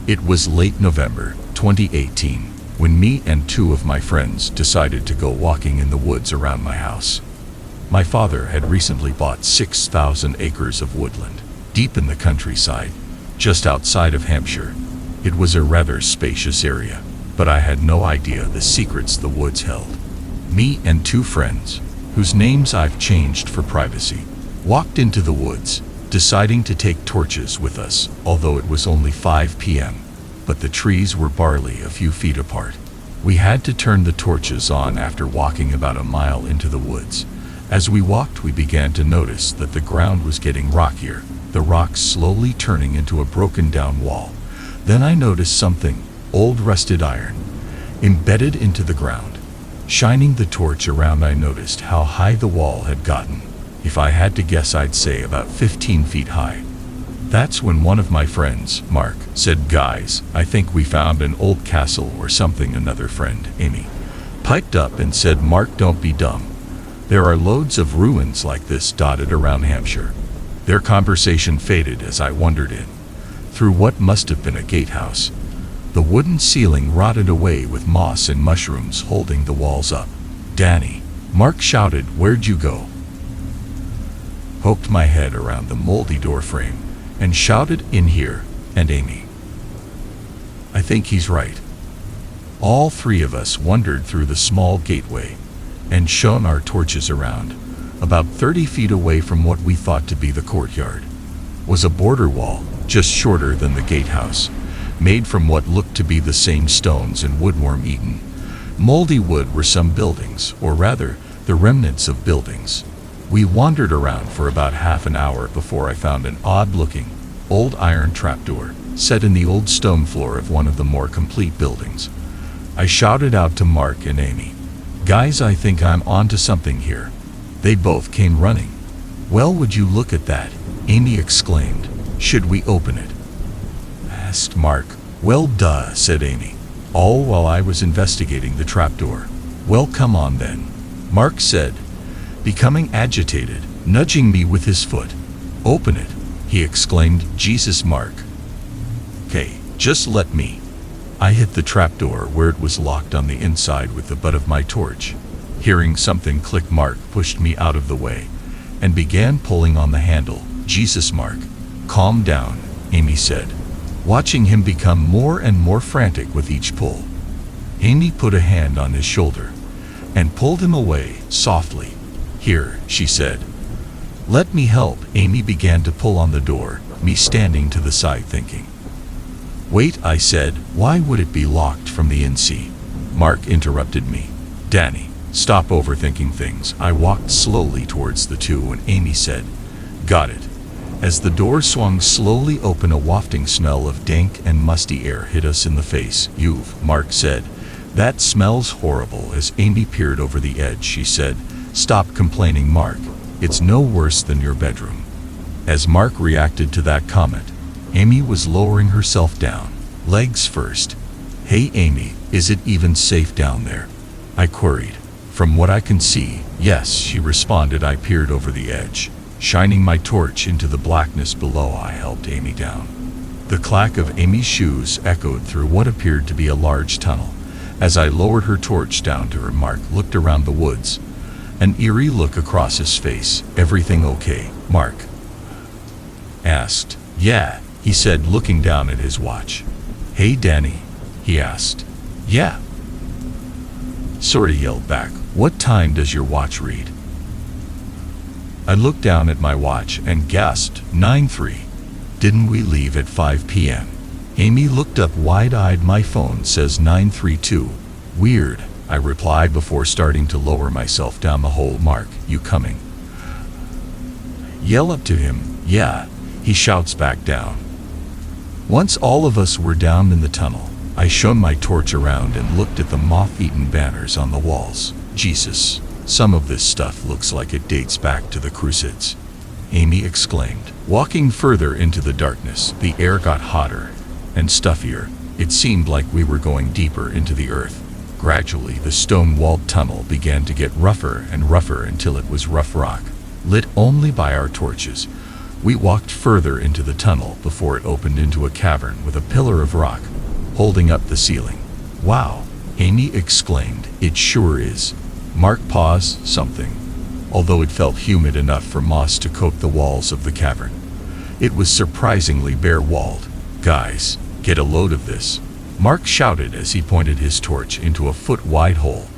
It was late November 2018 when me and two of my friends decided to go walking in the woods around my house. My father had recently bought 6,000 acres of woodland, deep in the countryside, just outside of Hampshire. It was a rather spacious area, but I had no idea the secrets the woods held. Me and two friends, whose names I've changed for privacy, walked into the woods, deciding to take torches with us, although it was only 5 p.m., but the trees were barely a few feet apart. We had to turn the torches on after walking about a mile into the woods. As we walked, we began to notice that the ground was getting rockier, the rocks slowly turning into a broken-down wall. Then I noticed something, old rusted iron, embedded into the ground. Shining the torch around, I noticed how high the wall had gotten. If I had to guess, I'd say about 15 feet high. That's when one of my friends, Mark, said, "Guys, I think we found an old castle or something." Another friend, Amy, piped up and said, "Mark, don't be dumb. There are loads of ruins like this dotted around Hampshire." Their conversation faded as I wandered in, through what must have been a gatehouse. The wooden ceiling rotted away with moss and mushrooms holding the walls up. "Danny," Mark shouted, "where'd you go?" Poked my head around the moldy door frame and shouted, "In here." And Amy, "I think he's right." All three of us wandered through the small gateway and shone our torches around. About 30 feet away from what we thought to be the courtyard was a border wall, just shorter than the gatehouse, made from what looked to be the same stones and woodworm-eaten, moldy wood were some buildings, or rather, the remnants of buildings. We wandered around for about half an hour before I found an odd-looking, old iron trapdoor set in the old stone floor of one of the more complete buildings. I shouted out to Mark and Amy, "Guys, I think I'm onto something here." They both came running. "Well, would you look at that?" Amy exclaimed. "Should we open it?" asked Mark. "Well, duh," said Amy, all while I was investigating the trapdoor. "Well, come on then," Mark said, becoming agitated, nudging me with his foot. "Open it," he exclaimed. "Jesus, Mark." "Okay, just let me." I hit the trapdoor where it was locked on the inside with the butt of my torch. Hearing something click, Mark pushed me out of the way and began pulling on the handle. "Jesus, Mark, calm down," Amy said, watching him become more and more frantic with each pull. Amy put a hand on his shoulder and pulled him away softly. "Here," she said. "Let me help." Amy began to pull on the door, me standing to the side thinking. "Wait," I said. "Why would it be locked from the inside?" Mark interrupted me. "Danny, stop overthinking things." I walked slowly towards the two and Amy said, "Got it." As the door swung slowly open, a wafting smell of dank and musty air hit us in the face. Mark said. "That smells horrible." As Amy peered over the edge, she said, "Stop complaining, Mark. It's no worse than your bedroom." As Mark reacted to that comment, Amy was lowering herself down, legs first. "Hey Amy, is it even safe down there?" I queried. "From what I can see, yes," she responded. I peered over the edge, shining my torch into the blackness below. I helped Amy down. The clack of Amy's shoes echoed through what appeared to be a large tunnel. As I lowered her torch down to her, Mark looked around the woods, an eerie look across his face. "Everything okay?" Mark asked. "Yeah," he said, looking down at his watch. "Hey Danny," he asked. "Yeah." Sorta yelled back, "What time does your watch read?" I looked down at my watch and gasped, 9:03. Didn't we leave at 5 p.m.? Amy looked up wide-eyed. "My phone says 9:32. Weird," I replied before starting to lower myself down the hole. "Mark, you coming?" Yell up to him. "Yeah," he shouts back down. Once all of us were down in the tunnel, I shone my torch around and looked at the moth-eaten banners on the walls. "Jesus, some of this stuff looks like it dates back to the Crusades," Amy exclaimed. Walking further into the darkness, the air got hotter and stuffier. It seemed like we were going deeper into the earth. Gradually, the stone-walled tunnel began to get rougher and rougher until it was rough rock, lit only by our torches. We walked further into the tunnel before it opened into a cavern with a pillar of rock holding up the ceiling. "Wow," Amy exclaimed, "it sure is." Mark paused something, although it felt humid enough for moss to coat the walls of the cavern. It was surprisingly bare-walled. "Guys, get a load of this," Mark shouted as he pointed his torch into a foot-wide hole.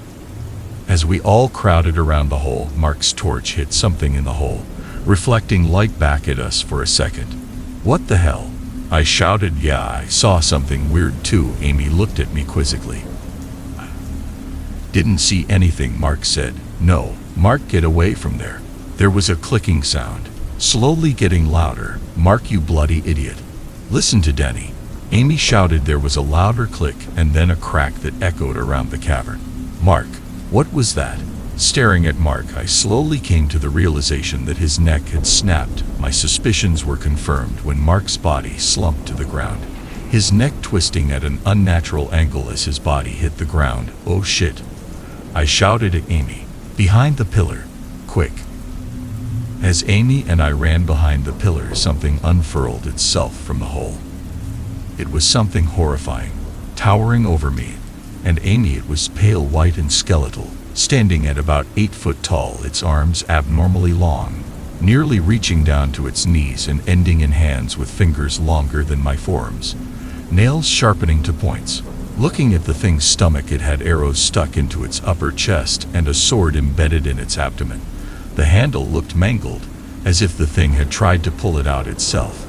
As we all crowded around the hole, Mark's torch hit something in the hole, reflecting light back at us for a second. "What the hell?" I shouted. "Yeah, I saw something weird too," Amy looked at me quizzically. "Didn't see anything," Mark said. "No, Mark, get away from there." There was a clicking sound, slowly getting louder. "Mark, you bloody idiot. Listen to Denny." Amy shouted. There was a louder click and then a crack that echoed around the cavern. "Mark, what was that?" Staring at Mark, I slowly came to the realization that his neck had snapped. My suspicions were confirmed when Mark's body slumped to the ground, his neck twisting at an unnatural angle as his body hit the ground. "Oh shit," I shouted at Amy. "Behind the pillar, quick." As Amy and I ran behind the pillar, something unfurled itself from the hole. It was something horrifying, towering over me, and Amy. It was pale white and skeletal, standing at about 8 foot tall, its arms abnormally long, nearly reaching down to its knees and ending in hands with fingers longer than my forearms, nails sharpening to points. Looking at the thing's stomach, it had arrows stuck into its upper chest and a sword embedded in its abdomen. The handle looked mangled, as if the thing had tried to pull it out itself.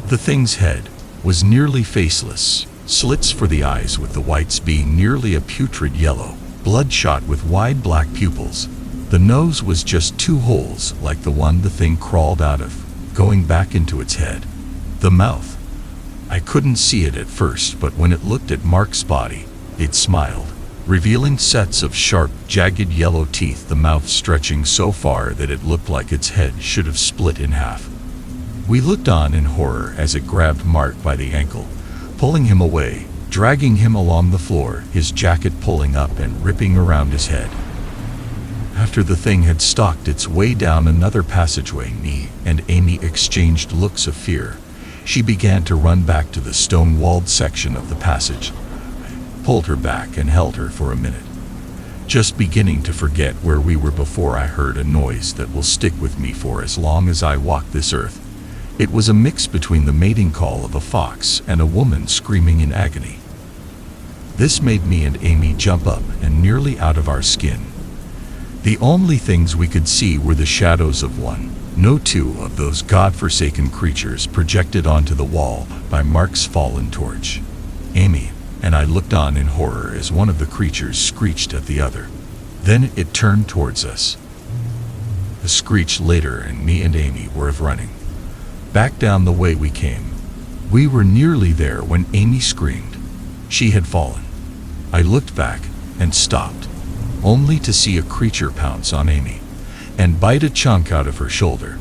The thing's head was nearly faceless, slits for the eyes with the whites being nearly a putrid yellow, bloodshot with wide black pupils. The nose was just 2 holes like the one the thing crawled out of, going back into its head. The mouth. I couldn't see it at first, but when it looked at Mark's body, it smiled, revealing sets of sharp, jagged yellow teeth, the mouth stretching so far that it looked like its head should have split in half. We looked on in horror as it grabbed Mark by the ankle, pulling him away, dragging him along the floor, his jacket pulling up and ripping around his head. After the thing had stalked its way down another passageway, me and Amy exchanged looks of fear. She began to run back to the stone-walled section of the passage. I pulled her back and held her for a minute, just beginning to forget where we were before I heard a noise that will stick with me for as long as I walk this earth. It was a mix between the mating call of a fox and a woman screaming in agony. This made me and Amy jump up and nearly out of our skin. The only things we could see were the shadows of one, no two, of those godforsaken creatures projected onto the wall by Mark's fallen torch. Amy and I looked on in horror as one of the creatures screeched at the other. Then it turned towards us. A screech later, and me and Amy were running back down the way we came. We were nearly there when Amy screamed. She had fallen. I looked back and stopped, only to see a creature pounce on Amy and bite a chunk out of her shoulder.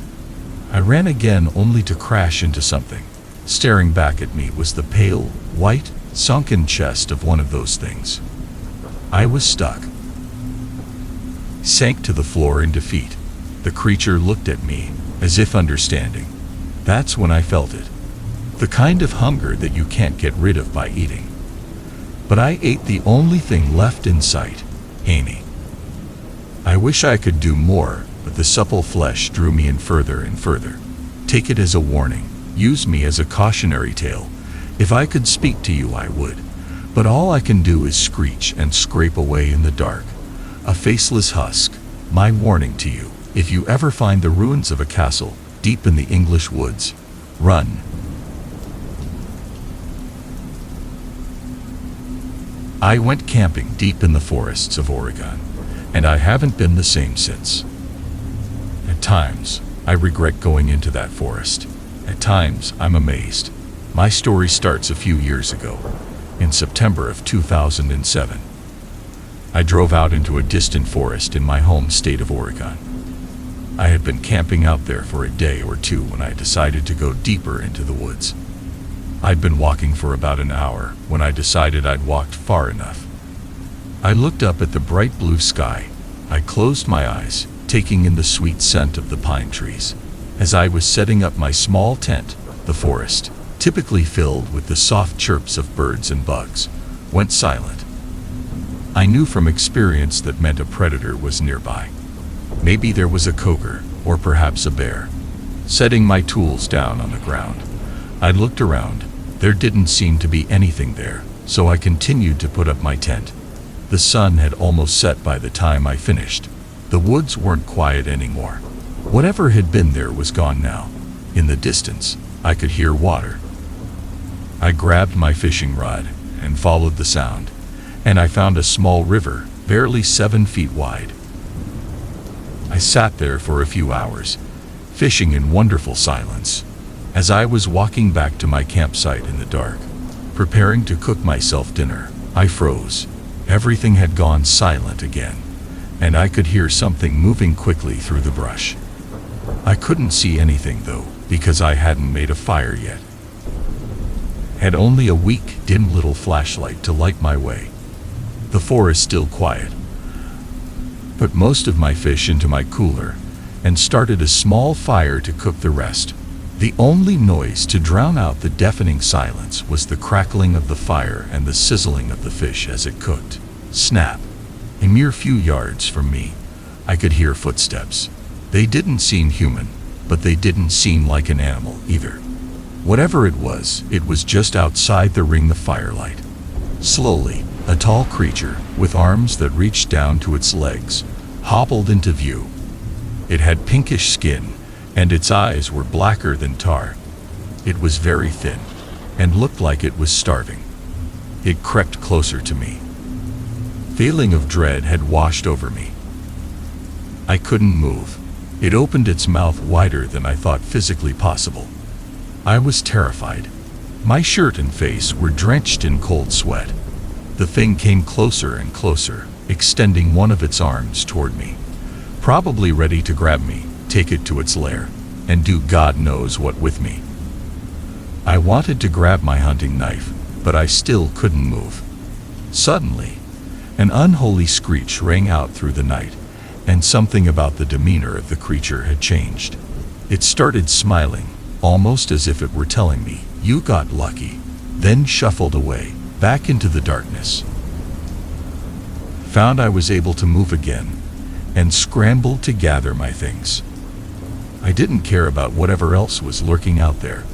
I ran again, only to crash into something. Staring back at me was the pale, white, sunken chest of one of those things. I was stuck, sank to the floor in defeat. The creature looked at me, as if understanding. That's when I felt it. The kind of hunger that you can't get rid of by eating. But I ate the only thing left in sight, Amy. I wish I could do more, but the supple flesh drew me in further and further. Take it as a warning. Use me as a cautionary tale. If I could speak to you, I would. But all I can do is screech and scrape away in the dark. A faceless husk. My warning to you. If you ever find the ruins of a castle deep in the English woods, run. I went camping deep in the forests of Oregon, and I haven't been the same since. At times, I regret going into that forest. At times, I'm amazed. My story starts a few years ago, in September of 2007. I drove out into a distant forest in my home state of Oregon. I had been camping out there for a day or two when I decided to go deeper into the woods. I'd been walking for about an hour when I decided I'd walked far enough. I looked up at the bright blue sky. I closed my eyes, taking in the sweet scent of the pine trees. As I was setting up my small tent, the forest, typically filled with the soft chirps of birds and bugs, went silent. I knew from experience that meant a predator was nearby. Maybe there was a cougar, or perhaps a bear. Setting my tools down on the ground, I looked around. There didn't seem to be anything there, so I continued to put up my tent. The sun had almost set by the time I finished. The woods weren't quiet anymore. Whatever had been there was gone now. In the distance, I could hear water. I grabbed my fishing rod and followed the sound, and I found a small river, barely 7 feet wide. I sat there for a few hours, fishing in wonderful silence. As I was walking back to my campsite in the dark, preparing to cook myself dinner, I froze. Everything had gone silent again, and I could hear something moving quickly through the brush. I couldn't see anything though, because I hadn't made a fire yet. Had only a weak, dim little flashlight to light my way. The forest still quiet. Put most of my fish into my cooler, and started a small fire to cook the rest. The only noise to drown out the deafening silence was the crackling of the fire and the sizzling of the fish as it cooked. Snap! A mere few yards from me, I could hear footsteps. They didn't seem human, but they didn't seem like an animal either. Whatever it was just outside the ring of firelight. Slowly, a tall creature, with arms that reached down to its legs, hobbled into view. It had pinkish skin, and its eyes were blacker than tar. It was very thin, and looked like it was starving. It crept closer to me. Feeling of dread had washed over me. I couldn't move. It opened its mouth wider than I thought physically possible. I was terrified. My shirt and face were drenched in cold sweat. The thing came closer and closer, extending one of its arms toward me, probably ready to grab me, take it to its lair, and do God knows what with me. I wanted to grab my hunting knife, but I still couldn't move. Suddenly, an unholy screech rang out through the night, and something about the demeanor of the creature had changed. It started smiling, almost as if it were telling me, "You got lucky," then shuffled away, back into the darkness. Found I was able to move again, and scrambled to gather my things. I didn't care about whatever else was lurking out there.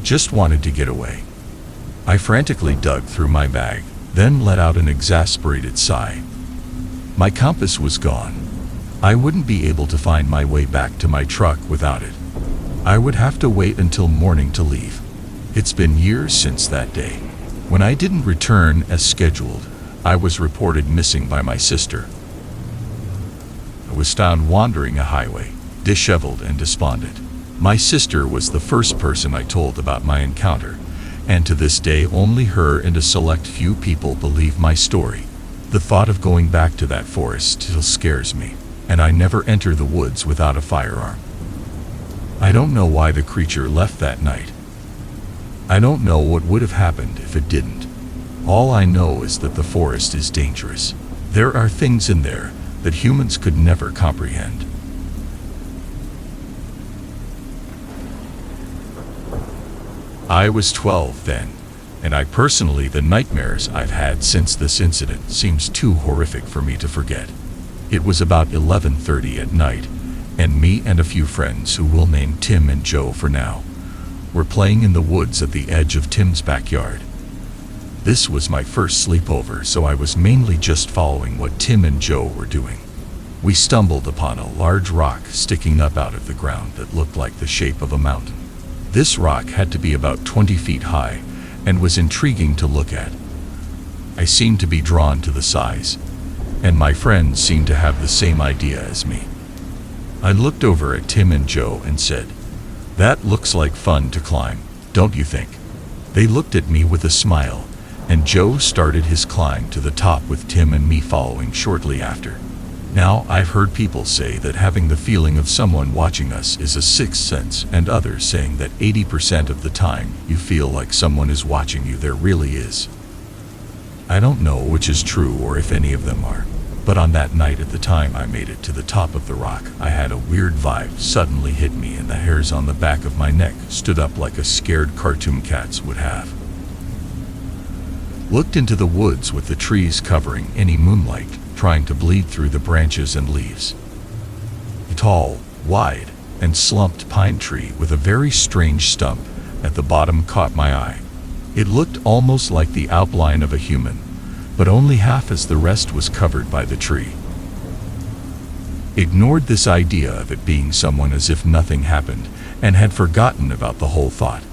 Just wanted to get away. I frantically dug through my bag, then let out an exasperated sigh. My compass was gone. I wouldn't be able to find my way back to my truck without it. I would have to wait until morning to leave. It's been years since that day. When I didn't return as scheduled, I was reported missing by my sister. I was found wandering a highway, disheveled and despondent. My sister was the first person I told about my encounter, and to this day only her and a select few people believe my story. The thought of going back to that forest still scares me, and I never enter the woods without a firearm. I don't know why the creature left that night. I don't know what would have happened if it didn't. All I know is that the forest is dangerous. There are things in there that humans could never comprehend. I was 12 then, and the nightmares I've had since this incident seems too horrific for me to forget. It was about 11:30 at night, and me and a few friends who we'll name Tim and Joe for now, were playing in the woods at the edge of Tim's backyard. This was my first sleepover, so I was mainly just following what Tim and Joe were doing. We stumbled upon a large rock sticking up out of the ground that looked like the shape of a mountain. This rock had to be about 20 feet high, and was intriguing to look at. I seemed to be drawn to the size, and my friends seemed to have the same idea as me. I looked over at Tim and Joe and said, "That looks like fun to climb, don't you think?" They looked at me with a smile, and Joe started his climb to the top with Tim and me following shortly after. Now, I've heard people say that having the feeling of someone watching us is a sixth sense, and others saying that 80% of the time you feel like someone is watching you, there really is. I don't know which is true or if any of them are, But on that night, at the time I made it to the top of the rock, I had a weird vibe suddenly hit me, and the hairs on the back of my neck stood up like a scared cartoon cats would have. Looked into the woods with the trees covering any moonlight, trying to bleed through the branches and leaves. A tall, wide, and slumped pine tree with a very strange stump at the bottom caught my eye. It looked almost like the outline of a human, but only half, as the rest was covered by the tree. Ignored this idea of it being someone as if nothing happened, and had forgotten about the whole thought.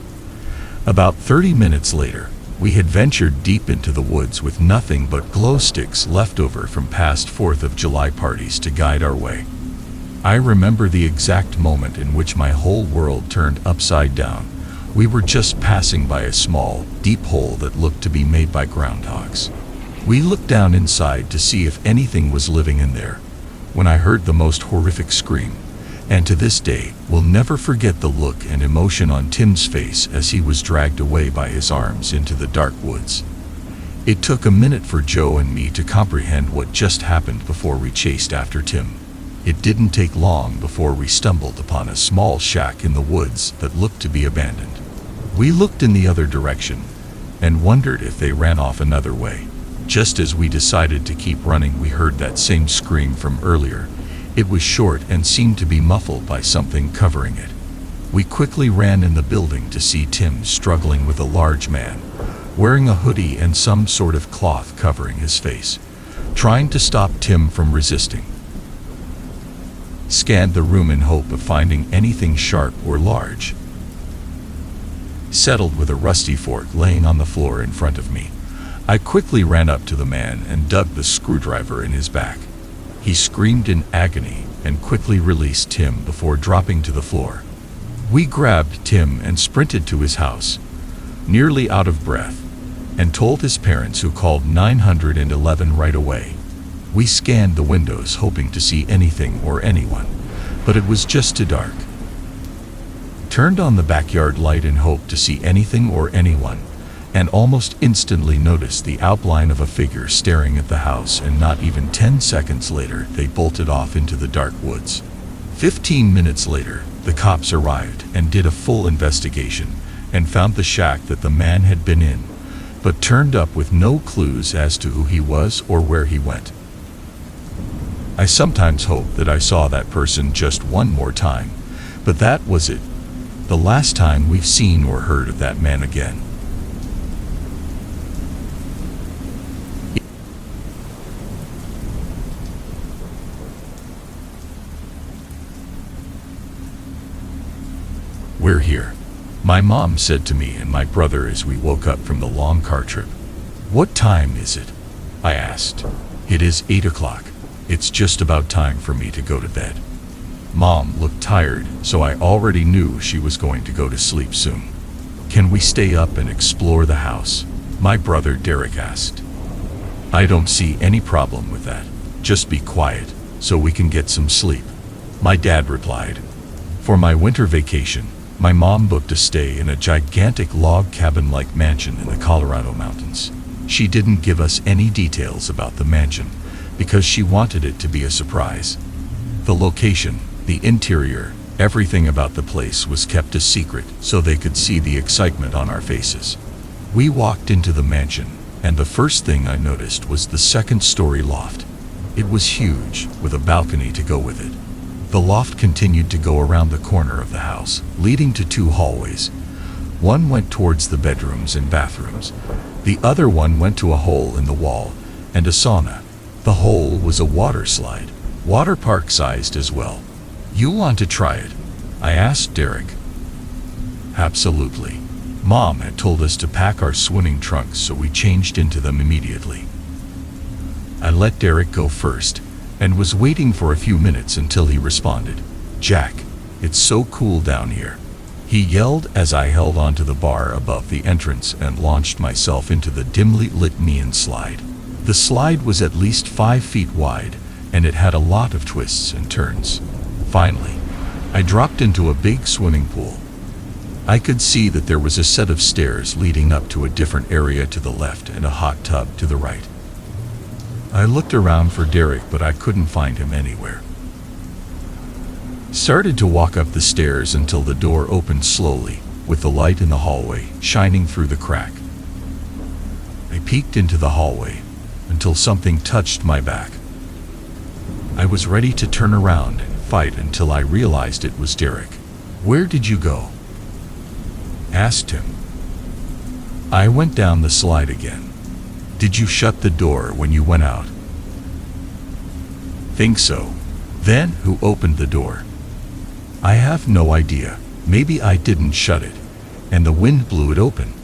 About 30 minutes later, we had ventured deep into the woods with nothing but glow sticks left over from past 4th of July parties to guide our way. I remember the exact moment in which my whole world turned upside down. We were just passing by a small, deep hole that looked to be made by groundhogs. We looked down inside to see if anything was living in there, when I heard the most horrific scream, and to this day will never forget the look and emotion on Tim's face as he was dragged away by his arms into the dark woods. It took a minute for Joe and me to comprehend what just happened before we chased after Tim. It didn't take long before we stumbled upon a small shack in the woods that looked to be abandoned. We looked in the other direction and wondered if they ran off another way. Just as we decided to keep running, we heard that same scream from earlier. It was short and seemed to be muffled by something covering it. We quickly ran in the building to see Tim struggling with a large man, wearing a hoodie and some sort of cloth covering his face, trying to stop Tim from resisting. Scanned the room in hope of finding anything sharp or large. Settled with a rusty fork laying on the floor in front of me, I quickly ran up to the man and dug the screwdriver in his back. He screamed in agony and quickly released Tim before dropping to the floor. We grabbed Tim and sprinted to his house, nearly out of breath, and told his parents, who called 911 right away. We scanned the windows hoping to see anything or anyone, but it was just too dark. Turned on the backyard light in hope to see anything or anyone, and almost instantly noticed the outline of a figure staring at the house, and not even 10 seconds later they bolted off into the dark woods. 15 minutes later, the cops arrived and did a full investigation and found the shack that the man had been in, but turned up with no clues as to who he was or where he went. I sometimes hope that I saw that person just one more time, but that was it. The last time we've seen or heard of that man again. "We're here," my mom said to me and my brother as we woke up from the long car trip. "What time is it?" I asked. "It is 8 o'clock. It's just about time for me to go to bed." Mom looked tired, so I already knew she was going to go to sleep soon. "Can we stay up and explore the house?" my brother Derek asked. "I don't see any problem with that. Just be quiet, so we can get some sleep," my dad replied. For my winter vacation, my mom booked a stay in a gigantic log cabin-like mansion in the Colorado mountains. She didn't give us any details about the mansion because she wanted it to be a surprise. The location, the interior, everything about the place was kept a secret so they could see the excitement on our faces. We walked into the mansion, and the first thing I noticed was the second-story loft. It was huge, with a balcony to go with it. The loft continued to go around the corner of the house, leading to 2 hallways. One went towards the bedrooms and bathrooms. The other one went to a hole in the wall and a sauna. The hole was a water slide, water park sized as well. "You want to try it?" I asked Derek. "Absolutely." Mom had told us to pack our swimming trunks, so we changed into them immediately. I let Derek go first and was waiting for a few minutes until he responded. "Jack, it's so cool down here," he yelled as I held onto the bar above the entrance and launched myself into the dimly lit neon slide. The slide was at least 5 feet wide, and it had a lot of twists and turns. Finally, I dropped into a big swimming pool. I could see that there was a set of stairs leading up to a different area to the left and a hot tub to the right. I looked around for Derek, but I couldn't find him anywhere. Started to walk up the stairs until the door opened slowly, with the light in the hallway shining through the crack. I peeked into the hallway until something touched my back. I was ready to turn around and fight until I realized it was Derek. "Where did you go?" asked him. "I went down the slide again." "Did you shut the door when you went out?" "Think so." "Then who opened the door?" "I have no idea. Maybe I didn't shut it, and the wind blew it open."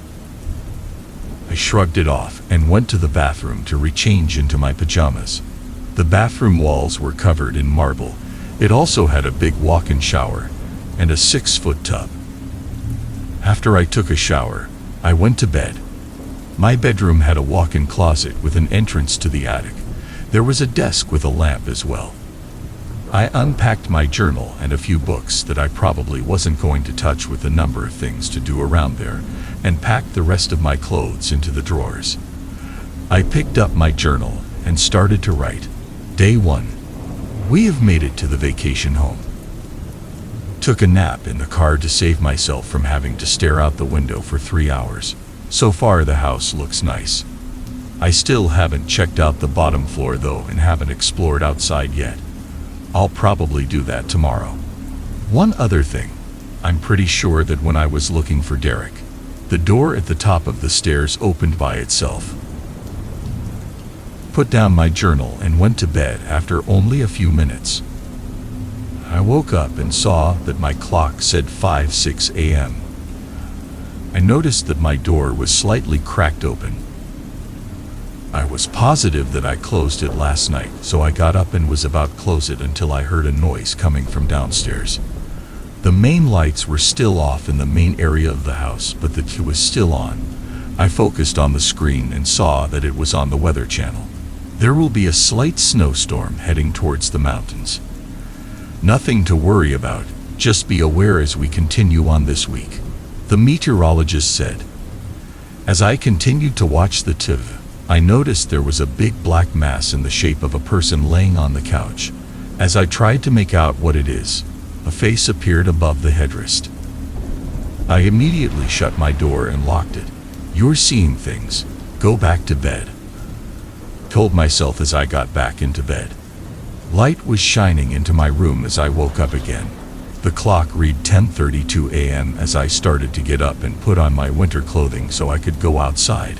I shrugged it off and went to the bathroom to rechange into my pajamas. The bathroom walls were covered in marble. It also had a big walk-in shower and a 6-foot tub. After I took a shower, I went to bed. My bedroom had a walk-in closet with an entrance to the attic. There was a desk with a lamp as well. I unpacked my journal and a few books that I probably wasn't going to touch with a number of things to do around there, and packed the rest of my clothes into the drawers. I picked up my journal and started to write. Day 1. We have made it to the vacation home. Took a nap in the car to save myself from having to stare out the window for 3 hours. So far the house looks nice. I still haven't checked out the bottom floor though, and haven't explored outside yet. I'll probably do that tomorrow. One other thing, I'm pretty sure that when I was looking for Derek, the door at the top of the stairs opened by itself. Put down my journal and went to bed after only a few minutes. I woke up and saw that my clock said 5:06 a.m. I noticed that my door was slightly cracked open. I was positive that I closed it last night, so I got up and was about to close it until I heard a noise coming from downstairs. The main lights were still off in the main area of the house, but the TV was still on. I focused on the screen and saw that it was on the Weather Channel. There will be a slight snowstorm heading towards the mountains. Nothing to worry about, just be aware as we continue on this week, the meteorologist said. As I continued to watch the TV, I noticed there was a big black mass in the shape of a person laying on the couch. As I tried to make out what it is, a face appeared above the headrest. I immediately shut my door and locked it. You're seeing things. Go back to bed, told myself as I got back into bed. Light was shining into my room as I woke up again. The clock read 10:32 a.m. as I started to get up and put on my winter clothing so I could go outside.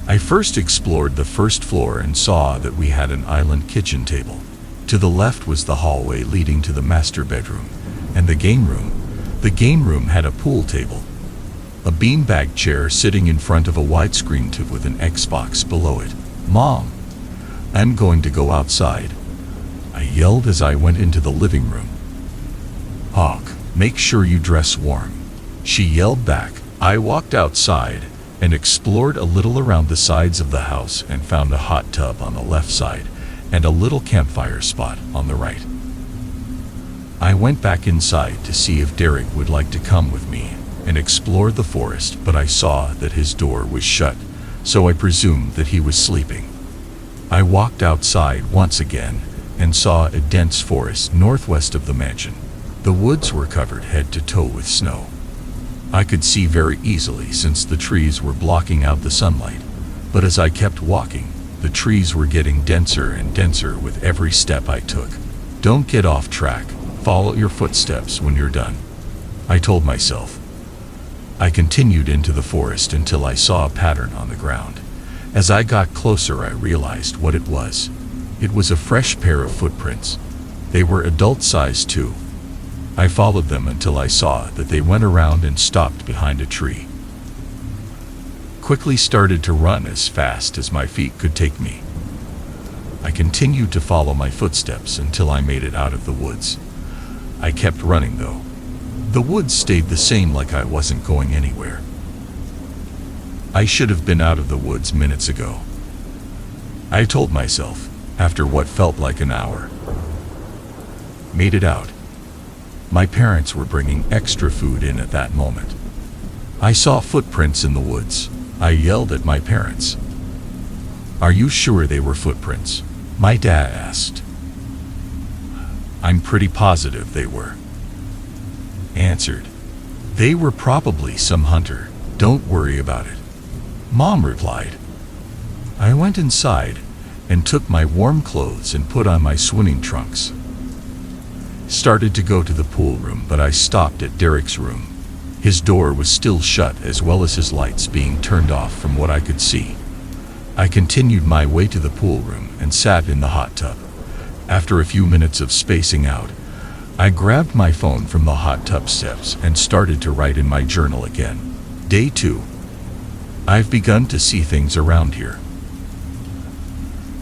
I first explored the first floor and saw that we had an island kitchen table. To the left was the hallway leading to the master bedroom and the game room. The game room had a pool table, a beanbag chair sitting in front of a widescreen TV with an Xbox below it. Mom, I'm going to go outside, I yelled as I went into the living room. Hawk, make sure you dress warm, she yelled back. I walked outside and explored a little around the sides of the house and found a hot tub on the left side and a little campfire spot on the right. I went back inside to see if Derek would like to come with me and explore the forest, but I saw that his door was shut, so I presumed that he was sleeping. I walked outside once again and saw a dense forest northwest of the mansion. The woods were covered head to toe with snow. I could see very easily since the trees were blocking out the sunlight, but as I kept walking, the trees were getting denser and denser with every step I took. Don't get off track, follow your footsteps when you're done, I told myself. I continued into the forest until I saw a pattern on the ground. As I got closer, I realized what it was. It was a fresh pair of footprints. They were adult-sized too. I followed them until I saw that they went around and stopped behind a tree. Quickly started to run as fast as my feet could take me. I continued to follow my footsteps until I made it out of the woods. I kept running though. The woods stayed the same, like I wasn't going anywhere. I should have been out of the woods minutes ago, I told myself, after what felt like an hour. Made it out. My parents were bringing extra food in at that moment. I saw footprints in the woods. I yelled at my parents. "Are you sure they were footprints?" my dad asked. "I'm pretty positive they were," answered. "They were probably some hunter. Don't worry about it," Mom replied. I went inside and took my warm clothes and put on my swimming trunks. Started to go to the pool room, but I stopped at Derek's room. His door was still shut, as well as his lights being turned off from what I could see. I continued my way to the pool room and sat in the hot tub. After a few minutes of spacing out, I grabbed my phone from the hot tub steps and started to write in my journal again. Day 2. I've begun to see things around here.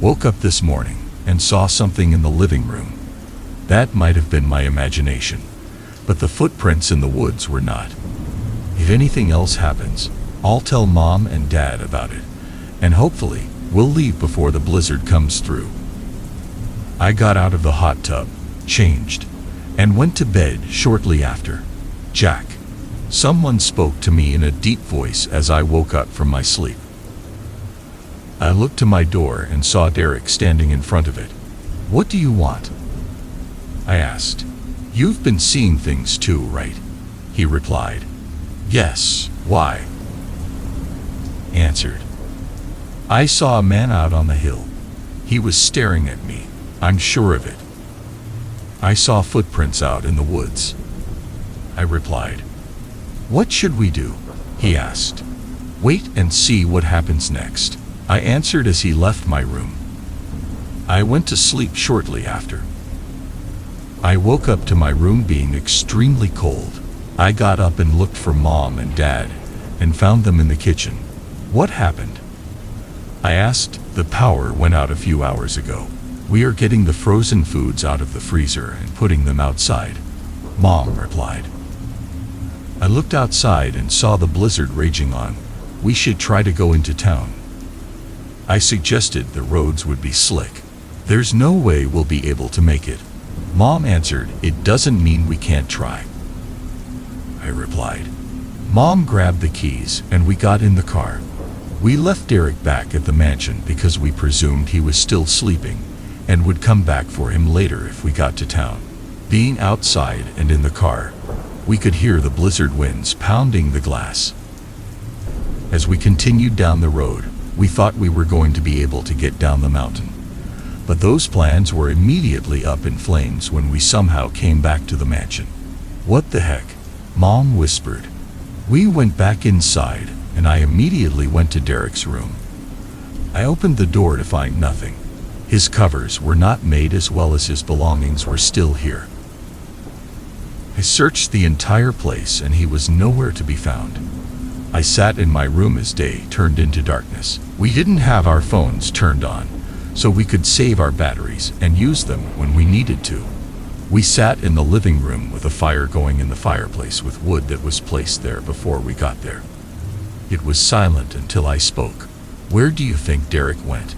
Woke up this morning and saw something in the living room. That might have been my imagination, but the footprints in the woods were not. If anything else happens, I'll tell Mom and Dad about it, and hopefully we'll leave before the blizzard comes through. I got out of the hot tub, changed, and went to bed shortly after. "Jack," someone spoke to me in a deep voice as I woke up from my sleep. I looked to my door and saw Derek standing in front of it. "What do you want?" I asked. "You've been seeing things too, right?" he replied. "Yes, why?" answered. "I saw a man out on the hill. He was staring at me, I'm sure of it. I saw footprints out in the woods," I replied. "What should we do?" he asked. "Wait and see what happens next," I answered as he left my room. I went to sleep shortly after. I woke up to my room being extremely cold. I got up and looked for Mom and Dad and found them in the kitchen. "What happened?" I asked. "The power went out a few hours ago. We are getting the frozen foods out of the freezer and putting them outside," Mom replied. I looked outside and saw the blizzard raging on. "We should try to go into town." I suggested the roads would be slick. "There's no way we'll be able to make it," Mom answered. "It doesn't mean we can't try," I replied. Mom grabbed the keys and we got in the car. We left Derek back at the mansion because we presumed he was still sleeping and would come back for him later if we got to town. Being outside and in the car, we could hear the blizzard winds pounding the glass. As we continued down the road, we thought we were going to be able to get down the mountain. But those plans were immediately up in flames when we somehow came back to the mansion. "What the heck?" Mom whispered. We went back inside, and I immediately went to Derek's room. I opened the door to find nothing. His covers were not made, as well as his belongings were still here. I searched the entire place and he was nowhere to be found. I sat in my room as day turned into darkness. We didn't have our phones turned on, so we could save our batteries and use them when we needed to. We sat in the living room with a fire going in the fireplace with wood that was placed there before we got there. It was silent until I spoke. "Where do you think Derek went?"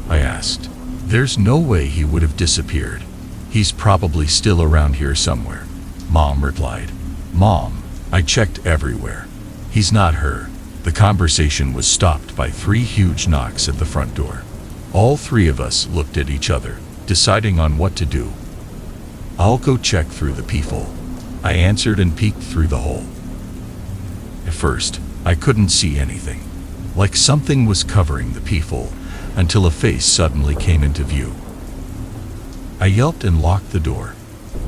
I asked. "There's no way he would have disappeared. He's probably still around here somewhere," Mom replied. "Mom, I checked everywhere. He's not here." The conversation was stopped by 3 huge knocks at the front door. All 3 of us looked at each other, deciding on what to do. "I'll go check through the peephole," I answered and peeked through the hole. At first, I couldn't see anything, like something was covering the peephole, until a face suddenly came into view. I yelped and locked the door.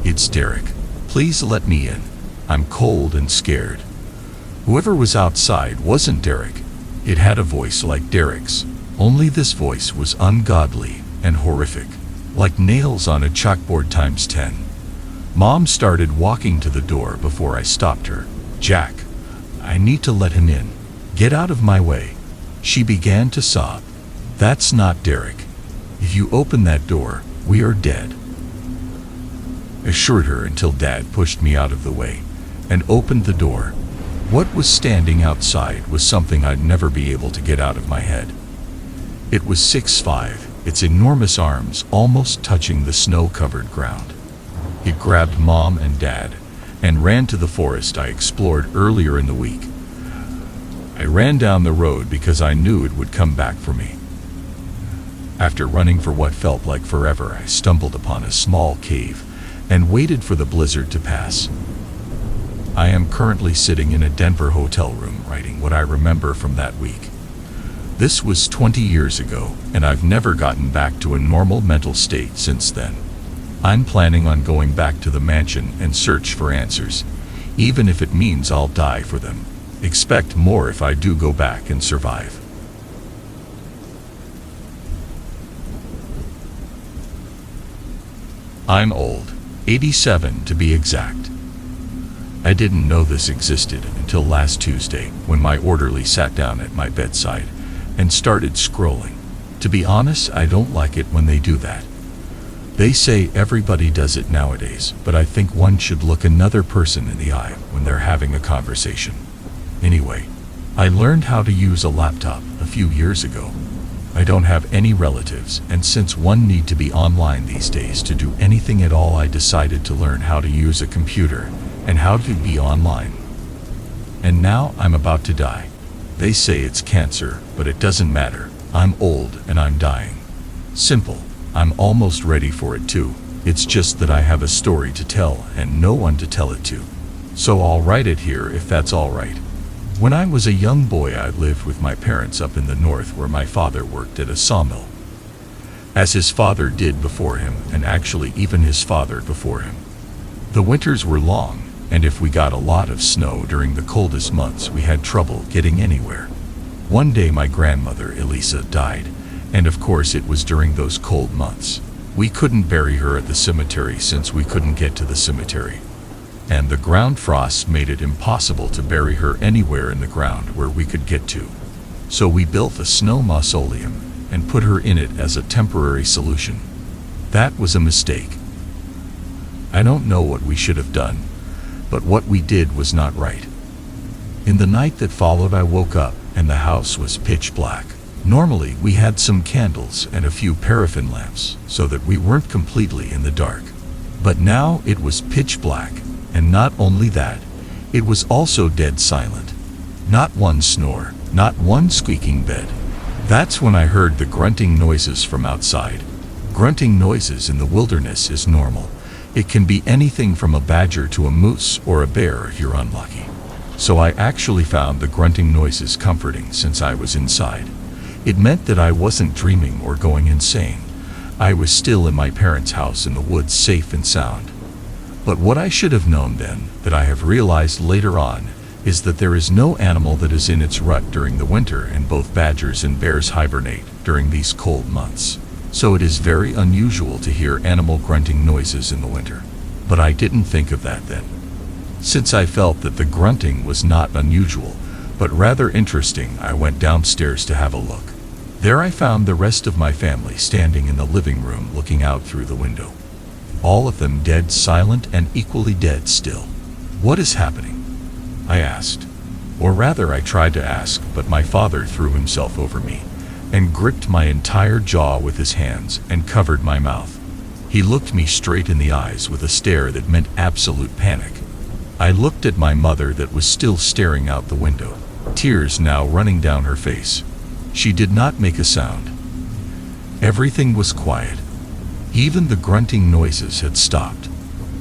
"It's Derek. Please let me in. I'm cold and scared." Whoever was outside wasn't Derek. It had a voice like Derek's, only this voice was ungodly and horrific, like nails on a chalkboard times 10. Mom started walking to the door before I stopped her. "Jack, I need to let him in. Get out of my way." She began to sob. "That's not Derek. If you open that door, we are dead," I assured her until Dad pushed me out of the way and opened the door. What was standing outside was something I'd never be able to get out of my head. It was 6'5", its enormous arms almost touching the snow-covered ground. It grabbed Mom and Dad and ran to the forest I explored earlier in the week. I ran down the road because I knew it would come back for me. After running for what felt like forever, I stumbled upon a small cave and waited for the blizzard to pass. I am currently sitting in a Denver hotel room writing what I remember from that week. This was 20 years ago, and I've never gotten back to a normal mental state since then. I'm planning on going back to the mansion and search for answers, even if it means I'll die for them. Expect more if I do go back and survive. I'm old, 87 to be exact. I didn't know this existed until last Tuesday when my orderly sat down at my bedside and started scrolling. To be honest, I don't like it when they do that. They say everybody does it nowadays, but I think one should look another person in the eye when they're having a conversation. Anyway, I learned how to use a laptop a few years ago. I don't have any relatives, and since one need to be online these days to do anything at all, I decided to learn how to use a computer and how to be online. And now I'm about to die. They say it's cancer, but it doesn't matter. I'm old and I'm dying. Simple. I'm almost ready for it too. It's just that I have a story to tell and no one to tell it to. So I'll write it here if that's all right. When I was a young boy, I lived with my parents up in the north where my father worked at a sawmill, as his father did before him, and actually even his father before him. The winters were long, and if we got a lot of snow during the coldest months, we had trouble getting anywhere. One day my grandmother, Elisa, died, and of course it was during those cold months. We couldn't bury her at the cemetery since we couldn't get to the cemetery. And the ground frost made it impossible to bury her anywhere in the ground where we could get to. So we built a snow mausoleum and put her in it as a temporary solution. That was a mistake. I don't know what we should have done, but what we did was not right. In the night that followed, I woke up and the house was pitch black. Normally we had some candles and a few paraffin lamps so that we weren't completely in the dark. But now it was pitch black. And not only that, it was also dead silent. Not one snore, not one squeaking bed. That's when I heard the grunting noises from outside. Grunting noises in the wilderness is normal. It can be anything from a badger to a moose or a bear if you're unlucky. So I actually found the grunting noises comforting since I was inside. It meant that I wasn't dreaming or going insane. I was still in my parents' house in the woods, safe and sound. But what I should have known then, that I have realized later on, is that there is no animal that is in its rut during the winter, and both badgers and bears hibernate during these cold months. So it is very unusual to hear animal grunting noises in the winter. But I didn't think of that then, since I felt that the grunting was not unusual, but rather interesting. I went downstairs to have a look. There I found the rest of my family standing in the living room looking out through the window. All of them dead silent and equally dead still. What is happening? I asked. Or rather, I tried to ask, but my father threw himself over me and gripped my entire jaw with his hands and covered my mouth. He looked me straight in the eyes with a stare that meant absolute panic. I looked at my mother that was still staring out the window, tears now running down her face. She did not make a sound. Everything was quiet. Even the grunting noises had stopped.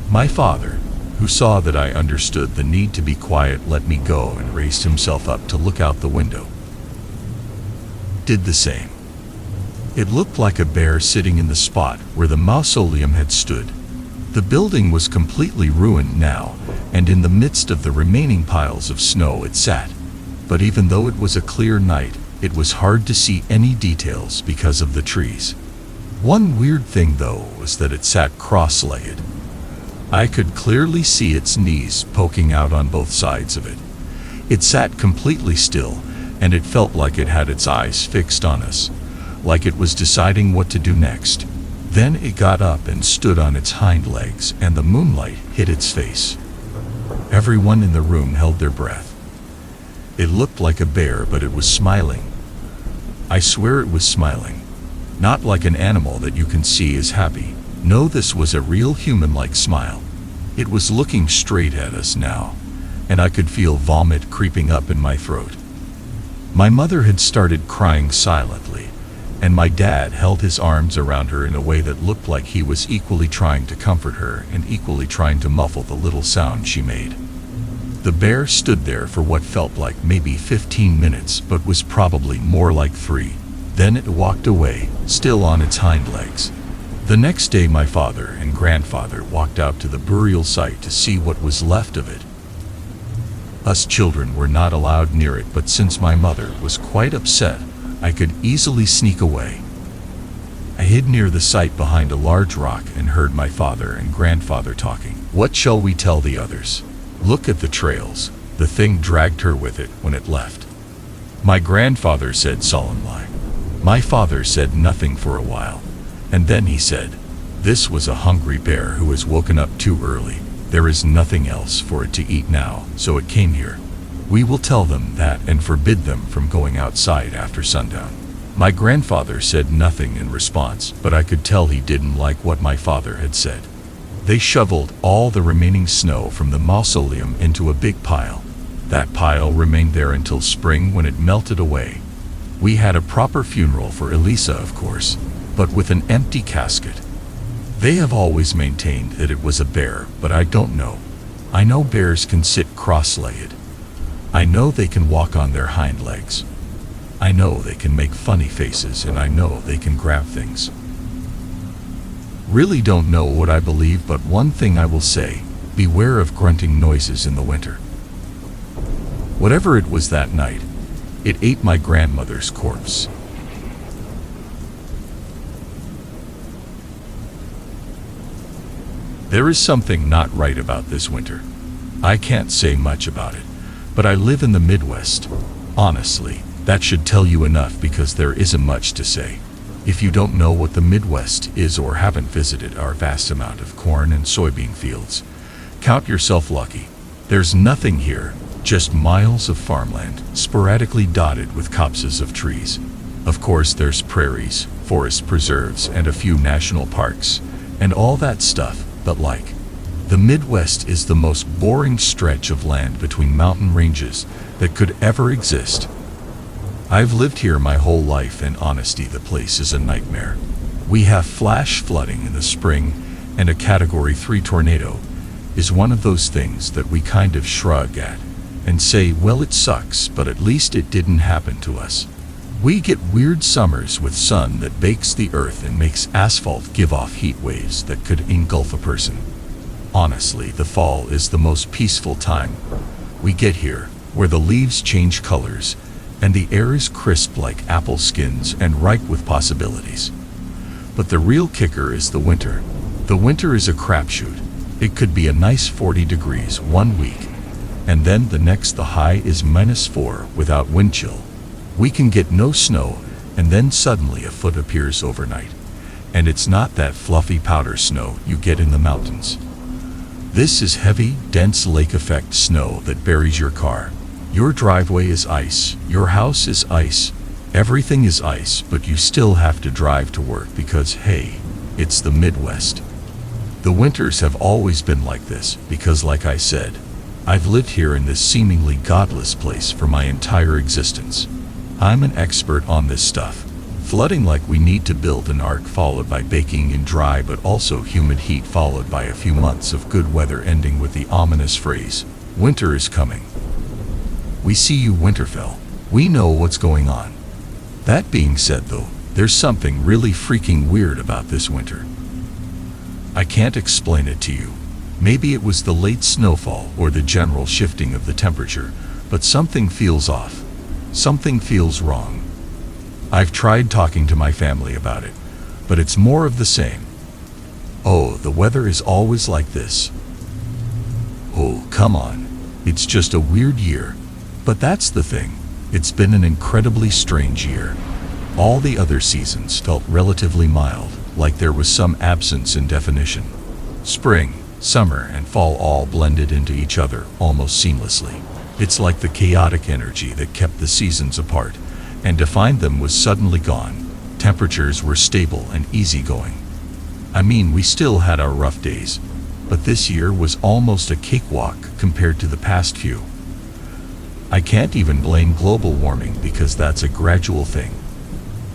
My father, who saw that I understood the need to be quiet, let me go and raised himself up to look out the window. Did the same. It looked like a bear sitting in the spot where the mausoleum had stood. The building was completely ruined now, and in the midst of the remaining piles of snow it sat. But even though it was a clear night, it was hard to see any details because of the trees. One weird thing though was that it sat cross-legged. I could clearly see its knees poking out on both sides of it. It sat completely still, and it felt like it had its eyes fixed on us, like it was deciding what to do next. Then it got up and stood on its hind legs, and the moonlight hit its face. Everyone in the room held their breath. It looked like a bear, but it was smiling. I swear it was smiling. Not like an animal that you can see is happy. No, this was a real human-like smile. It was looking straight at us now, and I could feel vomit creeping up in my throat. My mother had started crying silently, and my dad held his arms around her in a way that looked like he was equally trying to comfort her and equally trying to muffle the little sound she made. The bear stood there for what felt like maybe 15 minutes, but was probably more like 3. Then it walked away, still on its hind legs. The next day my father and grandfather walked out to the burial site to see what was left of it. Us children were not allowed near it, but since my mother was quite upset, I could easily sneak away. I hid near the site behind a large rock and heard my father and grandfather talking. What shall we tell the others? Look at the trails. The thing dragged her with it when it left. My grandfather said solemnly. My father said nothing for a while, and then he said, "This was a hungry bear who has woken up too early. There is nothing else for it to eat now, so it came here. We will tell them that and forbid them from going outside after sundown." My grandfather said nothing in response, but I could tell he didn't like what my father had said. They shoveled all the remaining snow from the mausoleum into a big pile. That pile remained there until spring, when it melted away. We had a proper funeral for Elisa, of course, but with an empty casket. They have always maintained that it was a bear, but I don't know. I know bears can sit cross-legged. I know they can walk on their hind legs. I know they can make funny faces, and I know they can grab things. Really don't know what I believe, but one thing I will say: beware of grunting noises in the winter. Whatever it was that night, it ate my grandmother's corpse. There is something not right about this winter. I can't say much about it, but I live in the Midwest. Honestly, that should tell you enough, because there isn't much to say. If you don't know what the Midwest is or haven't visited our vast amount of corn and soybean fields, count yourself lucky. There's nothing here, just miles of farmland, sporadically dotted with copses of trees. Of course, there's prairies, forest preserves, and a few national parks, and all that stuff, but the Midwest is the most boring stretch of land between mountain ranges that could ever exist. I've lived here my whole life, and honestly, the place is a nightmare. We have flash flooding in the spring, and a Category 3 tornado is one of those things that we kind of shrug at and say, well, it sucks, but at least it didn't happen to us. We get weird summers with sun that bakes the earth and makes asphalt give off heat waves that could engulf a person. Honestly, the fall is the most peaceful time we get here, where the leaves change colors and the air is crisp like apple skins and ripe with possibilities. But the real kicker is the winter. The winter is a crapshoot. It could be a nice 40 degrees one week, and then the next the high is -4 without wind chill. We can get no snow, and then suddenly a foot appears overnight, and it's not that fluffy powder snow you get in the mountains. This is heavy, dense lake effect snow that buries your car. Your driveway is ice, your house is ice, everything is ice, but you still have to drive to work because, hey, it's the Midwest. The winters have always been like this because, like I said, I've lived here in this seemingly godless place for my entire existence. I'm an expert on this stuff. Flooding like we need to build an ark, followed by baking in dry but also humid heat, followed by a few months of good weather, ending with the ominous phrase, winter is coming. We see you, Winterfell. We know what's going on. That being said, though, there's something really freaking weird about this winter. I can't explain it to you. Maybe it was the late snowfall or the general shifting of the temperature, but something feels off. Something feels wrong. I've tried talking to my family about it, but it's more of the same. Oh, the weather is always like this. Oh, come on. It's just a weird year. But that's the thing. It's been an incredibly strange year. All the other seasons felt relatively mild, like there was some absence in definition. Spring, summer, and fall all blended into each other almost seamlessly. It's like the chaotic energy that kept the seasons apart and defined them was suddenly gone. Temperatures were stable and easygoing. I mean, we still had our rough days, but this year was almost a cakewalk compared to the past few. I can't even blame global warming because that's a gradual thing.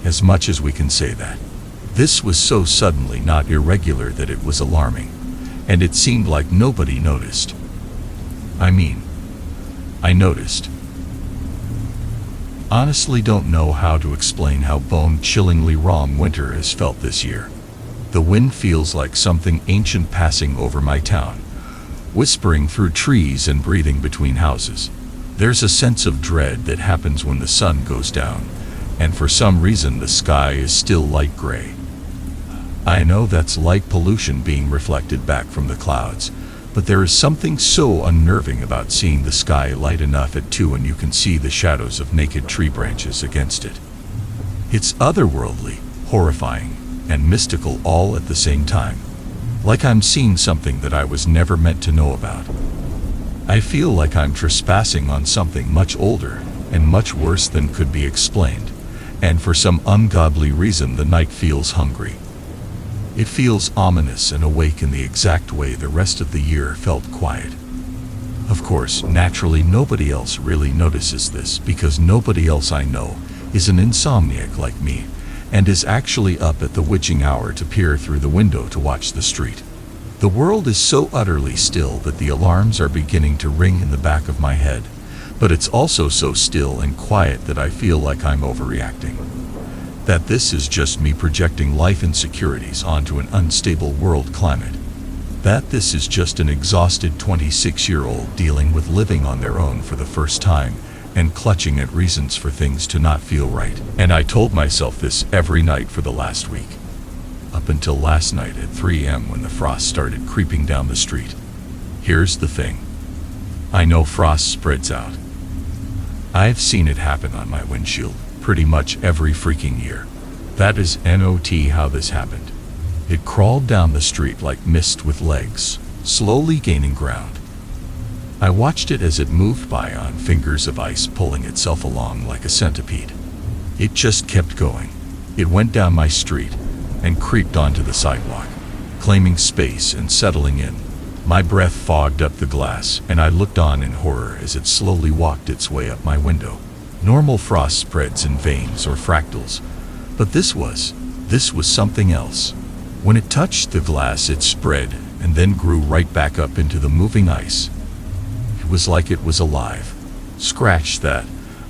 as much as we can say that. This was so suddenly not irregular that it was alarming, and it seemed like nobody noticed. I mean, I noticed. Honestly don't know how to explain how bone-chillingly wrong winter has felt this year. The wind feels like something ancient passing over my town, whispering through trees and breathing between houses. There's a sense of dread that happens when the sun goes down, and for some reason the sky is still light gray. I know that's light pollution being reflected back from the clouds, but there is something so unnerving about seeing the sky light enough at 2 and you can see the shadows of naked tree branches against it. It's otherworldly, horrifying, and mystical all at the same time. Like I'm seeing something that I was never meant to know about. I feel like I'm trespassing on something much older and much worse than could be explained, and for some ungodly reason the night feels hungry. It feels ominous and awake in the exact way the rest of the year felt quiet. Of course, naturally nobody else really notices this because nobody else I know is an insomniac like me and is actually up at the witching hour to peer through the window to watch the street. The world is so utterly still that the alarms are beginning to ring in the back of my head, but it's also so still and quiet that I feel like I'm overreacting. That this is just me projecting life insecurities onto an unstable world climate. That this is just an exhausted 26-year-old dealing with living on their own for the first time and clutching at reasons for things to not feel right. And I told myself this every night for the last week. Up until last night at 3 a.m. when the frost started creeping down the street. Here's the thing. I know frost spreads out. I've seen it happen on my windshield pretty much every freaking year. That is not how this happened. It crawled down the street like mist with legs, slowly gaining ground. I watched it as it moved by on fingers of ice pulling itself along like a centipede. It just kept going. It went down my street and creeped onto the sidewalk, claiming space and settling in. My breath fogged up the glass and I looked on in horror as it slowly walked its way up my window. Normal frost spreads in veins or fractals, but this was something else. When it touched the glass it spread and then grew right back up into the moving ice. It was like it was alive. Scratch that.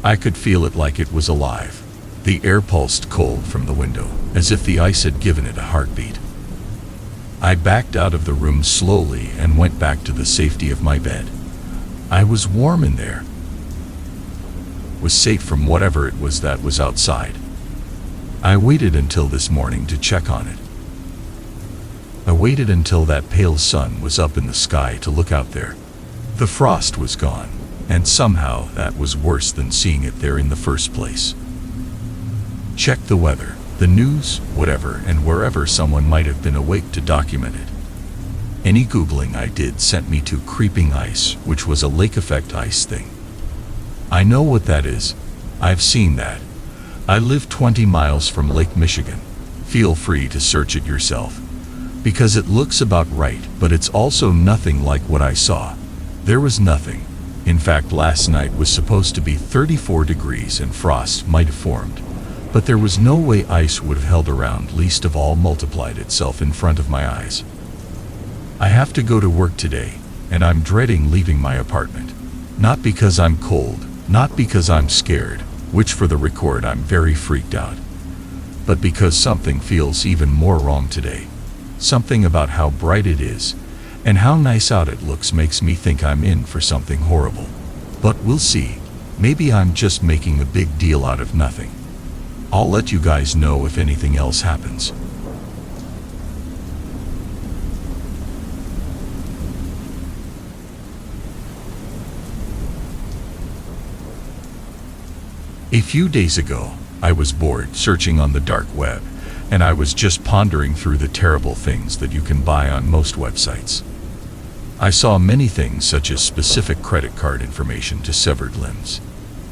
I could feel it like it was alive. The air pulsed cold from the window, as if the ice had given it a heartbeat. I backed out of the room slowly and went back to the safety of my bed. I was warm in there. Was safe from whatever it was that was outside. I waited until this morning to check on it. I waited until that pale sun was up in the sky to look out there. The frost was gone, and somehow that was worse than seeing it there in the first place. Check the weather, the news, whatever, and wherever someone might have been awake to document it. Any Googling I did sent me to creeping ice, which was a lake effect ice thing. I know what that is. I've seen that. I live 20 miles from Lake Michigan. Feel free to search it yourself. Because it looks about right, but it's also nothing like what I saw. There was nothing. In fact, last night was supposed to be 34 degrees and frost might have formed. But there was no way ice would have held around, least of all multiplied itself in front of my eyes. I have to go to work today, and I'm dreading leaving my apartment. Not because I'm cold, not because I'm scared, which for the record I'm very freaked out, but because something feels even more wrong today. Something about how bright it is, and how nice out it looks makes me think I'm in for something horrible. But we'll see. Maybe I'm just making a big deal out of nothing. I'll let you guys know if anything else happens. A few days ago, I was bored searching on the dark web, and I was just pondering through the terrible things that you can buy on most websites. I saw many things such as specific credit card information to severed limbs.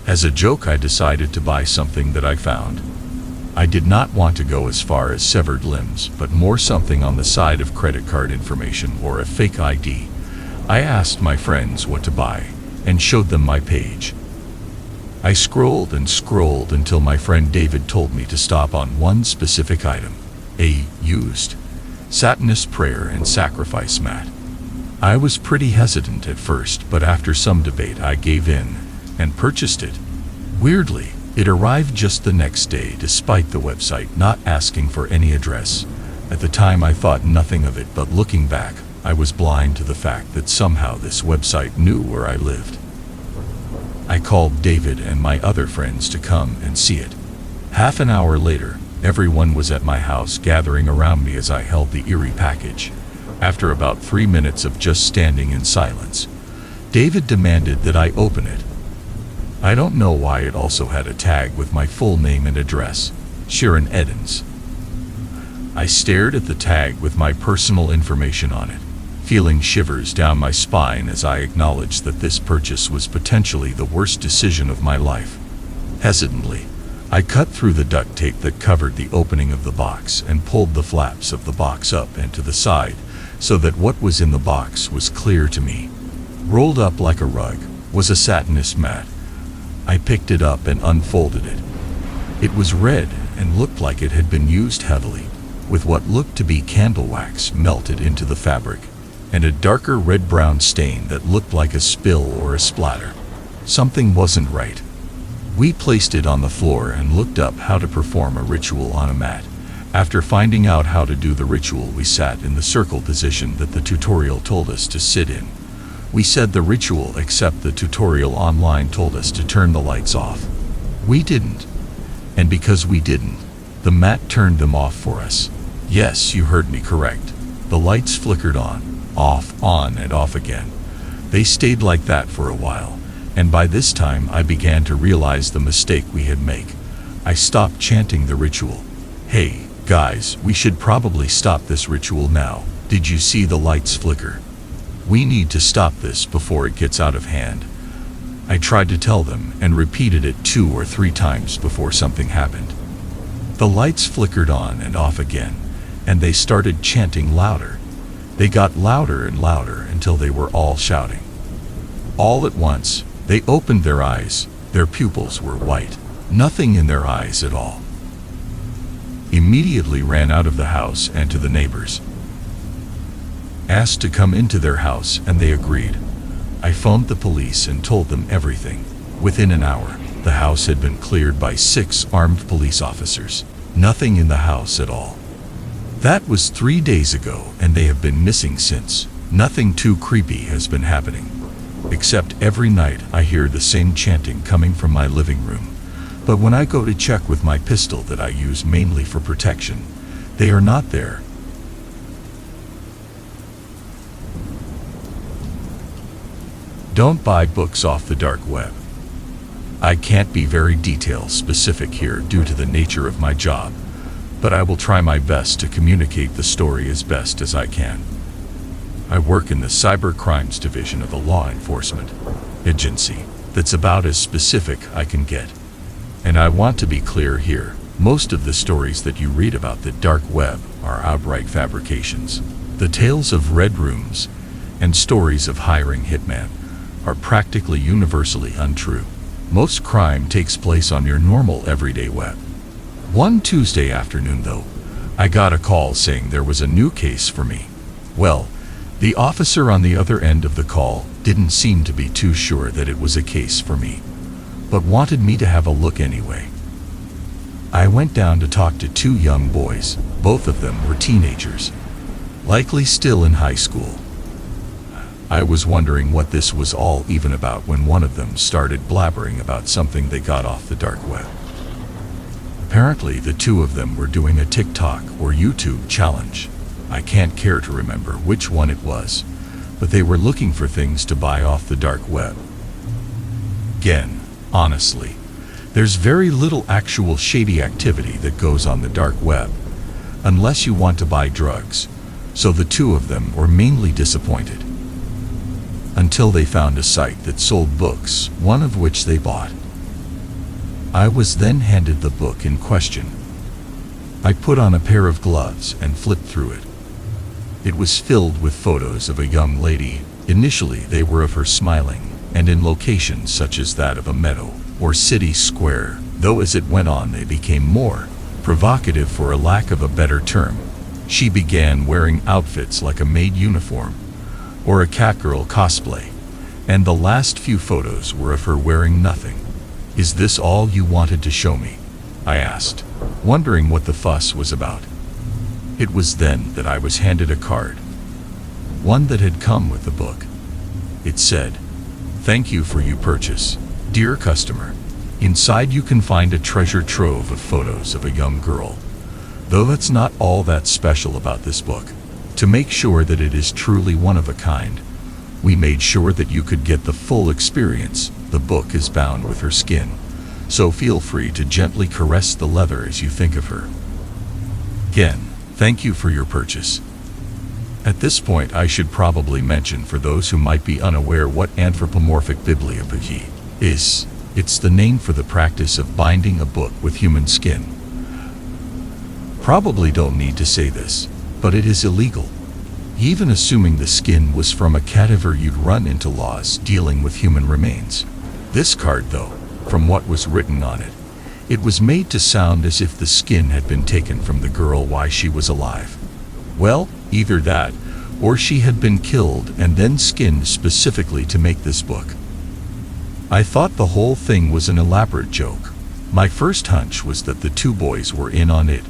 As a joke, I decided to buy something that I found. I did not want to go as far as severed limbs, but more something on the side of credit card information or a fake ID. I asked my friends what to buy, and showed them my page. I scrolled and scrolled until my friend David told me to stop on one specific item, a used Satanist prayer and sacrifice mat. I was pretty hesitant at first, but after some debate I gave in and purchased it. Weirdly, it arrived just the next day despite the website not asking for any address. At the time I thought nothing of it, but looking back, I was blind to the fact that somehow this website knew where I lived. I called David and my other friends to come and see it. Half an hour later, everyone was at my house gathering around me as I held the eerie package. After about 3 minutes of just standing in silence, David demanded that I open it. I don't know why it also had a tag with my full name and address, Sharon Edens. I stared at the tag with my personal information on it, feeling shivers down my spine as I acknowledged that this purchase was potentially the worst decision of my life. Hesitantly, I cut through the duct tape that covered the opening of the box and pulled the flaps of the box up and to the side so that what was in the box was clear to me. Rolled up like a rug was a Satanist mat. I picked it up and unfolded it. It was red and looked like it had been used heavily, with what looked to be candle wax melted into the fabric, and a darker red-brown stain that looked like a spill or a splatter. Something wasn't right. We placed it on the floor and looked up how to perform a ritual on a mat. After finding out how to do the ritual, we sat in the circle position that the tutorial told us to sit in. We said the ritual, except the tutorial online told us to turn the lights off. We didn't. And because we didn't, the mat turned them off for us. Yes, you heard me correct. The lights flickered on, off, on, and off again. They stayed like that for a while, and by this time I began to realize the mistake we had made. I stopped chanting the ritual. Hey, guys, we should probably stop this ritual now. Did you see the lights flicker? We need to stop this before it gets out of hand. I tried to tell them and repeated it 2 or 3 times before something happened. The lights flickered on and off again, and they started chanting louder. They got louder and louder until they were all shouting. All at once, they opened their eyes. Their pupils were white, nothing in their eyes at all. Immediately ran out of the house and to the neighbors. Asked to come into their house and they agreed. I phoned the police and told them everything. Within an hour, the house had been cleared by 6 armed police officers. Nothing in the house at all. That was 3 days ago, and they have been missing since. Nothing too creepy has been happening. Except every night I hear the same chanting coming from my living room. But when I go to check with my pistol that I use mainly for protection, they are not there. Don't buy books off the dark web. I can't be very detail specific here due to the nature of my job, but I will try my best to communicate the story as best as I can. I work in the cyber crimes division of the law enforcement agency. That's about as specific I can get. And I want to be clear here, most of the stories that you read about the dark web are outright fabrications. The tales of red rooms and stories of hiring hitman are practically universally untrue. Most crime takes place on your normal everyday web. One Tuesday afternoon though, I got a call saying there was a new case for me. Well, the officer on the other end of the call didn't seem to be too sure that it was a case for me, but wanted me to have a look anyway. I went down to talk to 2 young boys. Both of them were teenagers, likely still in high school. I was wondering what this was all even about when one of them started blabbering about something they got off the dark web. Apparently the 2 of them were doing a TikTok or YouTube challenge. I can't care to remember which one it was, but they were looking for things to buy off the dark web. Again, honestly, there's very little actual shady activity that goes on the dark web, unless you want to buy drugs, so the 2 of them were mainly disappointed. Until they found a site that sold books, one of which they bought. I was then handed the book in question. I put on a pair of gloves and flipped through it. It was filled with photos of a young lady. Initially they were of her smiling, and in locations such as that of a meadow, or city square, though as it went on they became more provocative, for a lack of a better term. She began wearing outfits like a maid uniform or a catgirl cosplay, and the last few photos were of her wearing nothing. "Is this all you wanted to show me?" I asked, wondering what the fuss was about. It was then that I was handed a card, one that had come with the book. It said, "Thank you for your purchase, dear customer. Inside you can find a treasure trove of photos of a young girl." Though that's not all that special about this book. To make sure that it is truly one of a kind, we made sure that you could get the full experience. The book is bound with her skin, so feel free to gently caress the leather as you think of her. Again, thank you for your purchase. At this point, I should probably mention, for those who might be unaware, what anthropomorphic bibliophagy is. It's the name for the practice of binding a book with human skin. Probably don't need to say this, but it is illegal. Even assuming the skin was from a cadaver, you'd run into laws dealing with human remains. This card, though, from what was written on it, it was made to sound as if the skin had been taken from the girl while she was alive. Well, either that, or she had been killed and then skinned specifically to make this book. I thought the whole thing was an elaborate joke. My first hunch was that the two boys were in on it,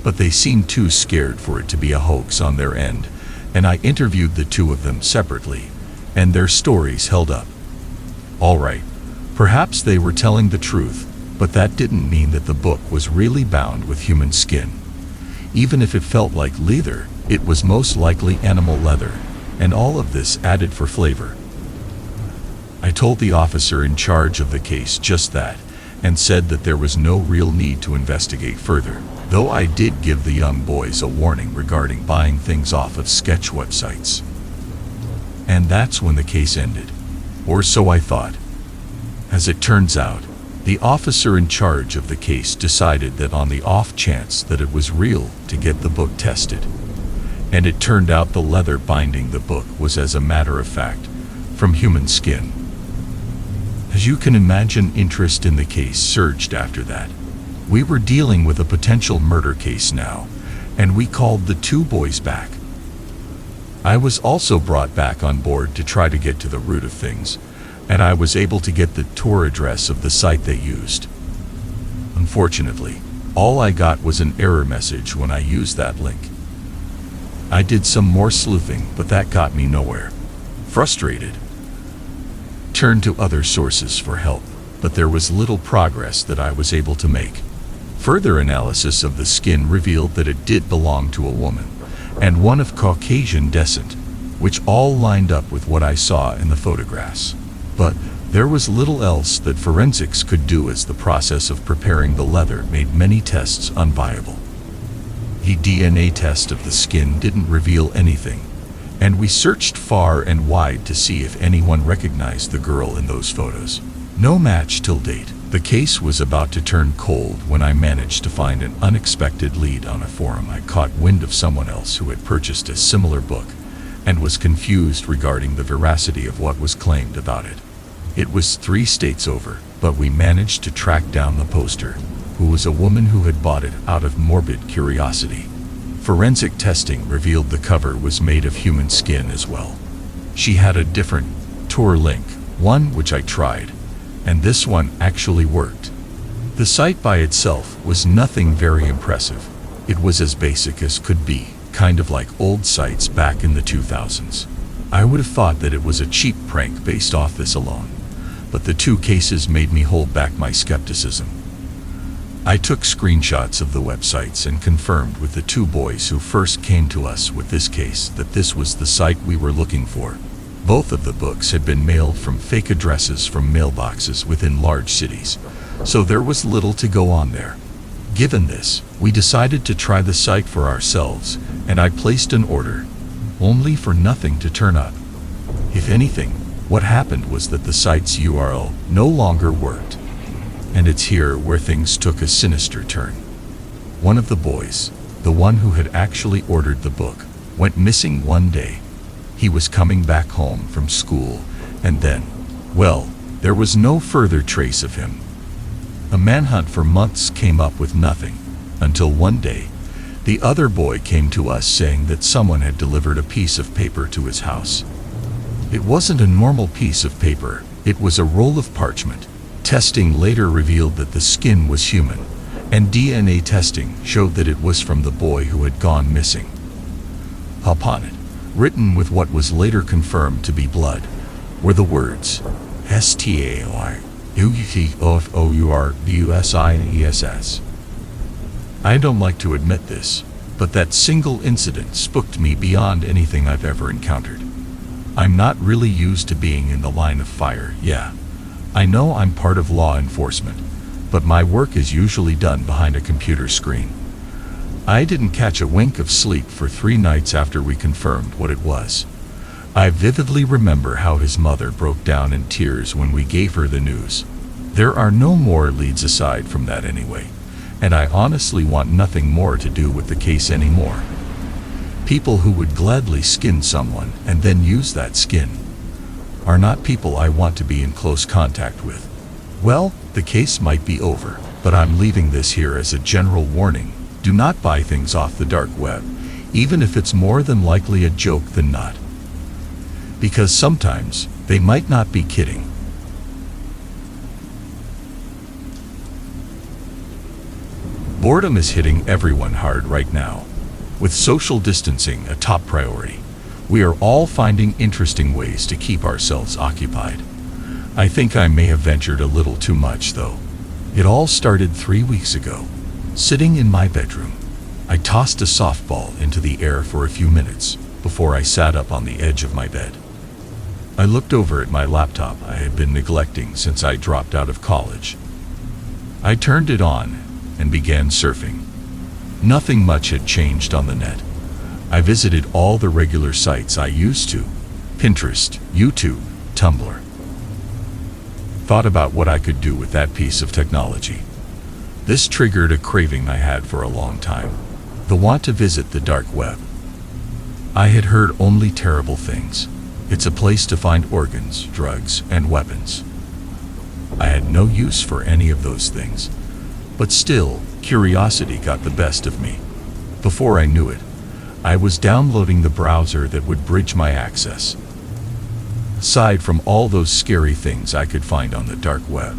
but they seemed too scared for it to be a hoax on their end, and I interviewed the two of them separately, and their stories held up. All right, perhaps they were telling the truth, but that didn't mean that the book was really bound with human skin. Even if it felt like leather, it was most likely animal leather, and all of this added for flavor. I told the officer in charge of the case just that, and said that there was no real need to investigate further, though I did give the young boys a warning regarding buying things off of sketch websites. And that's when the case ended. Or so I thought. As it turns out, the officer in charge of the case decided that on the off chance that it was real, to get the book tested. And it turned out the leather binding the book was, as a matter of fact, from human skin. As you can imagine, interest in the case surged after that. We were dealing with a potential murder case now, and we called the two boys back. I was also brought back on board to try to get to the root of things, and I was able to get the Tor address of the site they used. Unfortunately, all I got was an error message when I used that link. I did some more sleuthing, but that got me nowhere. Frustrated, turned to other sources for help, but there was little progress that I was able to make. Further analysis of the skin revealed that it did belong to a woman, and one of Caucasian descent, which all lined up with what I saw in the photographs. But there was little else that forensics could do, as the process of preparing the leather made many tests unviable. The DNA test of the skin didn't reveal anything, and we searched far and wide to see if anyone recognized the girl in those photos. No match till date. The case was about to turn cold when I managed to find an unexpected lead on a forum. I caught wind of someone else who had purchased a similar book and was confused regarding the veracity of what was claimed about it. It was 3 states over, but we managed to track down the poster, who was a woman who had bought it out of morbid curiosity. Forensic testing revealed the cover was made of human skin as well. She had a different Tor link, one which I tried, and this one actually worked. The site by itself was nothing very impressive. It was as basic as could be, kind of like old sites back in the 2000s. I would have thought that it was a cheap prank based off this alone, but the 2 cases made me hold back my skepticism. I took screenshots of the websites and confirmed with the 2 boys who first came to us with this case that this was the site we were looking for. Both of the books had been mailed from fake addresses from mailboxes within large cities, so there was little to go on there. Given this, we decided to try the site for ourselves, and I placed an order, only for nothing to turn up. If anything, what happened was that the site's URL no longer worked. And it's here where things took a sinister turn. One of the boys, the one who had actually ordered the book, went missing one day. He was coming back home from school, and then, well, There was no further trace of him. A manhunt for months came up with nothing, until one day, the other boy came to us saying that someone had delivered a piece of paper to his house. It wasn't a normal piece of paper, it was a roll of parchment. Testing later revealed that the skin was human, and DNA testing showed that it was from the boy who had gone missing. Upon it, written with what was later confirmed to be blood, were the words STAOI-UUTOFOURDUSINESS. I don't like to admit this, but that single incident spooked me beyond anything I've ever encountered. I'm not really used to being in the line of fire, yeah. I know I'm part of law enforcement, but my work is usually done behind a computer screen. I didn't catch a wink of sleep for 3 nights after we confirmed what it was. I vividly remember how his mother broke down in tears when we gave her the news. There are no more leads aside from that anyway, and I honestly want nothing more to do with the case anymore. People who would gladly skin someone and then use that skin are not people I want to be in close contact with. Well, the case might be over, but I'm leaving this here as a general warning. Do not buy things off the dark web, even if it's more than likely a joke than not. Because sometimes they might not be kidding. Boredom is hitting everyone hard right now. With social distancing a top priority, we are all finding interesting ways to keep ourselves occupied. I think I may have ventured a little too much, though. It all started 3 weeks ago. Sitting in my bedroom, I tossed a softball into the air for a few minutes before I sat up on the edge of my bed. I looked over at my laptop I had been neglecting since I dropped out of college. I turned it on and began surfing. Nothing much had changed on the net. I visited all the regular sites I used to: Pinterest, YouTube, Tumblr. Thought about what I could do with that piece of technology. This triggered a craving I had for a long time, the want to visit the dark web. I had heard only terrible things. It's a place to find organs, drugs, and weapons. I had no use for any of those things, but still, curiosity got the best of me. Before I knew it, I was downloading the browser that would bridge my access. Aside from all those scary things I could find on the dark web,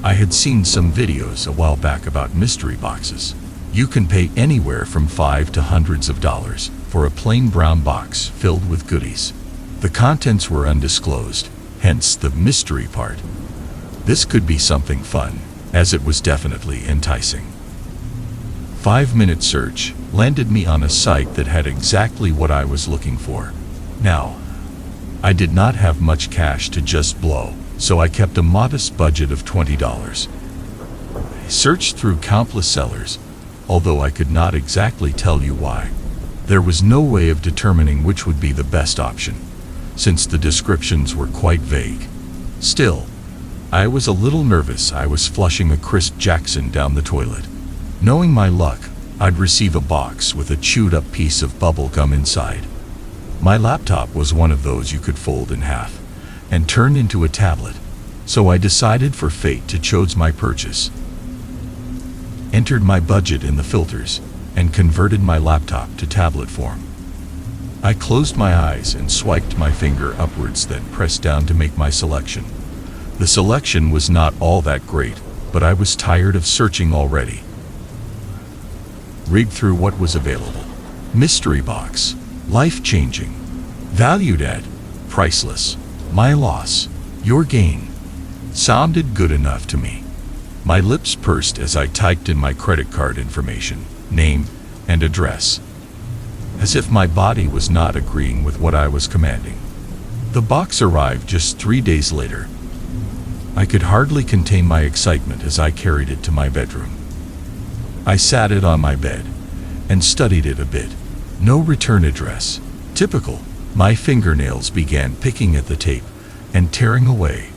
I had seen some videos a while back about mystery boxes. You can pay anywhere from $5 to hundreds of dollars for a plain brown box filled with goodies. The contents were undisclosed, hence the mystery part. This could be something fun, as it was definitely enticing. 5-minute search landed me on a site that had exactly what I was looking for. Now, I did not have much cash to just blow, so I kept a modest budget of $20. I searched through countless sellers, although I could not exactly tell you why. There was no way of determining which would be the best option, since the descriptions were quite vague. Still, I was a little nervous. I was flushing a crisp Jackson down the toilet. Knowing my luck, I'd receive a box with a chewed-up piece of bubble gum inside. My laptop was one of those you could fold in half and turn into a tablet, so I decided for fate to choose my purchase. Entered my budget in the filters and converted my laptop to tablet form. I closed my eyes and swiped my finger upwards, then pressed down to make my selection. The selection was not all that great, but I was tired of searching already. Read through what was available. Mystery box. Life-changing. Valued at. Priceless. My loss. Your gain. Sounded good enough to me. My lips pursed as I typed in my credit card information, name, and address. As if my body was not agreeing with what I was commanding. The box arrived just 3 days later. I could hardly contain my excitement as I carried it to my bedroom. I sat it on my bed and studied it a bit. No return address. Typical. My fingernails began picking at the tape and tearing away.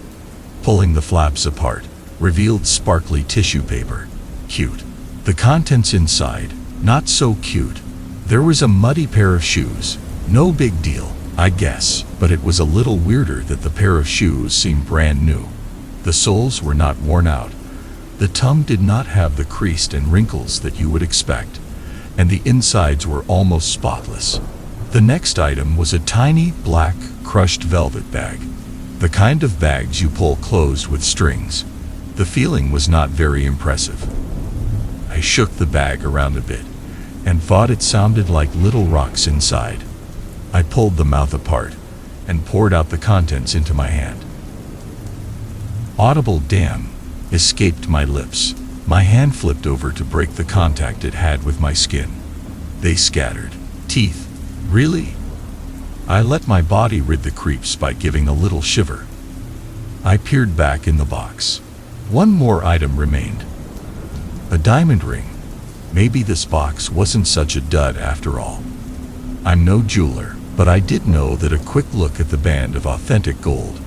Pulling the flaps apart, revealed sparkly tissue paper. Cute. The contents inside, not so cute. There was a muddy pair of shoes. No big deal, I guess, but it was a little weirder that the pair of shoes seemed brand new. The soles were not worn out. The tongue did not have the crease and wrinkles that you would expect, and the insides were almost spotless. The next item was a tiny, black, crushed velvet bag. The kind of bags you pull closed with strings. The feeling was not very impressive. I shook the bag around a bit, and thought it sounded like little rocks inside. I pulled the mouth apart, and poured out the contents into my hand. Audible "damn" escaped my lips. My hand flipped over to break the contact it had with my skin. They scattered. Teeth. Really? I let my body rid the creeps by giving a little shiver. I peered back in the box. One more item remained. A diamond ring. Maybe this box wasn't such a dud after all. I'm no jeweler, but I did know that a quick look at the band of authentic gold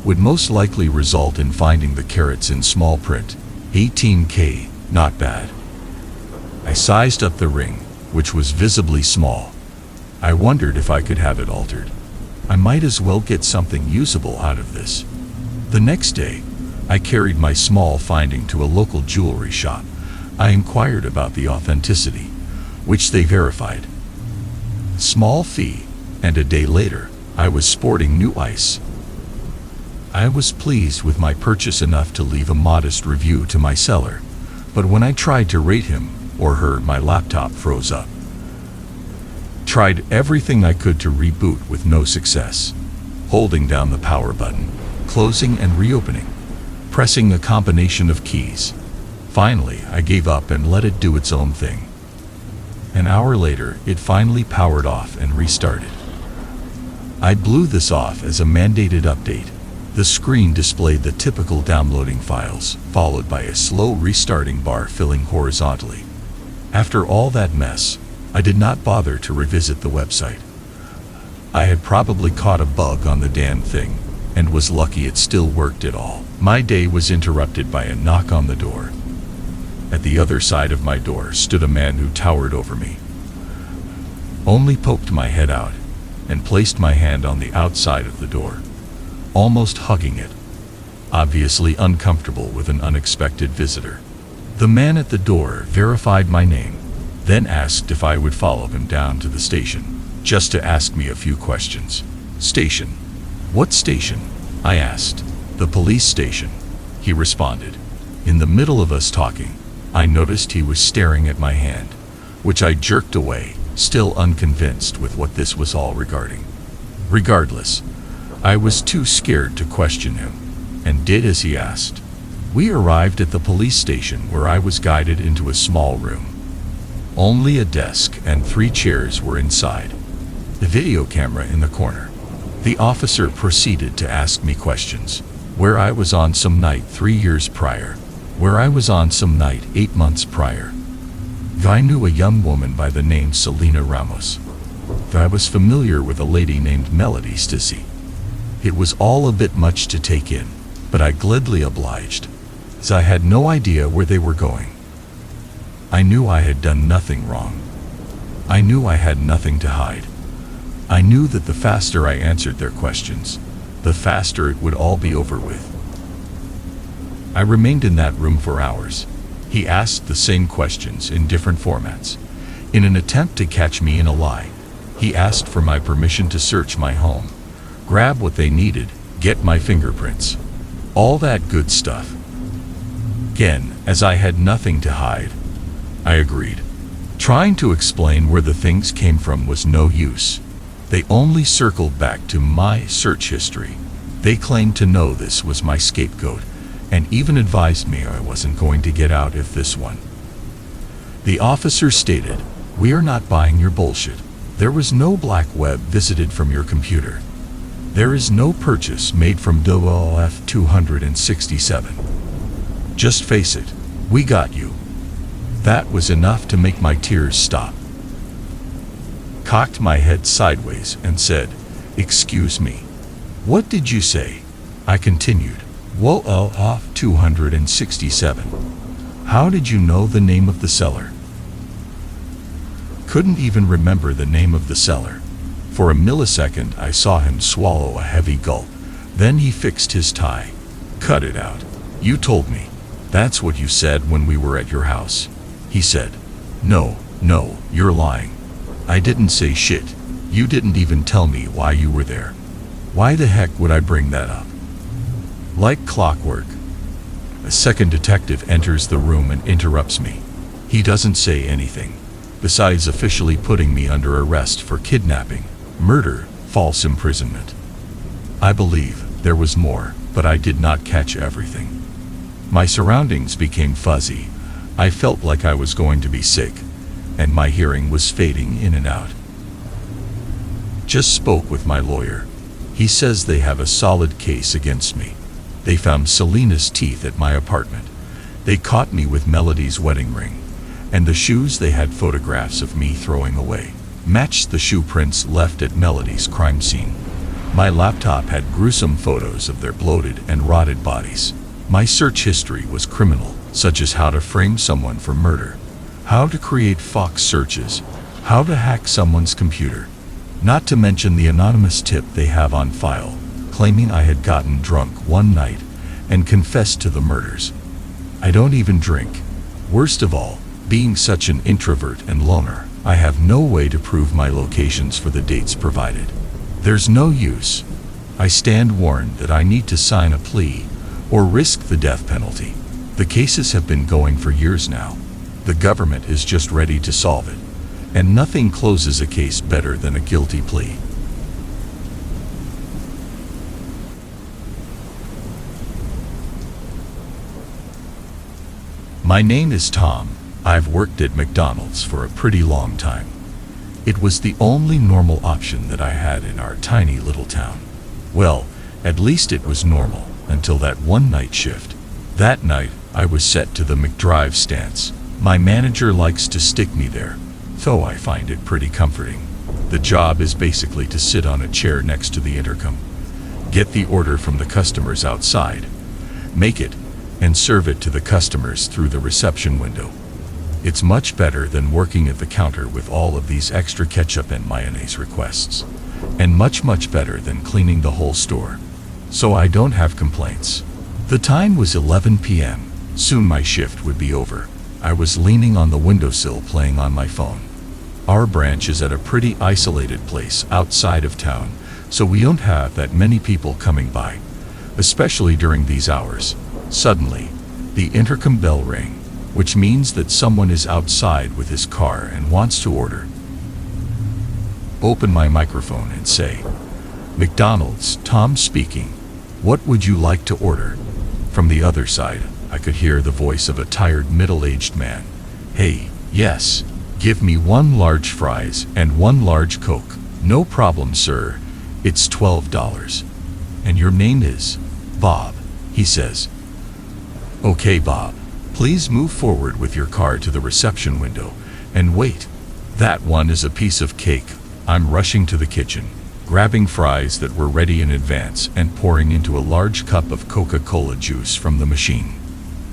would most likely result in finding the carats in small print. 18K, not bad. I sized up the ring, which was visibly small. I wondered if I could have it altered. I might as well get something usable out of this. The next day, I carried my small finding to a local jewelry shop. I inquired about the authenticity, which they verified. Small fee, and a day later, I was sporting new ice. I was pleased with my purchase enough to leave a modest review to my seller, but when I tried to rate him or her, my laptop froze up. Tried everything I could to reboot with no success. Holding down the power button, closing and reopening, pressing a combination of keys. Finally, I gave up and let it do its own thing. An hour later, it finally powered off and restarted. I blew this off as a mandated update. The screen displayed the typical downloading files, followed by a slow restarting bar filling horizontally. After all that mess, I did not bother to revisit the website. I had probably caught a bug on the damn thing, and was lucky it still worked at all. My day was interrupted by a knock on the door. At the other side of my door stood a man who towered over me. Only poked my head out, and placed my hand on the outside of the door, almost hugging it, obviously uncomfortable with an unexpected visitor. The man at the door verified my name, then asked if I would follow him down to the station, just to ask me a few questions. Station? What station? I asked. The police station, he responded. In the middle of us talking, I noticed he was staring at my hand, which I jerked away, still unconvinced with what this was all regarding. Regardless, I was too scared to question him, and did as he asked. We arrived at the police station, where I was guided into a small room. Only a desk and 3 chairs were inside. The video camera in the corner. The officer proceeded to ask me questions. Where I was on some night 3 years prior. Where I was on some night 8 months prior. I knew a young woman by the name Selena Ramos. I was familiar with a lady named Melody Stissy. It was all a bit much to take in, but I gladly obliged, as I had no idea where they were going. I knew I had done nothing wrong. I knew I had nothing to hide. I knew that the faster I answered their questions, the faster it would all be over with. I remained in that room for hours. He asked the same questions in different formats. In an attempt to catch me in a lie, he asked for my permission to search my home, grab what they needed, get my fingerprints, all that good stuff. Again, as I had nothing to hide, I agreed. Trying to explain where the things came from was no use. They only circled back to my search history. They claimed to know this was my scapegoat, and even advised me I wasn't going to get out if this one. The officer stated, "We are not buying your bullshit. There was no black web visited from your computer. There is no purchase made from WLF 267. Just face it, we got you." That was enough to make my tears stop. Cocked my head sideways and said, "Excuse me. What did you say?" I continued, WLF 267. How did you know the name of the seller? Couldn't even remember the name of the seller. For a millisecond I saw him swallow a heavy gulp. Then he fixed his tie. Cut it out. You told me. That's what you said when we were at your house. He said. No, you're lying. I didn't say shit. You didn't even tell me why you were there. Why the heck would I bring that up? Like clockwork, a second detective enters the room and interrupts me. He doesn't say anything, besides officially putting me under arrest for kidnapping, murder, false imprisonment. I believe there was more, but I did not catch everything. My surroundings became fuzzy. I felt like I was going to be sick, and my hearing was fading in and out. Just spoke with my lawyer. He says they have a solid case against me. They found Selena's teeth at my apartment. They caught me with Melody's wedding ring, and the shoes they had photographs of me throwing away matched the shoe prints left at Melody's crime scene. My laptop had gruesome photos of their bloated and rotted bodies. My search history was criminal, such as how to frame someone for murder, how to create Fox searches, how to hack someone's computer, not to mention the anonymous tip they have on file, claiming I had gotten drunk one night and confessed to the murders. I don't even drink. Worst of all, being such an introvert and loner, I have no way to prove my locations for the dates provided. There's no use. I stand warned that I need to sign a plea or risk the death penalty. The cases have been going for years now. The government is just ready to solve it, and nothing closes a case better than a guilty plea. My name is Tom. I've worked at McDonald's for a pretty long time. It was the only normal option that I had in our tiny little town. Well, at least it was normal until that one night shift. That night, I was set to the McDrive stance. My manager likes to stick me there, though I find it pretty comforting. The job is basically to sit on a chair next to the intercom, get the order from the customers outside, make it, and serve it to the customers through the reception window. It's much better than working at the counter with all of these extra ketchup and mayonnaise requests, and much better than cleaning the whole store. So I don't have complaints. The time was 11 p.m. Soon my shift would be over. I was leaning on the windowsill playing on my phone. Our branch is at a pretty isolated place outside of town, so we don't have that many people coming by, especially during these hours. Suddenly, the intercom bell rang, which means that someone is outside with his car and wants to order. Open my microphone and say, "McDonald's, Tom speaking. What would you like to order?" From the other side, I could hear the voice of a tired middle-aged man. "Hey, yes, give me 1 large fries and 1 large Coke." "No problem, sir. It's $12. "And your name is?" "Bob," he says. "Okay, Bob. Please move forward with your car to the reception window and wait. That one is a piece of cake." I'm rushing to the kitchen, grabbing fries that were ready in advance and pouring into a large cup of Coca-Cola juice from the machine.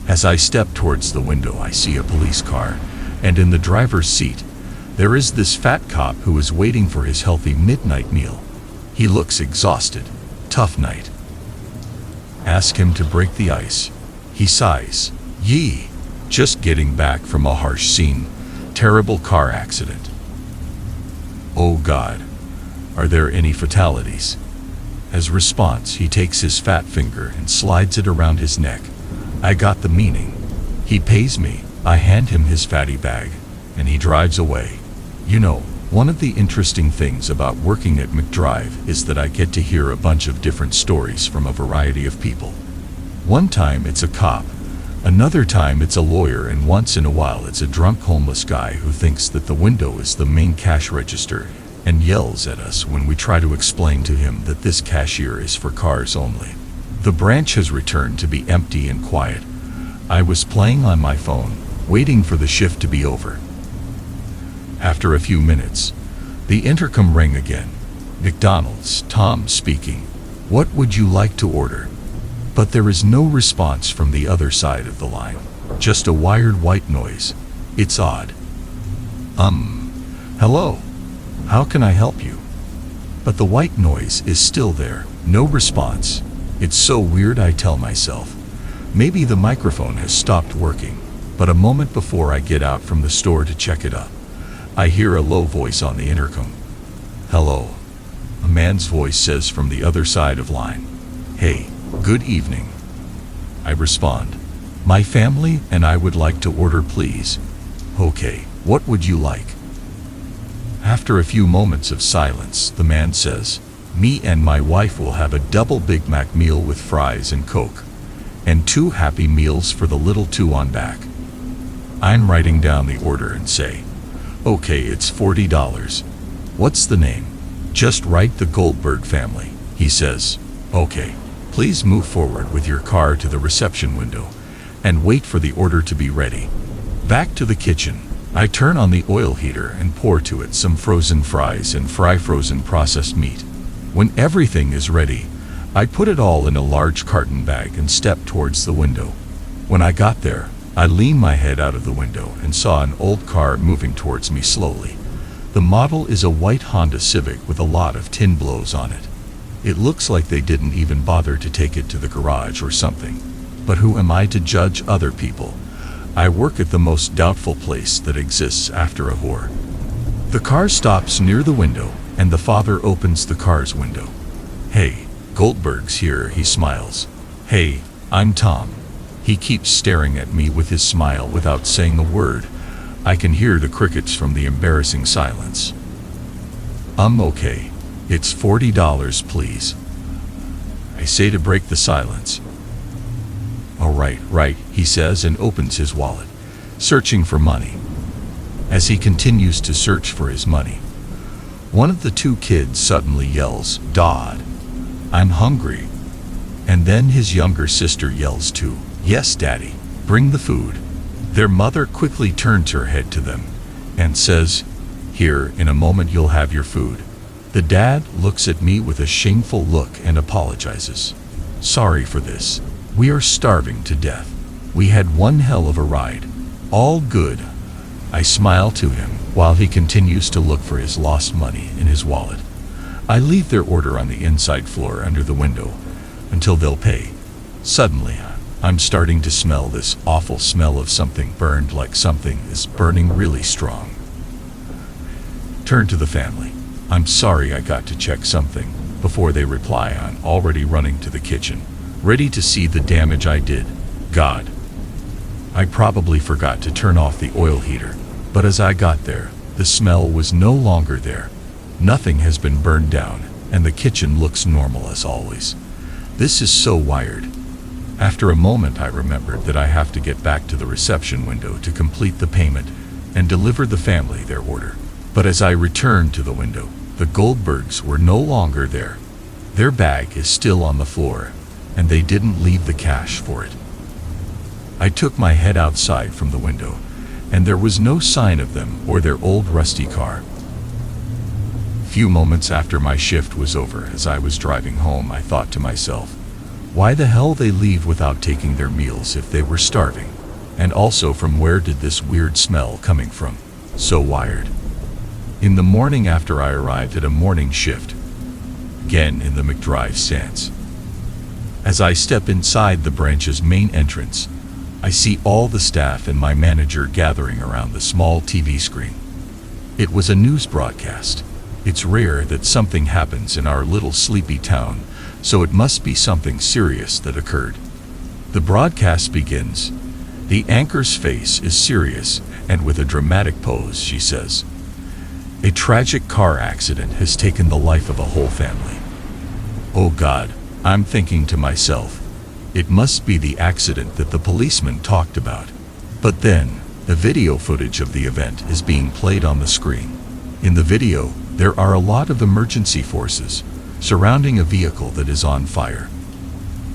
As I step towards the window, I see a police car, and in the driver's seat, there is this fat cop who is waiting for his healthy midnight meal. He looks exhausted. Tough night. Ask him to break the ice. He sighs. "Yee, just getting back from a harsh scene. Terrible car accident." "Oh God, are there any fatalities?" As response, he takes his fat finger and slides it around his neck. I got the meaning. He pays me. I hand him his fatty bag, and he drives away. You know, one of the interesting things about working at McDrive is that I get to hear a bunch of different stories from a variety of people. One time it's a cop, another time it's a lawyer, and once in a while it's a drunk homeless guy who thinks that the window is the main cash register and yells at us when we try to explain to him that this cashier is for cars only. The branch has returned to be empty and quiet. I was playing on my phone, waiting for the shift to be over. After a few minutes, the intercom rang again. "McDonald's, Tom speaking. What would you like to order?" But there is no response from the other side of the line, just a wired white noise. It's odd. Hello? How can I help you?" But the white noise is still there, no response. It's so weird, I tell myself. Maybe the microphone has stopped working, but a moment before I get out from the store to check it up, I hear a low voice on the intercom. "Hello," a man's voice says from the other side of line. "Hey, good evening." I respond, "My family and I would like to order, please." "Okay, what would you like?" After a few moments of silence, the man says, "Me and my wife will have a double Big Mac meal with fries and Coke, and 2 Happy Meals for the little 2 on back." I'm writing down the order and say, "Okay, it's $40. What's the name?" "Just write the Goldberg family," he says. "Okay, please move forward with your car to the reception window and wait for the order to be ready." Back to the kitchen, I turn on the oil heater and pour to it some frozen fries and fry frozen processed meat. When everything is ready, I put it all in a large carton bag and step towards the window. When I got there, I leaned my head out of the window and saw an old car moving towards me slowly. The model is a white Honda Civic with a lot of tin blows on it. It looks like they didn't even bother to take it to the garage or something. But who am I to judge other people? I work at the most doubtful place that exists after a whore. The car stops near the window, and the father opens the car's window. "Hey, Goldberg's here," he smiles. "Hey, I'm Tom." He keeps staring at me with his smile without saying a word. I can hear the crickets from the embarrassing silence. Okay. It's $40, please," I say to break the silence. "All right," he says and opens his wallet, searching for money. As he continues to search for his money, one of the 2 kids suddenly yells, "Dad, I'm hungry." And then his younger sister yells too, "Yes, Daddy, bring the food." Their mother quickly turns her head to them and says, "Here, in a moment you'll have your food." The dad looks at me with a shameful look and apologizes. "Sorry for this. We are starving to death. We had one hell of a ride. All good." I smile to him while he continues to look for his lost money in his wallet. I leave their order on the inside floor under the window until they'll pay. Suddenly, I'm starting to smell this awful smell of something burned, like something is burning really strong. Turn to the family. "I'm sorry, I got to check something." Before they reply, I'm already running to the kitchen, ready to see the damage I did. God, I probably forgot to turn off the oil heater, but as I got there, the smell was no longer there. Nothing has been burned down, and the kitchen looks normal as always. This is so wired. After a moment, I remembered that I have to get back to the reception window to complete the payment and deliver the family their order. But as I returned to the window, the Goldbergs were no longer there. Their bag is still on the floor, and they didn't leave the cash for it. I took my head outside from the window, and there was no sign of them or their old rusty car. Few moments after my shift was over, as I was driving home, I thought to myself, why the hell they leave without taking their meals if they were starving? And also, from where did this weird smell coming from? So wired. In the morning after I arrived at a morning shift, again in the McDrive stance, as I step inside the branch's main entrance, I see all the staff and my manager gathering around the small TV screen. It was a news broadcast. It's rare that something happens in our little sleepy town, so it must be something serious that occurred. The broadcast begins. The anchor's face is serious, and with a dramatic pose, she says, "A tragic car accident has taken the life of a whole family." Oh God, I'm thinking to myself, it must be the accident that the policeman talked about. But then, the video footage of the event is being played on the screen. In the video, there are a lot of emergency forces surrounding a vehicle that is on fire.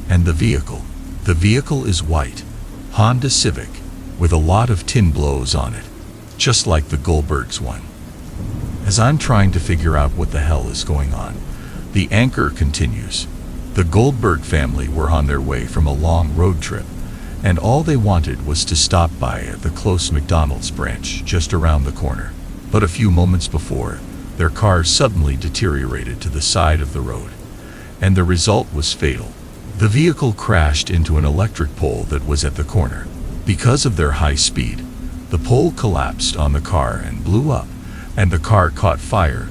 And the vehicle is white, Honda Civic, with a lot of tin blows on it, just like the Goldbergs one. As I'm trying to figure out what the hell is going on, the anchor continues. The Goldberg family were on their way from a long road trip, and all they wanted was to stop by at the close McDonald's branch just around the corner. But a few moments before, their car suddenly deteriorated to the side of the road, and the result was fatal. The vehicle crashed into an electric pole that was at the corner. Because of their high speed, the pole collapsed on the car and blew up, and the car caught fire,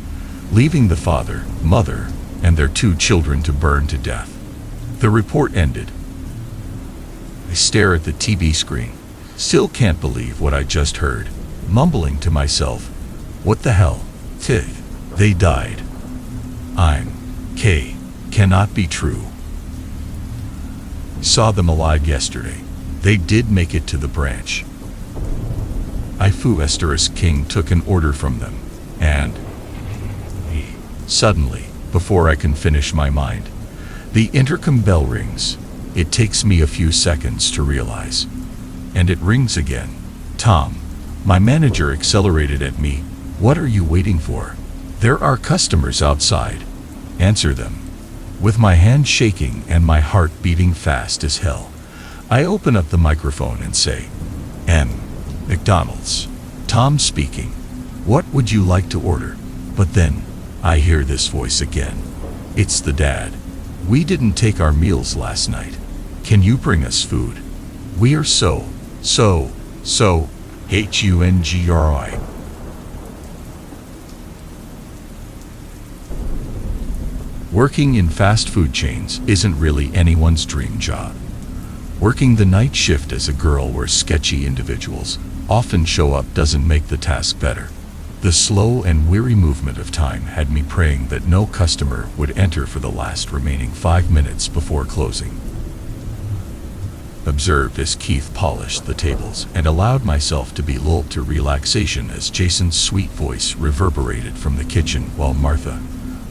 leaving the father, mother, and their 2 children to burn to death. The report ended. I stare at the TV screen. Still can't believe what I just heard, mumbling to myself, what the hell? They died. Cannot be true. Saw them alive yesterday. They did make it to the branch. King took an order from them, and suddenly, before I can finish my mind, the intercom bell rings. It takes me a few seconds to realize. And it rings again. Tom, my manager, accelerated at me. What are you waiting for? There are customers outside. Answer them. With my hand shaking and my heart beating fast as hell, I open up the microphone and say, McDonald's. Tom speaking. What would you like to order? But then, I hear this voice again. It's the dad. We didn't take our meals last night. Can you bring us food? We are so hungry. Working in fast food chains isn't really anyone's dream job. Working the night shift as a girl where sketchy individuals often show up doesn't make the task better. The slow and weary movement of time had me praying that no customer would enter for the last remaining 5 minutes before closing. Observed as Keith polished the tables and allowed myself to be lulled to relaxation as Jason's sweet voice reverberated from the kitchen while Martha,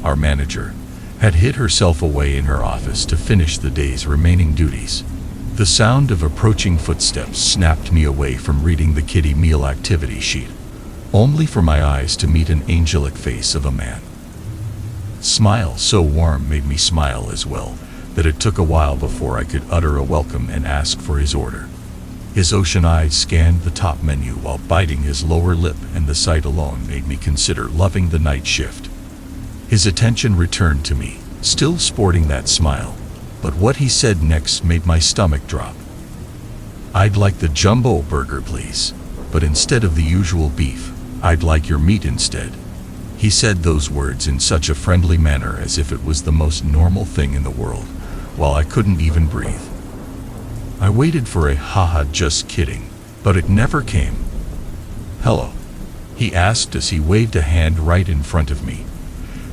our manager, had hid herself away in her office to finish the day's remaining duties. The sound of approaching footsteps snapped me away from reading the kiddie meal activity sheet, only for my eyes to meet an angelic face of a man. Smile so warm made me smile as well, that it took a while before I could utter a welcome and ask for his order. His ocean eyes scanned the top menu while biting his lower lip, and the sight alone made me consider loving the night shift. His attention returned to me, still sporting that smile, but what he said next made my stomach drop. I'd like the jumbo burger, please, but instead of the usual beef, I'd like your meat instead. He said those words in such a friendly manner as if it was the most normal thing in the world, while I couldn't even breathe. I waited for a haha, just kidding, but it never came. Hello? He asked as he waved a hand right in front of me,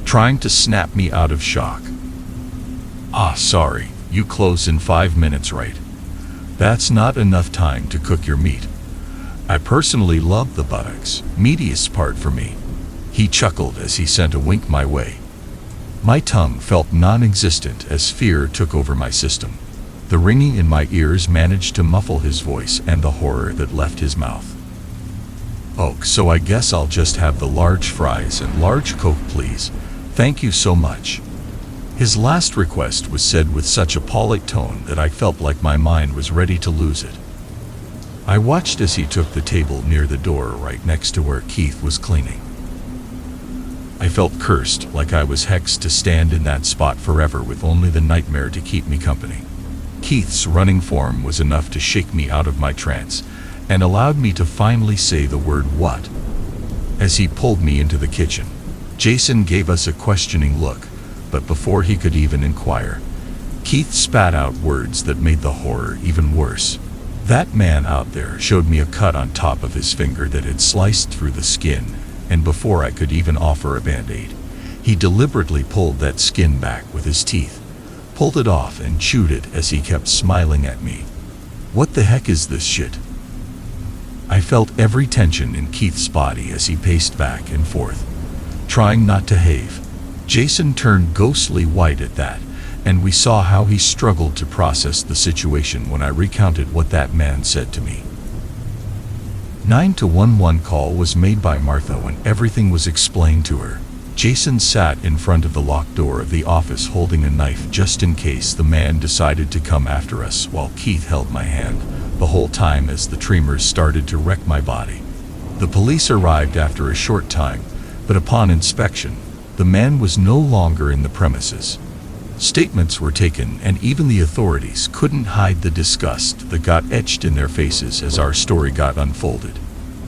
trying to snap me out of shock. Sorry, you close in 5 minutes, right? That's not enough time to cook your meat. I personally love the buttocks, meatiest part for me. He chuckled as he sent a wink my way. My tongue felt non-existent as fear took over my system. The ringing in my ears managed to muffle his voice and the horror that left his mouth. Oh, so I guess I'll just have the large fries and large Coke, please. Thank you so much. His last request was said with such a polite tone that I felt like my mind was ready to lose it. I watched as he took the table near the door right next to where Keith was cleaning. I felt cursed, like I was hexed to stand in that spot forever with only the nightmare to keep me company. Keith's running form was enough to shake me out of my trance and allowed me to finally say the word "what" as he pulled me into the kitchen. Jason gave us a questioning look, but before he could even inquire, Keith spat out words that made the horror even worse. That man out there showed me a cut on top of his finger that had sliced through the skin, and before I could even offer a band-aid, he deliberately pulled that skin back with his teeth, pulled it off and chewed it as he kept smiling at me. What the heck is this shit? I felt every tension in Keith's body as he paced back and forth, trying not to have. Jason turned ghostly white at that, and we saw how he struggled to process the situation when I recounted what that man said to me. 911 call was made by Martha when everything was explained to her. Jason sat in front of the locked door of the office holding a knife just in case the man decided to come after us, while Keith held my hand the whole time as the tremors started to wreck my body. The police arrived after a short time, but upon inspection, the man was no longer in the premises. Statements were taken, and even the authorities couldn't hide the disgust that got etched in their faces as our story got unfolded.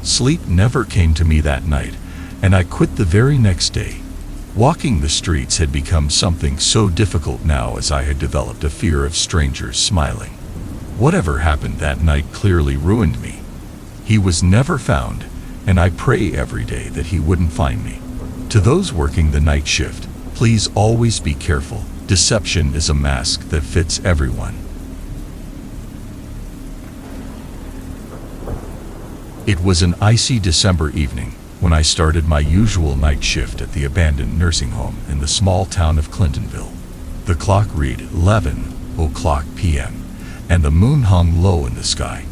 Sleep never came to me that night, and I quit the very next day. Walking the streets had become something so difficult now, as I had developed a fear of strangers smiling. Whatever happened that night clearly ruined me. He was never found, and I pray every day that he wouldn't find me. To those working the night shift, please always be careful. Deception is a mask that fits everyone. It was an icy December evening when I started my usual night shift at the abandoned nursing home in the small town of Clintonville. The clock read 11:00 p.m., and the moon hung low in the sky.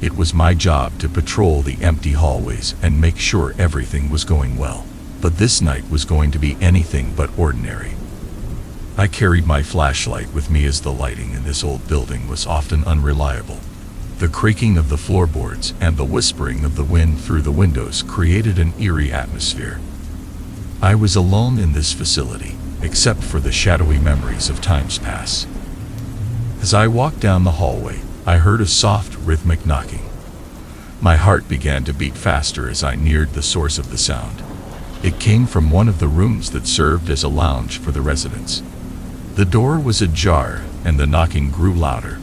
It was my job to patrol the empty hallways and make sure everything was going well. But this night was going to be anything but ordinary. I carried my flashlight with me, as the lighting in this old building was often unreliable. The creaking of the floorboards and the whispering of the wind through the windows created an eerie atmosphere. I was alone in this facility, except for the shadowy memories of times past. As I walked down the hallway, I heard a soft, rhythmic knocking. My heart began to beat faster as I neared the source of the sound. It came from one of the rooms that served as a lounge for the residents. The door was ajar, and the knocking grew louder.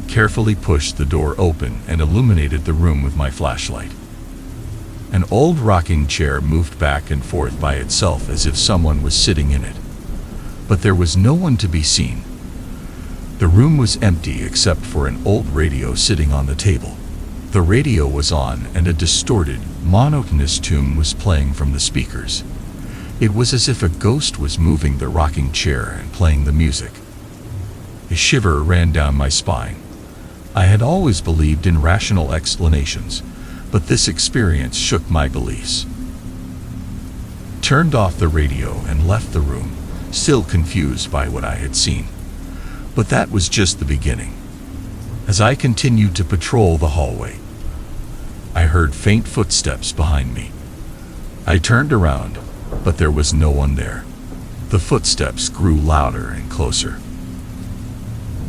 Carefully pushed the door open and illuminated the room with my flashlight. An old rocking chair moved back and forth by itself as if someone was sitting in it. But there was no one to be seen. The room was empty except for an old radio sitting on the table. The radio was on, and a distorted, monotonous tune was playing from the speakers. It was as if a ghost was moving the rocking chair and playing the music. A shiver ran down my spine. I had always believed in rational explanations, but this experience shook my beliefs. Turned off the radio and left the room, still confused by what I had seen. But that was just the beginning. As I continued to patrol the hallway, I heard faint footsteps behind me. I turned around, but there was no one there. The footsteps grew louder and closer.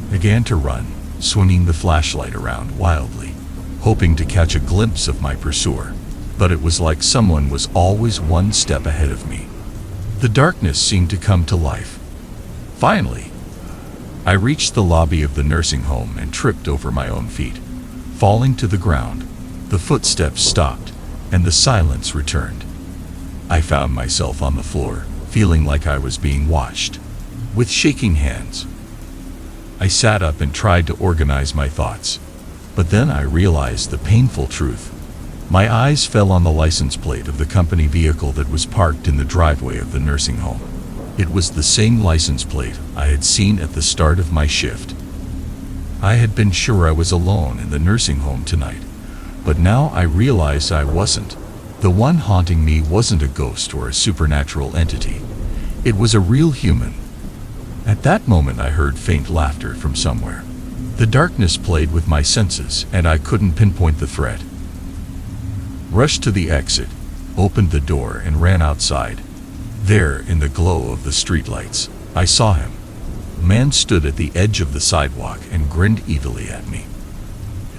I began to run, swinging the flashlight around wildly, hoping to catch a glimpse of my pursuer, but it was like someone was always one step ahead of me. The darkness seemed to come to life. Finally, I reached the lobby of the nursing home and tripped over my own feet. Falling to the ground, the footsteps stopped, and the silence returned. I found myself on the floor, feeling like I was being watched. With shaking hands, I sat up and tried to organize my thoughts. But then I realized the painful truth. My eyes fell on the license plate of the company vehicle that was parked in the driveway of the nursing home. It was the same license plate I had seen at the start of my shift. I had been sure I was alone in the nursing home tonight, but now I realized I wasn't. The one haunting me wasn't a ghost or a supernatural entity. It was a real human. At that moment I heard faint laughter from somewhere. The darkness played with my senses, and I couldn't pinpoint the threat. Rushed to the exit, opened the door, and ran outside. There, in the glow of the streetlights, I saw him. A man stood at the edge of the sidewalk and grinned evilly at me.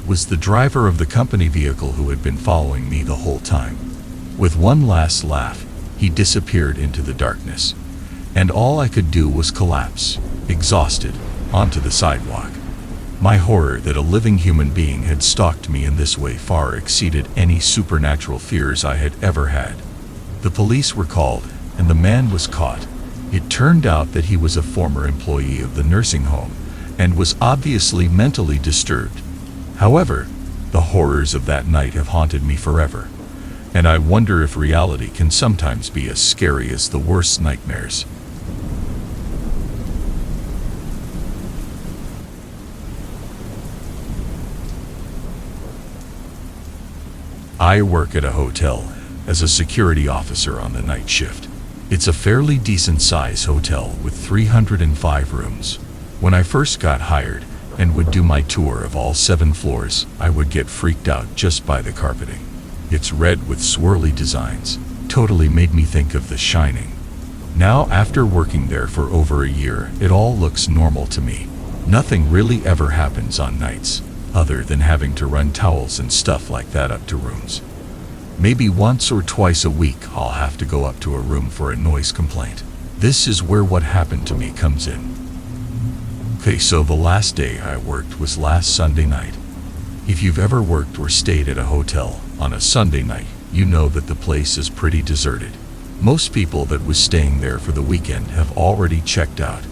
It was the driver of the company vehicle who had been following me the whole time. With one last laugh, he disappeared into the darkness, and all I could do was collapse, exhausted, onto the sidewalk. My horror that a living human being had stalked me in this way far exceeded any supernatural fears I had ever had. The police were called, and the man was caught. It turned out that he was a former employee of the nursing home, and was obviously mentally disturbed. However, the horrors of that night have haunted me forever, and I wonder if reality can sometimes be as scary as the worst nightmares. I work at a hotel as a security officer on the night shift. It's a fairly decent-sized hotel with 305 rooms. When I first got hired and would do my tour of all 7 floors, I would get freaked out just by the carpeting. It's red with swirly designs. Totally made me think of The Shining. Now, after working there for over a year, it all looks normal to me. Nothing really ever happens on nights, other than having to run towels and stuff like that up to rooms. Maybe once or twice a week I'll have to go up to a room for a noise complaint. This is where what happened to me comes in. Okay, so the last day I worked was last Sunday night. If you've ever worked or stayed at a hotel on a Sunday night, you know that the place is pretty deserted. Most people that was staying there for the weekend have already checked out,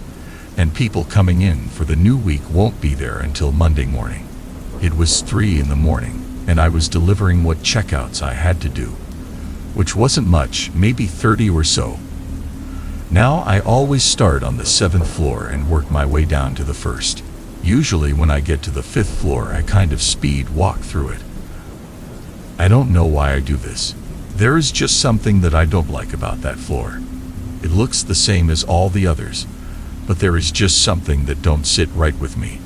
and people coming in for the new week won't be there until Monday morning. It was 3 in the morning, and I was delivering what checkouts I had to do, which wasn't much, maybe 30 or so. Now I always start on the 7th floor and work my way down to the 1st. Usually when I get to the 5th floor, I kind of speed walk through it. I don't know why I do this. There is just something that I don't like about that floor. It looks the same as all the others, but there is just something that don't sit right with me.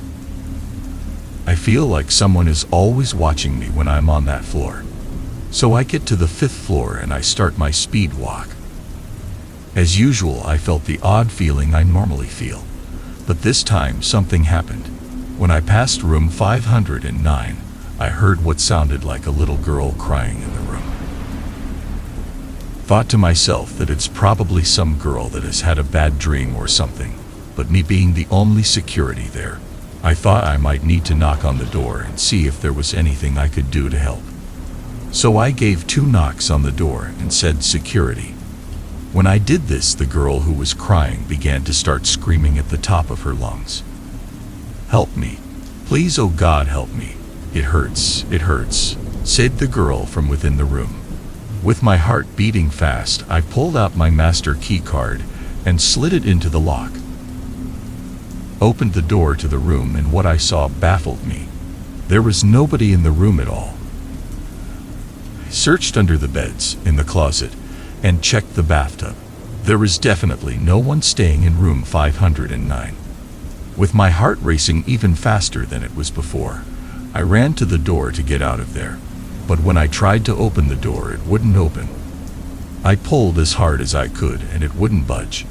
I feel like someone is always watching me when I'm on that floor. So I get to the 5th floor and I start my speed walk. As usual, I felt the odd feeling I normally feel, but this time something happened. When I passed room 509, I heard what sounded like a little girl crying in the room. Thought to myself that it's probably some girl that has had a bad dream or something, but me being the only security there, I thought I might need to knock on the door and see if there was anything I could do to help. So I gave 2 knocks on the door and said security. When I did this, the girl who was crying began to start screaming at the top of her lungs. "Help me. Please, oh God, help me. It hurts, said the girl from within the room. With my heart beating fast, I pulled out my master key card and slid it into the lock. Opened the door to the room, and what I saw baffled me. There was nobody in the room at all. I searched under the beds, in the closet, and checked the bathtub. There was definitely no one staying in room 509. With my heart racing even faster than it was before, I ran to the door to get out of there. But when I tried to open the door, it wouldn't open. I pulled as hard as I could, and it wouldn't budge.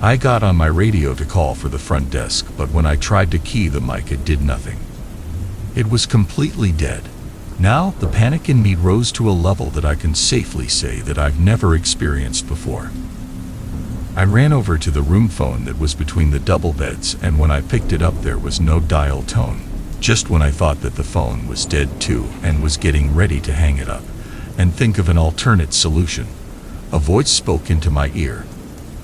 I got on my radio to call for the front desk, but when I tried to key the mic, it did nothing. It was completely dead. Now, the panic in me rose to a level that I can safely say that I've never experienced before. I ran over to the room phone that was between the double beds, and when I picked it up, there was no dial tone. Just when I thought that the phone was dead too and was getting ready to hang it up and think of an alternate solution, a voice spoke into my ear.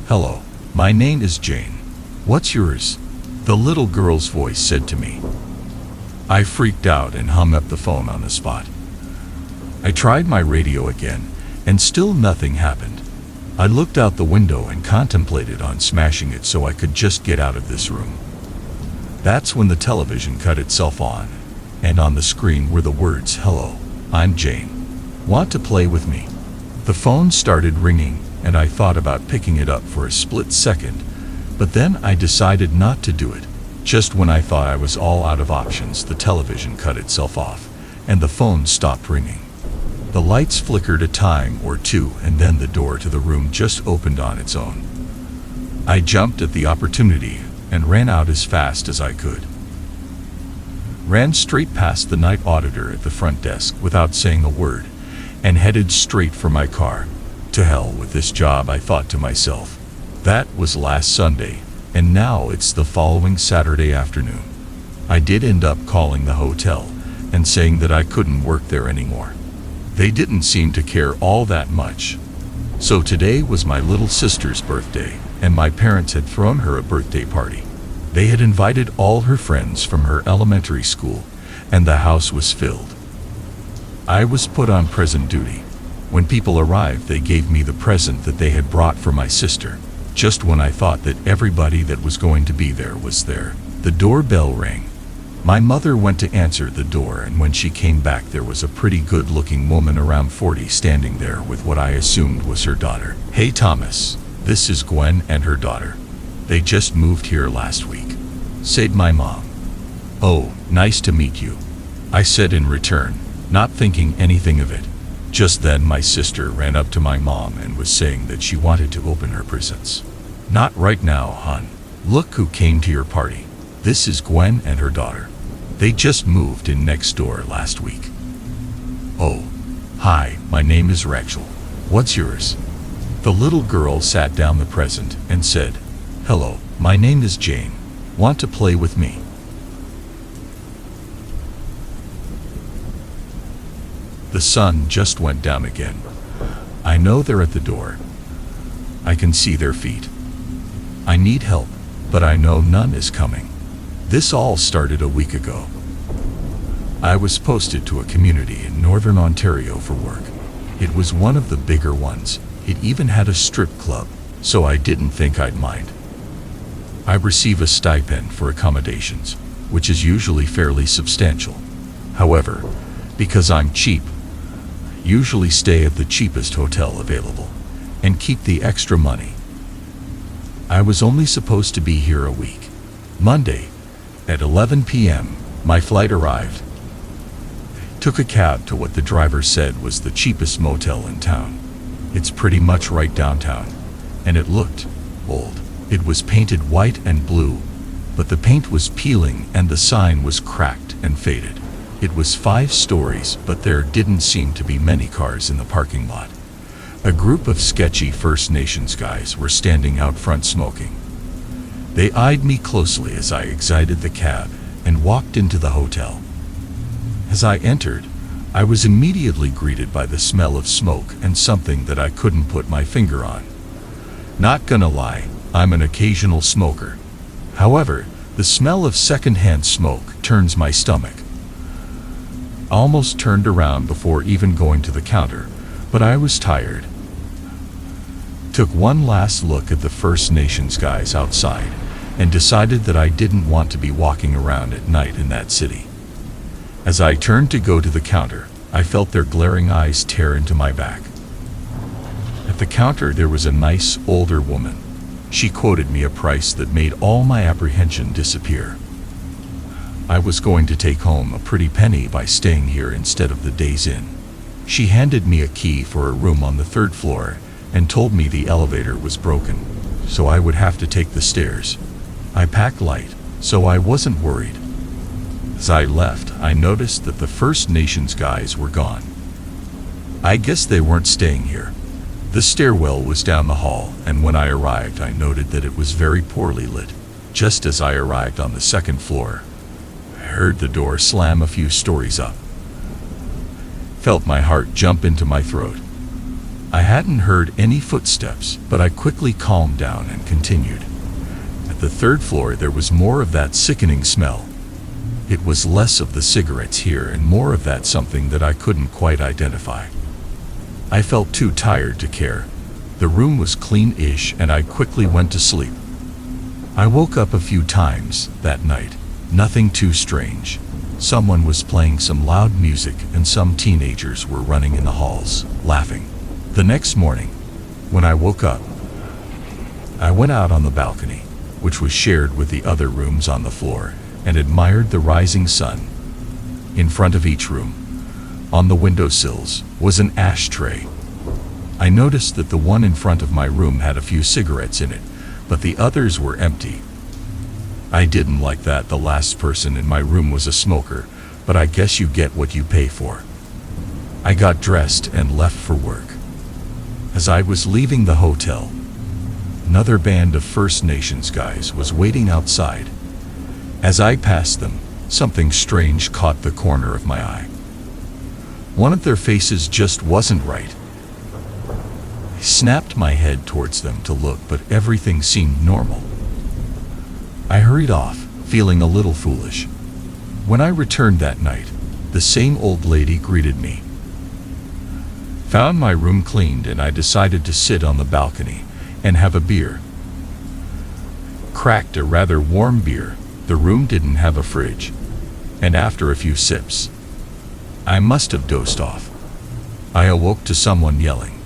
"Hello, my name is Jane. What's yours?" the little girl's voice said to me. I freaked out and hung up the phone on the spot. I tried my radio again, and still nothing happened. I looked out the window and contemplated on smashing it so I could just get out of this room. That's when the television cut itself on, and on the screen were the words, "Hello, I'm Jane. Want to play with me?" The phone started ringing, and I thought about picking it up for a split second, but then I decided not to do it. Just when I thought I was all out of options, the television cut itself off, and the phone stopped ringing. The lights flickered a time or two, and then the door to the room just opened on its own. I jumped at the opportunity and ran out as fast as I could. Ran straight past the night auditor at the front desk without saying a word, and headed straight for my car. To hell with this job, I thought to myself. That was last Sunday, and now it's the following Saturday afternoon. I did end up calling the hotel and saying that I couldn't work there anymore. They didn't seem to care all that much. So today was my little sister's birthday, and my parents had thrown her a birthday party. They had invited all her friends from her elementary school, and the house was filled. I was put on present duty. When people arrived, they gave me the present that they had brought for my sister. Just when I thought that everybody that was going to be there was there, the doorbell rang. My mother went to answer the door, and when she came back, there was a pretty good-looking woman around 40 standing there with what I assumed was her daughter. "Hey Thomas, this is Gwen and her daughter. They just moved here last week," said my mom. "Oh, nice to meet you," I said in return, not thinking anything of it. Just then my sister ran up to my mom and was saying that she wanted to open her presents. Not right now, hon. Look who came to your party. This is Gwen and her daughter. They just moved in next door last week. Oh, hi, my name is Rachel. What's yours? The little girl sat down the present and said, Hello, my name is Jane. Want to play with me? The sun just went down again. I know they're at the door. I can see their feet. I need help, but I know none is coming. This all started a week ago. I was posted to a community in northern Ontario for work. It was one of the bigger ones. It even had a strip club, so I didn't think I'd mind. I receive a stipend for accommodations, which is usually fairly substantial. However, because I'm cheap, I usually stay at the cheapest hotel available and keep the extra money. I was only supposed to be here a week. Monday, at 11 p.m., my flight arrived. Took a cab to what the driver said was the cheapest motel in town. It's pretty much right downtown, and it looked old. It was painted white and blue, but the paint was peeling and the sign was cracked and faded. It was 5 stories, but there didn't seem to be many cars in the parking lot. A group of sketchy First Nations guys were standing out front smoking. They eyed me closely as I exited the cab and walked into the hotel. As I entered, I was immediately greeted by the smell of smoke and something that I couldn't put my finger on. Not gonna lie, I'm an occasional smoker. However, the smell of secondhand smoke turns my stomach. I almost turned around before even going to the counter, but I was tired. Took one last look at the First Nations guys outside and decided that I didn't want to be walking around at night in that city. As I turned to go to the counter, I felt their glaring eyes tear into my back. At the counter there was a nice, older woman. She quoted me a price that made all my apprehension disappear. I was going to take home a pretty penny by staying here instead of the Days Inn. She handed me a key for a room on the 3rd floor and told me the elevator was broken, so I would have to take the stairs. I packed light, so I wasn't worried. As I left, I noticed that the First Nations guys were gone. I guess they weren't staying here. The stairwell was down the hall, and when I arrived, I noted that it was very poorly lit. Just as I arrived on the 2nd floor, I heard the door slam a few stories up. Felt my heart jump into my throat. I hadn't heard any footsteps, but I quickly calmed down and continued. At the 3rd floor, there was more of that sickening smell. It was less of the cigarettes here and more of that something that I couldn't quite identify. I felt too tired to care. The room was clean-ish and I quickly went to sleep. I woke up a few times that night. Nothing too strange. Someone was playing some loud music and some teenagers were running in the halls, laughing. The next morning, when I woke up, I went out on the balcony, which was shared with the other rooms on the floor, and admired the rising sun. In front of each room, on the windowsills, was an ashtray. I noticed that the one in front of my room had a few cigarettes in it, but the others were empty. I didn't like that the last person in my room was a smoker, but I guess you get what you pay for. I got dressed and left for work. As I was leaving the hotel, another band of First Nations guys was waiting outside. As I passed them, something strange caught the corner of my eye. One of their faces just wasn't right. I snapped my head towards them to look, but everything seemed normal. I hurried off, feeling a little foolish. When I returned that night, the same old lady greeted me. Found my room cleaned and I decided to sit on the balcony and have a beer. Cracked a rather warm beer. The room didn't have a fridge, and after a few sips, I must have dozed off. I awoke to someone yelling.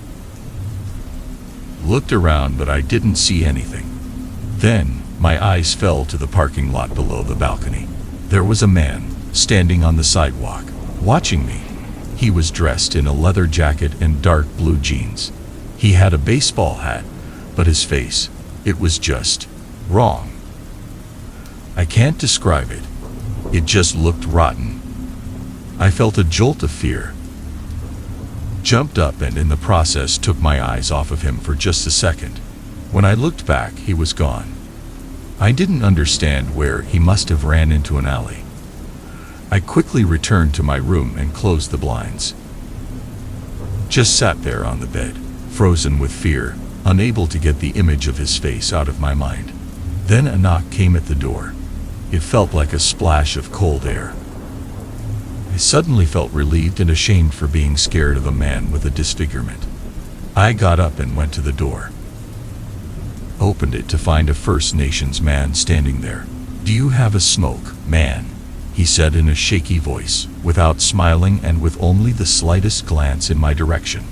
Looked around, but I didn't see anything. Then, my eyes fell to the parking lot below the balcony. There was a man, standing on the sidewalk, watching me. He was dressed in a leather jacket and dark blue jeans. He had a baseball hat, but his face, it was just wrong. I can't describe it. It just looked rotten. I felt a jolt of fear, jumped up, and in the process took my eyes off of him for just a second. When I looked back, he was gone. I didn't understand where he must have ran into an alley. I quickly returned to my room and closed the blinds. Just sat there on the bed, frozen with fear, unable to get the image of his face out of my mind. Then a knock came at the door. It felt like a splash of cold air. I suddenly felt relieved and ashamed for being scared of a man with a disfigurement. I got up and went to the door. Opened it to find a First Nations man standing there. "Do you have a smoke, man?" he said in a shaky voice, without smiling and with only the slightest glance in my direction.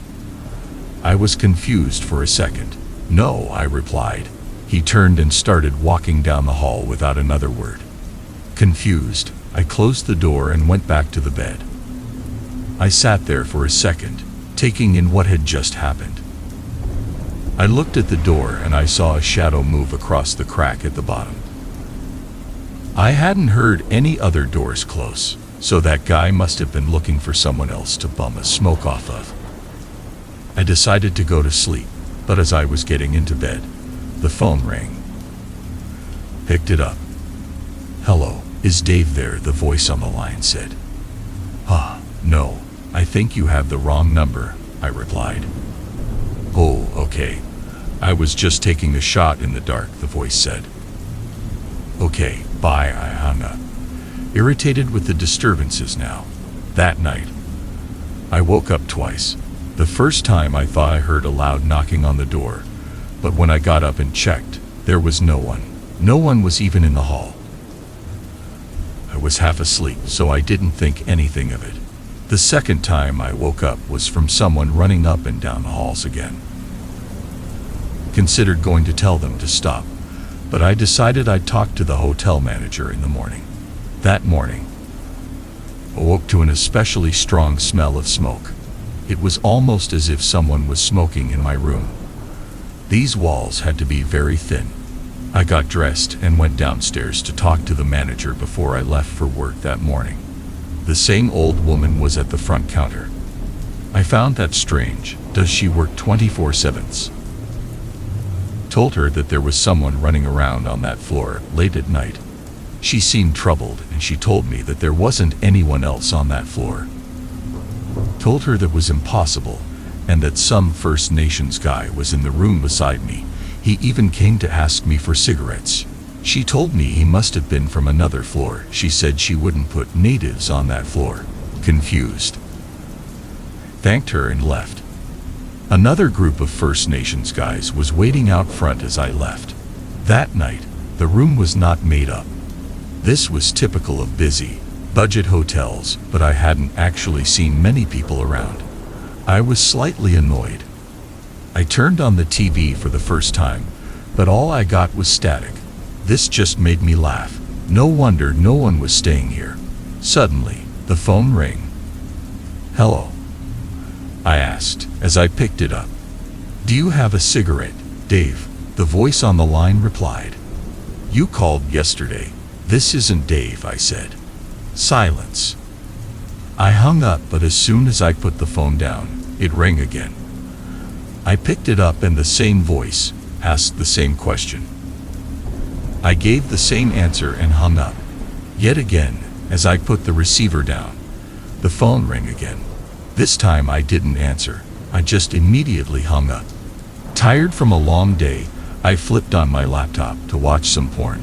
I was confused for a second. "No," I replied. He turned and started walking down the hall without another word. Confused, I closed the door and went back to the bed. I sat there for a second, taking in what had just happened. I looked at the door and I saw a shadow move across the crack at the bottom. I hadn't heard any other doors close, so that guy must have been looking for someone else to bum a smoke off of. I decided to go to sleep, but as I was getting into bed, the phone rang. Picked it up. "Hello, is Dave there?" the voice on the line said. No, I think you have the wrong number," I replied. "Oh, okay. I was just taking a shot in the dark," the voice said. "Okay, bye," I hung up, irritated with the disturbances now. That night, I woke up twice. The first time I thought I heard a loud knocking on the door, but when I got up and checked, there was no one. No one was even in the hall. I was half asleep, so I didn't think anything of it. The second time I woke up was from someone running up and down the halls again. Considered going to tell them to stop, but I decided I'd talk to the hotel manager in the morning. That morning, I woke to an especially strong smell of smoke. It was almost as if someone was smoking in my room. These walls had to be very thin. I got dressed and went downstairs to talk to the manager before I left for work that morning. The same old woman was at the front counter. I found that strange. Does she work 24/7? Told her that there was someone running around on that floor late at night. She seemed troubled and she told me that there wasn't anyone else on that floor. Told her that was impossible and that some First Nations guy was in the room beside me. He even came to ask me for cigarettes. She told me he must have been from another floor. She said she wouldn't put natives on that floor. Confused. Thanked her and left. Another group of First Nations guys was waiting out front as I left. That night, the room was not made up. This was typical of busy, budget hotels, but I hadn't actually seen many people around. I was slightly annoyed. I turned on the TV for the first time, but all I got was static. This just made me laugh. No wonder no one was staying here. Suddenly, the phone rang. "Hello?" I asked as I picked it up. "Do you have a cigarette, Dave?" the voice on the line replied. "You called yesterday." "This isn't Dave," I said. Silence. I hung up, but as soon as I put the phone down, it rang again. I picked it up and the same voice asked the same question. I gave the same answer and hung up. Yet again, as I put the receiver down, the phone rang again. This time I didn't answer. I just immediately hung up. Tired from a long day, I flipped on my laptop to watch some porn.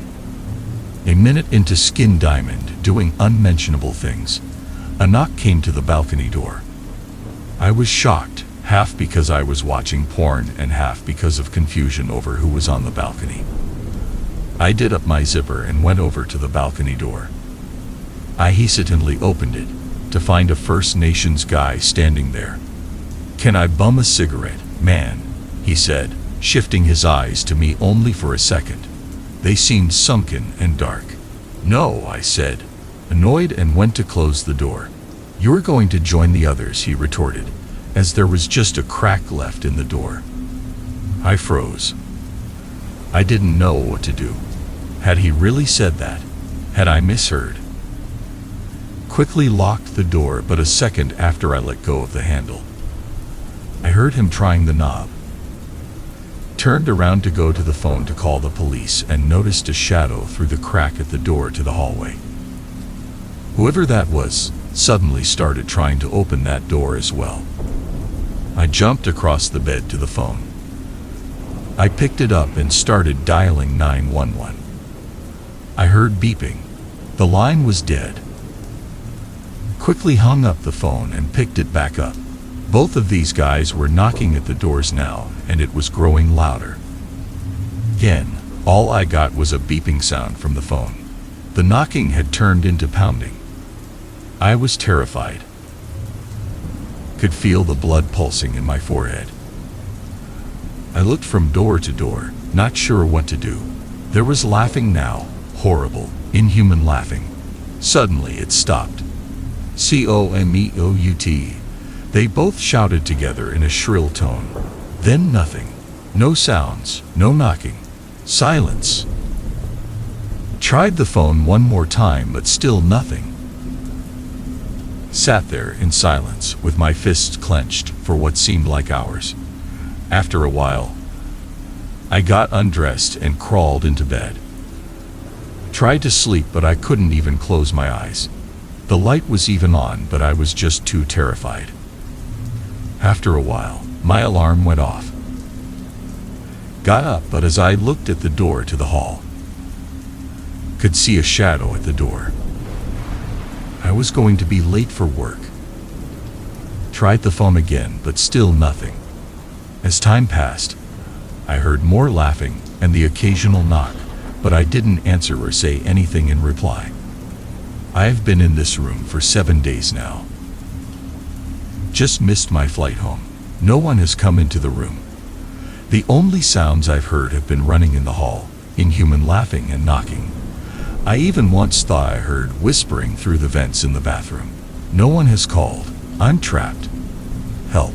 A minute into Skin Diamond doing unmentionable things, a knock came to the balcony door. I was shocked, half because I was watching porn and half because of confusion over who was on the balcony. I did up my zipper and went over to the balcony door. I hesitantly opened it to find a First Nations guy standing there. "Can I bum a cigarette, man?" he said, shifting his eyes to me only for a second. They seemed sunken and dark. "No," I said, annoyed, and went to close the door. "You're going to join the others," he retorted, as there was just a crack left in the door. I froze. I didn't know what to do. Had he really said that? Had I misheard? Quickly locked the door, but a second after I let go of the handle, I heard him trying the knob. Turned around to go to the phone to call the police and noticed a shadow through the crack at the door to the hallway. Whoever that was suddenly started trying to open that door as well. I jumped across the bed to the phone. I picked it up and started dialing 911. I heard beeping. The line was dead. Quickly hung up the phone and picked it back up. Both of these guys were knocking at the doors now, and it was growing louder. Again, all I got was a beeping sound from the phone. The knocking had turned into pounding. I was terrified. Could feel the blood pulsing in my forehead. I looked from door to door, not sure what to do. There was laughing now, horrible, inhuman laughing. Suddenly it stopped. "Comeout." They both shouted together in a shrill tone. Then nothing. No sounds, no knocking. Silence. Tried the phone one more time, but still nothing. Sat there in silence with my fists clenched for what seemed like hours. After a while, I got undressed and crawled into bed. Tried to sleep, but I couldn't even close my eyes. The light was even on, but I was just too terrified. After a while, my alarm went off. Got up, but as I looked at the door to the hall, could see a shadow at the door. I was going to be late for work. Tried the phone again, but still nothing. As time passed, I heard more laughing and the occasional knock, but I didn't answer or say anything in reply. I've been in this room for 7 days now. Just missed my flight home. No one has come into the room. The only sounds I've heard have been running in the hall, inhuman laughing and knocking. I even once thought I heard whispering through the vents in the bathroom. No one has called. I'm trapped. Help.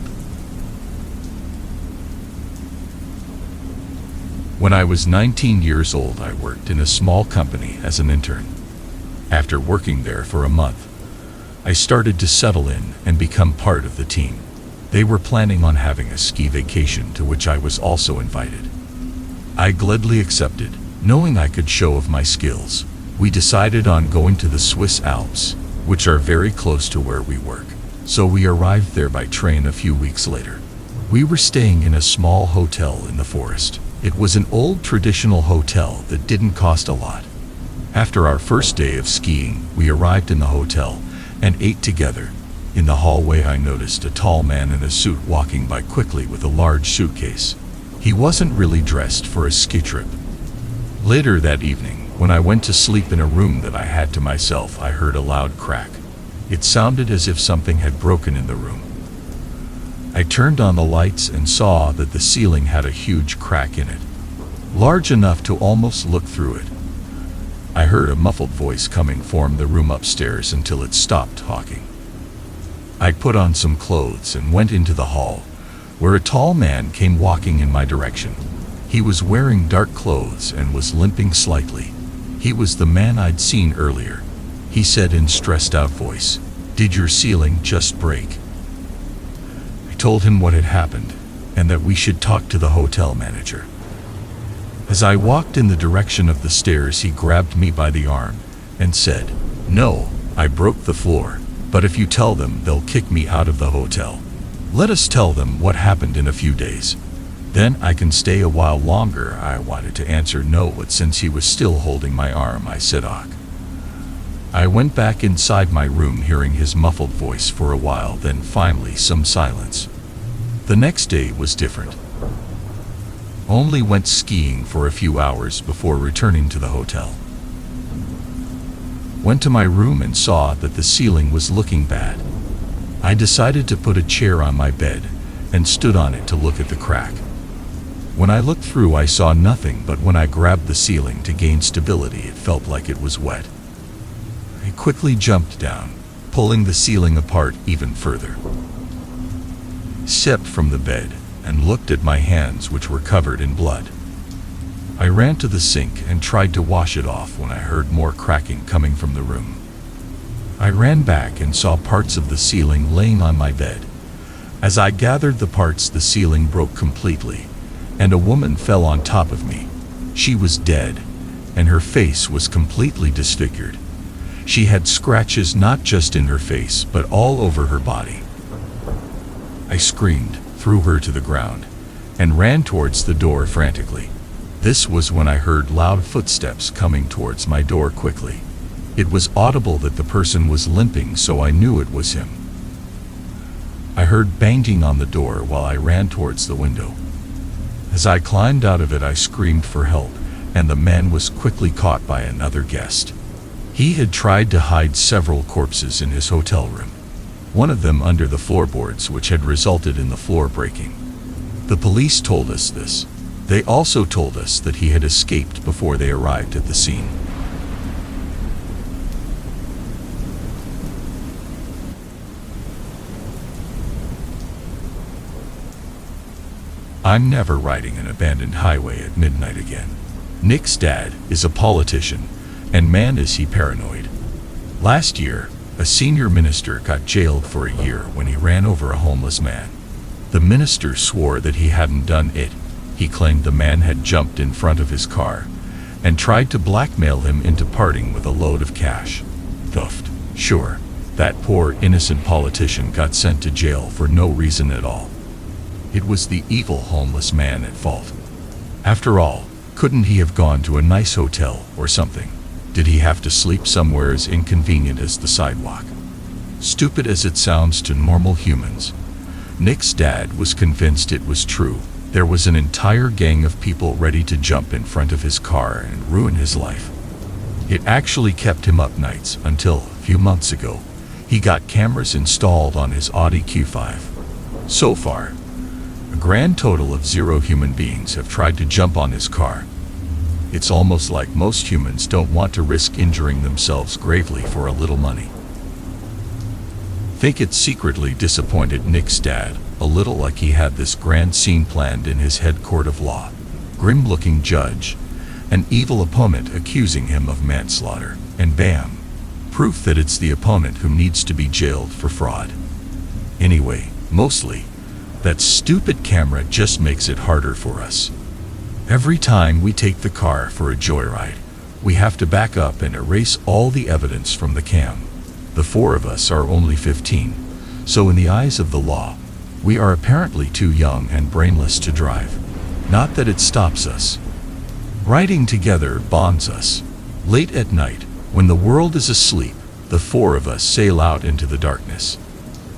When I was 19 years old, I worked in a small company as an intern. After working there for a month, I started to settle in and become part of the team. They were planning on having a ski vacation, to which I was also invited. I gladly accepted, knowing I could show off my skills. We decided on going to the Swiss Alps, which are very close to where we work, so we arrived there by train a few weeks later. We were staying in a small hotel in the forest. It was an old traditional hotel that didn't cost a lot. After our first day of skiing, we arrived in the hotel and ate together. In the hallway, I noticed a tall man in a suit walking by quickly with a large suitcase. He wasn't really dressed for a ski trip. Later that evening, when I went to sleep in a room that I had to myself, I heard a loud crack. It sounded as if something had broken in the room. I turned on the lights and saw that the ceiling had a huge crack in it, large enough to almost look through it. I heard a muffled voice coming from the room upstairs until it stopped talking. I put on some clothes and went into the hall, where a tall man came walking in my direction. He was wearing dark clothes and was limping slightly. He was the man I'd seen earlier. He said in stressed-out voice, "Did your ceiling just break?" I told him what had happened and that we should talk to the hotel manager. As I walked in the direction of the stairs, he grabbed me by the arm and said, "No, I broke the floor, but if you tell them, they'll kick me out of the hotel. Let us tell them what happened in a few days. Then I can stay a while longer." I wanted to answer no, but since he was still holding my arm, I said, "Ok." I went back inside my room, hearing his muffled voice for a while, then finally some silence. The next day was different. Only went skiing for a few hours before returning to the hotel. Went to my room and saw that the ceiling was looking bad. I decided to put a chair on my bed and stood on it to look at the crack. When I looked through, I saw nothing, but when I grabbed the ceiling to gain stability, it felt like it was wet. I quickly jumped down, pulling the ceiling apart even further. Stepped from the bed and looked at my hands, which were covered in blood. I ran to the sink and tried to wash it off when I heard more cracking coming from the room. I ran back and saw parts of the ceiling laying on my bed. As I gathered the parts, the ceiling broke completely, and a woman fell on top of me. She was dead, and her face was completely disfigured. She had scratches not just in her face, but all over her body. I screamed, threw her to the ground, and ran towards the door frantically. This was when I heard loud footsteps coming towards my door quickly. It was audible that the person was limping, so I knew it was him. I heard banging on the door while I ran towards the window. As I climbed out of it, I screamed for help, and the man was quickly caught by another guest. He had tried to hide several corpses in his hotel room, one of them under the floorboards, which had resulted in the floor breaking. The police told us this. They also told us that he had escaped before they arrived at the scene. I'm never riding an abandoned highway at midnight again. Nick's dad is a politician, and man is he paranoid. Last year, a senior minister got jailed for a year when he ran over a homeless man. The minister swore that he hadn't done it. He claimed the man had jumped in front of his car and tried to blackmail him into parting with a load of cash. Thuft. Sure, that poor innocent politician got sent to jail for no reason at all. It was the evil homeless man at fault. After all, couldn't he have gone to a nice hotel or something? Did he have to sleep somewhere as inconvenient as the sidewalk? Stupid as it sounds to normal humans, Nick's dad was convinced it was true. There was an entire gang of people ready to jump in front of his car and ruin his life. It actually kept him up nights until, a few months ago, he got cameras installed on his Audi Q5. So far, a grand total of 0 human beings have tried to jump on his car. It's almost like most humans don't want to risk injuring themselves gravely for a little money. Think it secretly disappointed Nick's dad, a little, like he had this grand scene planned in his head court of law. Grim-looking judge, an evil opponent accusing him of manslaughter, and bam, proof that it's the opponent who needs to be jailed for fraud. Anyway, mostly, that stupid camera just makes it harder for us. Every time we take the car for a joyride, we have to back up and erase all the evidence from the cam. The 4 of us are only 15, so in the eyes of the law, we are apparently too young and brainless to drive. Not that it stops us. Riding together bonds us. Late at night, when the world is asleep, the 4 of us sail out into the darkness.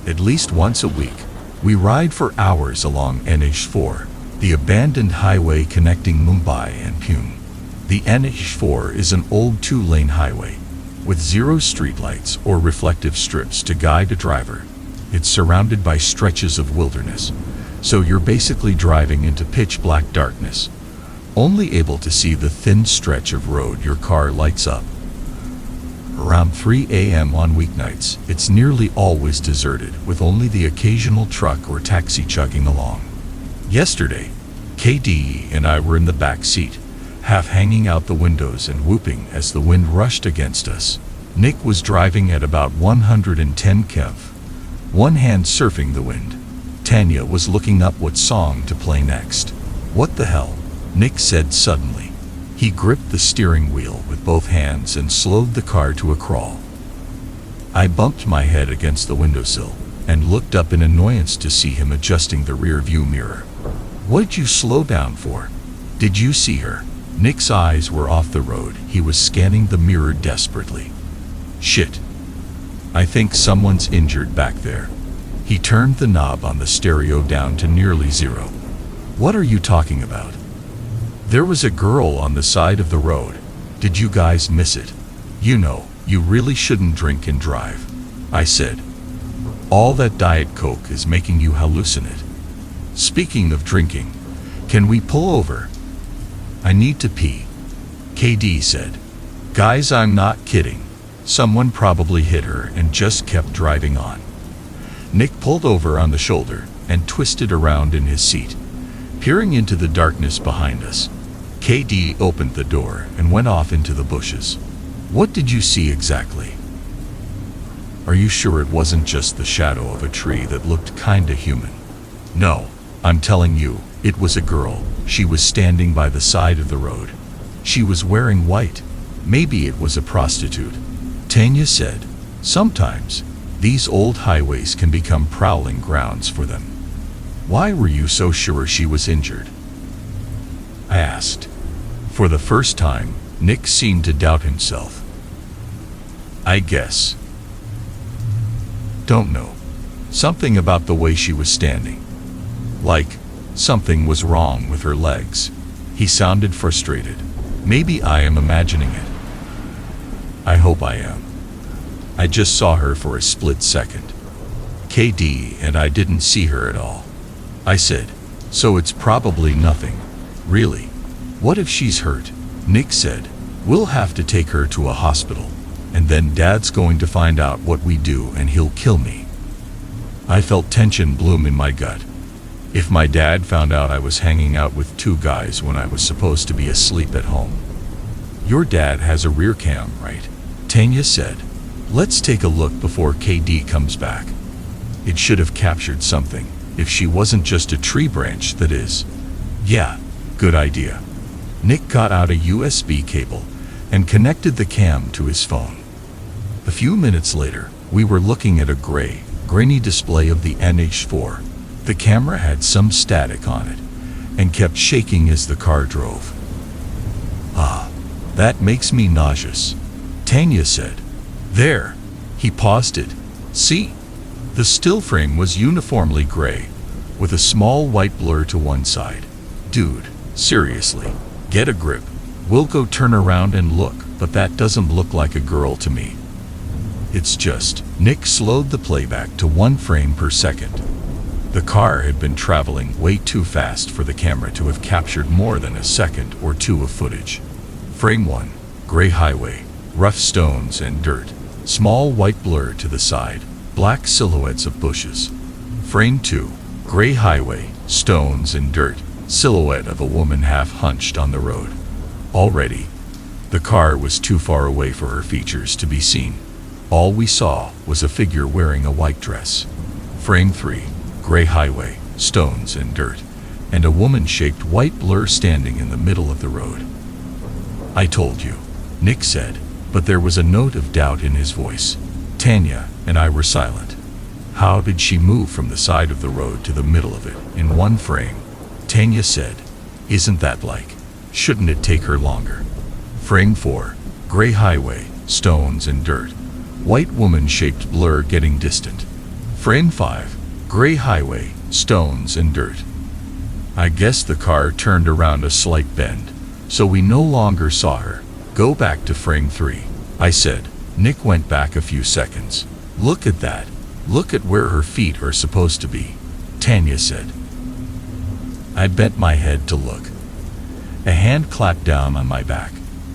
At least once a week, we ride for hours along NH4, the abandoned highway connecting Mumbai and Pune. The NH4 is an old 2-lane highway, with 0 streetlights or reflective strips to guide a driver. It's surrounded by stretches of wilderness, so you're basically driving into pitch-black darkness, only able to see the thin stretch of road your car lights up. Around 3 a.m. on weeknights, it's nearly always deserted, with only the occasional truck or taxi chugging along. Yesterday, KD and I were in the back seat, half hanging out the windows and whooping as the wind rushed against us. Nick was driving at about 110 km, one hand surfing the wind. Tanya was looking up what song to play next. "What the hell?" Nick said suddenly. He gripped the steering wheel with both hands and slowed the car to a crawl. I bumped my head against the windowsill and looked up in annoyance to see him adjusting the rear view mirror. "What'd you slow down for? Did you see her?" Nick's eyes were off the road. He was scanning the mirror desperately. "Shit. I think someone's injured back there." He turned the knob on the stereo down to nearly 0. "What are you talking about?" "There was a girl on the side of the road. Did you guys miss it? You know, you really shouldn't drink and drive," I said. "All that Diet Coke is making you hallucinate." "Speaking of drinking, can we pull over? I need to pee," KD said. "Guys, I'm not kidding. Someone probably hit her and just kept driving on. Nick pulled over on the shoulder and twisted around in his seat, peering into the darkness behind us. KD opened the door and went off into the bushes. What did you see exactly? Are you sure it wasn't just the shadow of a tree that looked kinda human? No, I'm telling you, it was a girl. She was standing by the side of the road. She was wearing white. Maybe it was a prostitute. Tanya said, sometimes, these old highways can become prowling grounds for them. Why were you so sure she was injured? I asked. For the first time, Nick seemed to doubt himself. I guess. Don't know. Something about the way she was standing. Like, something was wrong with her legs. He sounded frustrated. Maybe I am imagining it. I hope I am. I just saw her for a split second. KD and I didn't see her at all. I said, so it's probably nothing. Really? What if she's hurt? Nick said, we'll have to take her to a hospital, and then Dad's going to find out what we do and he'll kill me. I felt tension bloom in my gut. If my dad found out I was hanging out with two guys when I was supposed to be asleep at home. Your dad has a rear cam, right? Tanya said. Let's take a look before KD comes back. It should have captured something, if she wasn't just a tree branch, that is. Yeah, good idea. Nick got out a USB cable and connected the cam to his phone. A few minutes later, we were looking at a grainy display of the NH4. The camera had some static on it and kept shaking as the car drove. Ah, that makes me nauseous, Tanya said. There, he paused it. See? The still frame was uniformly gray, with a small white blur to one side. Dude, seriously, get a grip. We'll go turn around and look, but that doesn't look like a girl to me. It's just, Nick slowed the playback to 1 frame per second. The car had been traveling way too fast for the camera to have captured more than a second or two of footage. Frame 1, gray highway, rough stones and dirt, small white blur to the side, black silhouettes of bushes. Frame 2, gray highway, stones and dirt, silhouette of a woman half hunched on the road. Already, the car was too far away for her features to be seen. All we saw was a figure wearing a white dress. Frame 3, gray highway, stones and dirt, and a woman-shaped white blur standing in the middle of the road. I told you, Nick said, but there was a note of doubt in his voice. Tanya and I were silent. How did she move from the side of the road to the middle of it in 1 frame? Tanya said, isn't that like? Shouldn't it take her longer? Frame 4, gray highway, stones and dirt, white woman-shaped blur getting distant. Frame 5, gray highway, stones and dirt. I guess the car turned around a slight bend, so we no longer saw her. Go back to frame 3, I said. Nick went back a few seconds. Look at that. Look at where her feet are supposed to be, Tanya said. I bent my head to look. A hand clapped down on my back.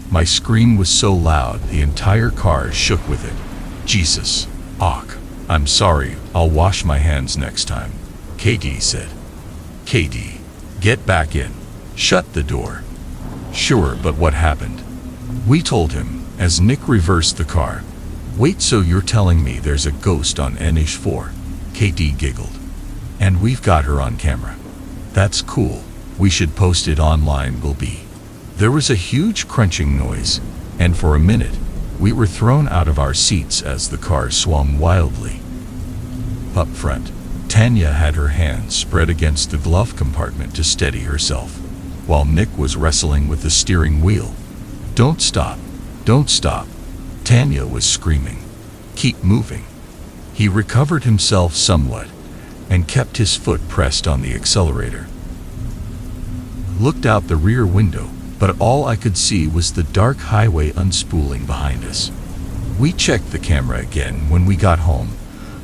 My scream was so loud the entire car shook with it. Jesus. Awk. I'm sorry, I'll wash my hands next time, KD said. KD, get back in. Shut the door. Sure, but what happened? We told him, as Nick reversed the car. Wait, so you're telling me there's a ghost on NH4? KD giggled. And we've got her on camera. That's cool. We should post it online, will be. There was a huge crunching noise, and for a minute, we were thrown out of our seats as the car swung wildly. Up front, Tanya had her hands spread against the glove compartment to steady herself, while Nick was wrestling with the steering wheel. Don't stop. Don't stop. Tanya was screaming. Keep moving. He recovered himself somewhat and kept his foot pressed on the accelerator. Looked out the rear window, but all I could see was the dark highway unspooling behind us. We checked the camera again when we got home,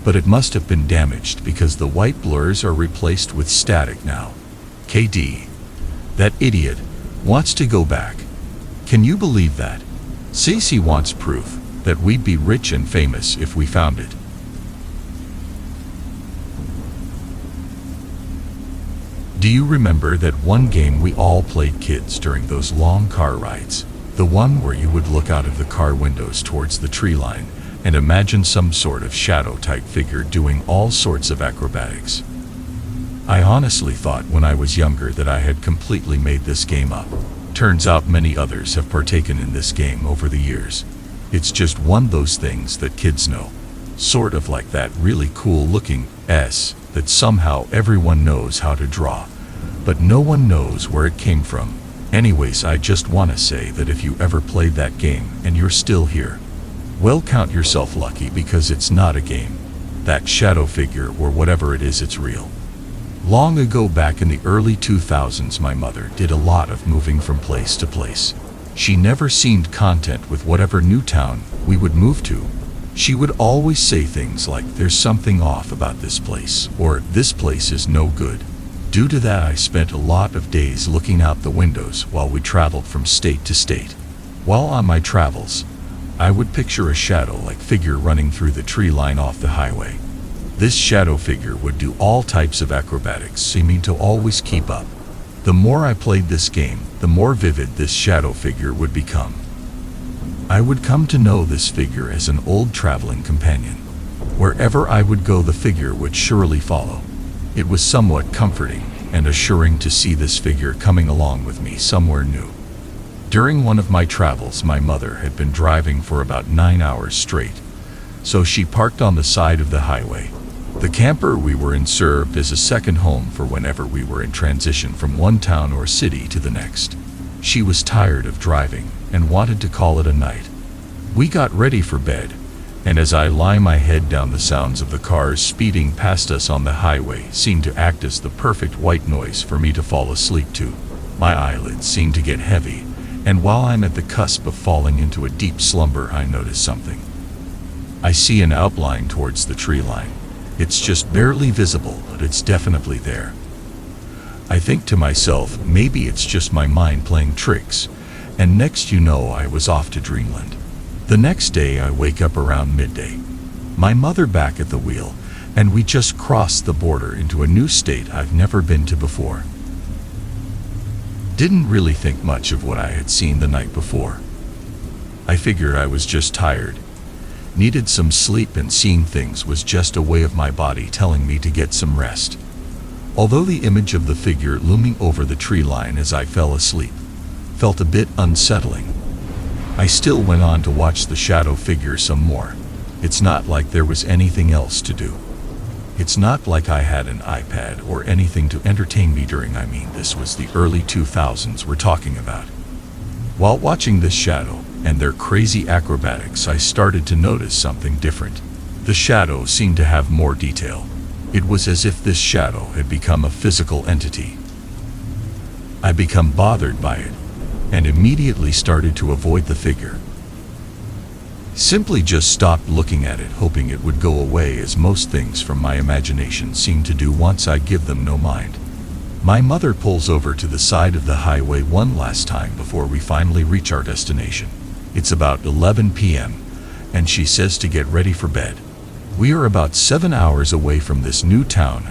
but it must have been damaged because the white blurs are replaced with static now. KD, that idiot, wants to go back. Can you believe that? Says he wants proof that we'd be rich and famous if we found it. Do you remember that one game we all played kids during those long car rides? The one where you would look out of the car windows towards the tree line and imagine some sort of shadow-type figure doing all sorts of acrobatics. I honestly thought when I was younger that I had completely made this game up. Turns out many others have partaken in this game over the years. It's just one of those things that kids know. Sort of like that really cool-looking S that somehow everyone knows how to draw, but no one knows where it came from. Anyways, I just want to say that if you ever played that game and you're still here, well, count yourself lucky, because it's not a game. That shadow figure, or whatever it is, it's real. Long ago, back in the early 2000s, my mother did a lot of moving from place to place. She never seemed content with whatever new town we would move to. She would always say things like, "There's something off about this place," or "This place is no good." Due to that, I spent a lot of days looking out the windows while we traveled from state to state. While on my travels, I would picture a shadow-like figure running through the tree line off the highway. This shadow figure would do all types of acrobatics, seeming to always keep up. The more I played this game, the more vivid this shadow figure would become. I would come to know this figure as an old traveling companion. Wherever I would go, the figure would surely follow. It was somewhat comforting and assuring to see this figure coming along with me somewhere new. During one of my travels, my mother had been driving for about 9 hours straight, so she parked on the side of the highway. The camper we were in served as a second home for whenever we were in transition from one town or city to the next. She was tired of driving and wanted to call it a night. We got ready for bed, and as I lie my head down, the sounds of the cars speeding past us on the highway seemed to act as the perfect white noise for me to fall asleep to. My eyelids seemed to get heavy, and while I'm at the cusp of falling into a deep slumber, I notice something. I see an outline towards the tree line. It's just barely visible, but it's definitely there. I think to myself, maybe it's just my mind playing tricks, and next you know, I was off to dreamland. The next day, I wake up around midday. My mother back at the wheel, and we just crossed the border into a new state I've never been to before. Didn't really think much of what I had seen the night before. I figured I was just tired, needed some sleep, and seeing things was just a way of my body telling me to get some rest. Although the image of the figure looming over the tree line as I fell asleep felt a bit unsettling, I still went on to watch the shadow figure some more. It's not like there was anything else to do. It's not like I had an iPad or anything to entertain me during, this was the early 2000s we're talking about. While watching this shadow and their crazy acrobatics, I started to notice something different. The shadow seemed to have more detail. It was as if this shadow had become a physical entity. I became bothered by it, and immediately started to avoid the figure. Simply just stopped looking at it, hoping it would go away, as most things from my imagination seem to do once I give them no mind. My mother pulls over to the side of the highway one last time before we finally reach our destination. It's about 11 p.m., and she says to get ready for bed. We are about 7 hours away from this new town.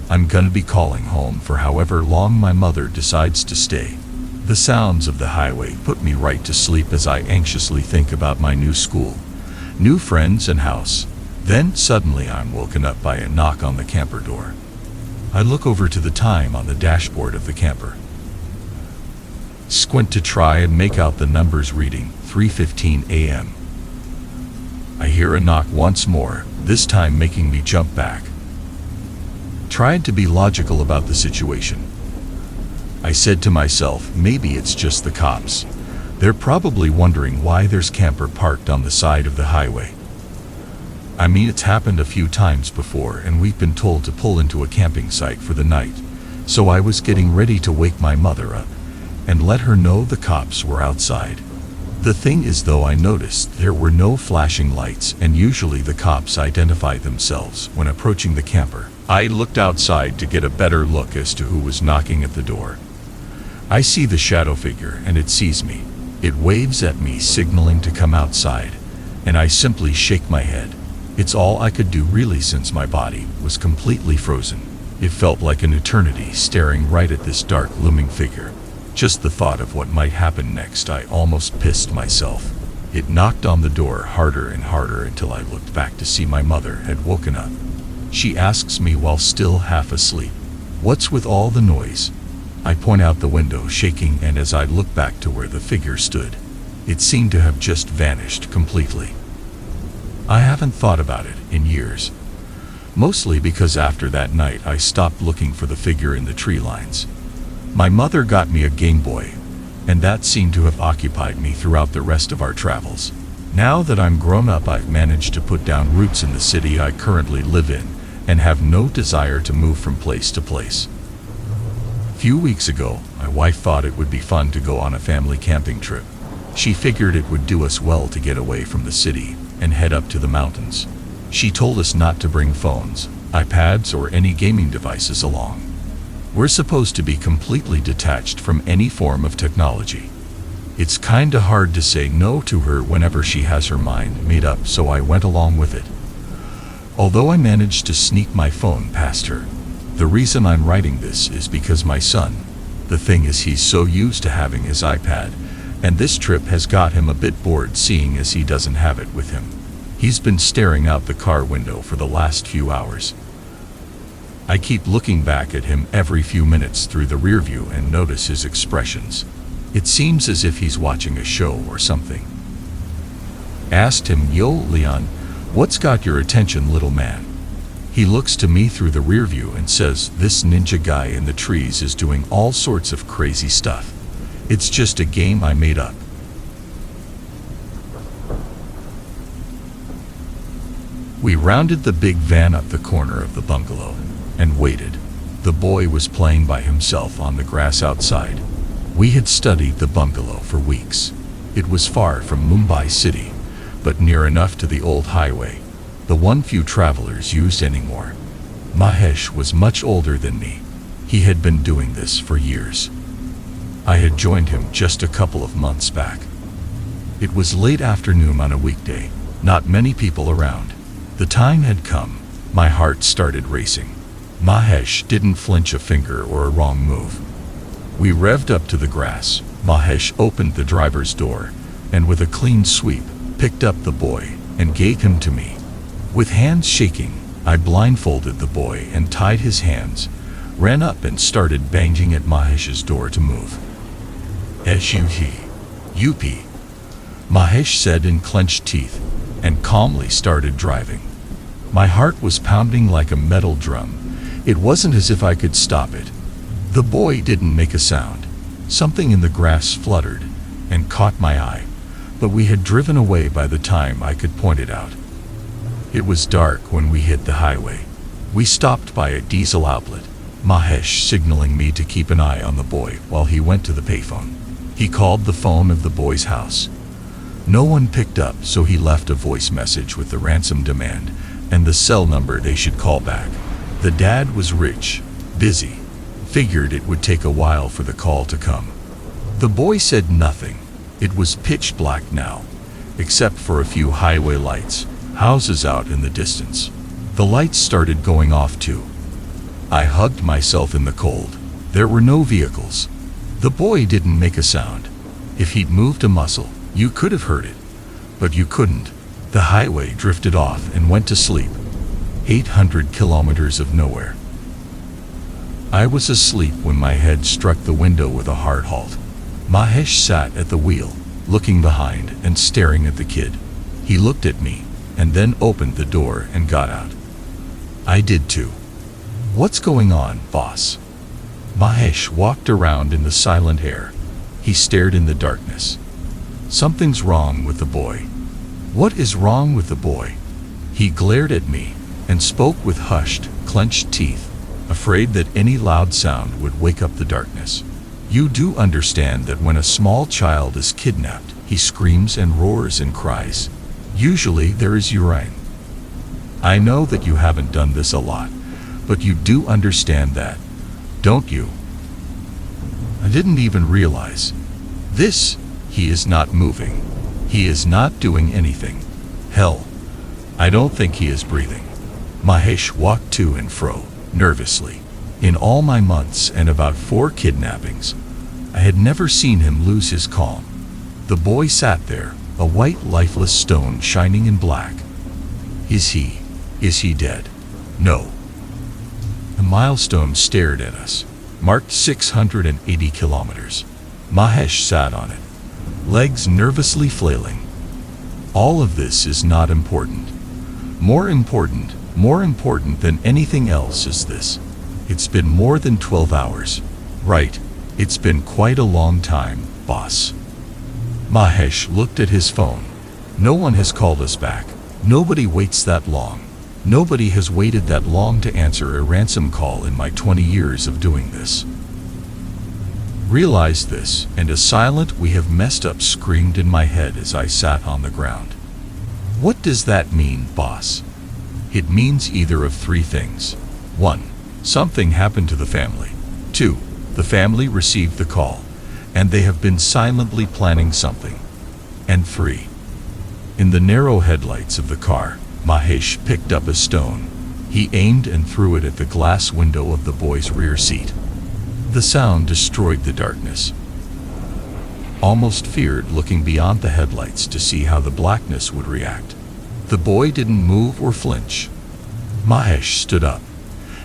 I'm gonna be calling home for however long my mother decides to stay. The sounds of the highway put me right to sleep as I anxiously think about my new school, new friends, and house. Then suddenly I'm woken up by a knock on the camper door. I look over to the time on the dashboard of the camper. Squint to try and make out the numbers reading 3:15 a.m. I hear a knock once more, this time making me jump back. Tried to be logical about the situation. I said to myself, maybe it's just the cops. They're probably wondering why there's camper parked on the side of the highway. It's happened a few times before, and we've been told to pull into a camping site for the night. So I was getting ready to wake my mother up and let her know the cops were outside. The thing is, though, I noticed there were no flashing lights, and usually the cops identify themselves when approaching the camper. I looked outside to get a better look as to who was knocking at the door. I see the shadow figure, and it sees me. It waves at me, signaling to come outside, and I simply shake my head. It's all I could do really, since my body was completely frozen. It felt like an eternity staring right at this dark looming figure. Just the thought of what might happen next, I almost pissed myself. It knocked on the door harder and harder until I looked back to see my mother had woken up. She asks me while still half asleep, "What's with all the noise?" I point out the window, shaking, and as I look back to where the figure stood, it seemed to have just vanished completely. I haven't thought about it in years, mostly because after that night I stopped looking for the figure in the tree lines. My mother got me a Game Boy, and that seemed to have occupied me throughout the rest of our travels. Now that I'm grown up, I've managed to put down roots in the city I currently live in and have no desire to move from place to place. A few weeks ago, my wife thought it would be fun to go on a family camping trip. She figured it would do us well to get away from the city and head up to the mountains. She told us not to bring phones, iPads, or any gaming devices along. We're supposed to be completely detached from any form of technology. It's kinda hard to say no to her whenever she has her mind made up, so I went along with it. Although I managed to sneak my phone past her. The reason I'm writing this is because my son, the thing is, he's so used to having his iPad, and this trip has got him a bit bored, seeing as he doesn't have it with him. He's been staring out the car window for the last few hours. I keep looking back at him every few minutes through the rear view and notice his expressions. It seems as if he's watching a show or something. Asked him, "Yo, Leon, what's got your attention, little man?" He looks to me through the rear view and says, "This ninja guy in the trees is doing all sorts of crazy stuff. It's just a game I made up." We rounded the big van up the corner of the bungalow and waited. The boy was playing by himself on the grass outside. We had studied the bungalow for weeks. It was far from Mumbai city, but near enough to the old highway, the one few travelers used anymore. Mahesh was much older than me. He had been doing this for years. I had joined him just a couple of months back. It was late afternoon on a weekday, not many people around. The time had come. My heart started racing. Mahesh didn't flinch a finger or a wrong move. We revved up to the grass. Mahesh opened the driver's door and with a clean sweep picked up the boy and gave him to me. With hands shaking, I blindfolded the boy and tied his hands, ran up and started banging at Mahesh's door to move. "Yup," Mahesh said in clenched teeth, and calmly started driving. My heart was pounding like a metal drum. It wasn't as if I could stop it. The boy didn't make a sound. Something in the grass fluttered and caught my eye, but we had driven away by the time I could point it out. It was dark when we hit the highway. We stopped by a diesel outlet, Mahesh signaling me to keep an eye on the boy while he went to the payphone. He called the phone of the boy's house. No one picked up, so he left a voice message with the ransom demand and the cell number they should call back. The dad was rich, busy, figured it would take a while for the call to come. The boy said nothing. It was pitch black now, except for a few highway lights, houses out in the distance. The lights started going off too. I hugged myself in the cold. There were no vehicles. The boy didn't make a sound. If he'd moved a muscle, you could have heard it, but you couldn't. The highway drifted off and went to sleep. 800 kilometers of nowhere. I was asleep when my head struck the window with a hard halt. Mahesh sat at the wheel, looking behind and staring at the kid. He looked at me, and then opened the door and got out. I did too. "What's going on, boss?" Mahesh walked around in the silent air. He stared in the darkness. "Something's wrong with the boy." "What is wrong with the boy?" He glared at me and spoke with hushed, clenched teeth, afraid that any loud sound would wake up the darkness. "You do understand that when a small child is kidnapped, he screams and roars and cries. Usually there is urine. I know that you haven't done this a lot, but you do understand that, don't you?" I didn't even realize. He is not moving. He is not doing anything. Hell, I don't think he is breathing. Mahesh walked to and fro, nervously. In all my months and about 4 kidnappings, I had never seen him lose his calm. The boy sat there, a white lifeless stone shining in black. Is he dead? No. A milestone stared at us, marked 680 kilometers. Mahesh sat on it, legs nervously flailing. All of this is not important. More important than anything else is this. It's been more than 12 hours. Right, it's been quite a long time, boss. Mahesh looked at his phone. No one has called us back. Nobody waits that long. Nobody has waited that long to answer a ransom call in my 20 years of doing this. Realized this, and a silent "we have messed up" screamed in my head as I sat on the ground. What does that mean, boss? It means either of 3 things. 1. Something happened to the family. 2. The family received the call, and they have been silently planning something. And 3. In the narrow headlights of the car, Mahesh picked up a stone. He aimed and threw it at the glass window of the boy's rear seat. The sound destroyed the darkness. Almost feared looking beyond the headlights to see how the blackness would react. The boy didn't move or flinch. Mahesh stood up,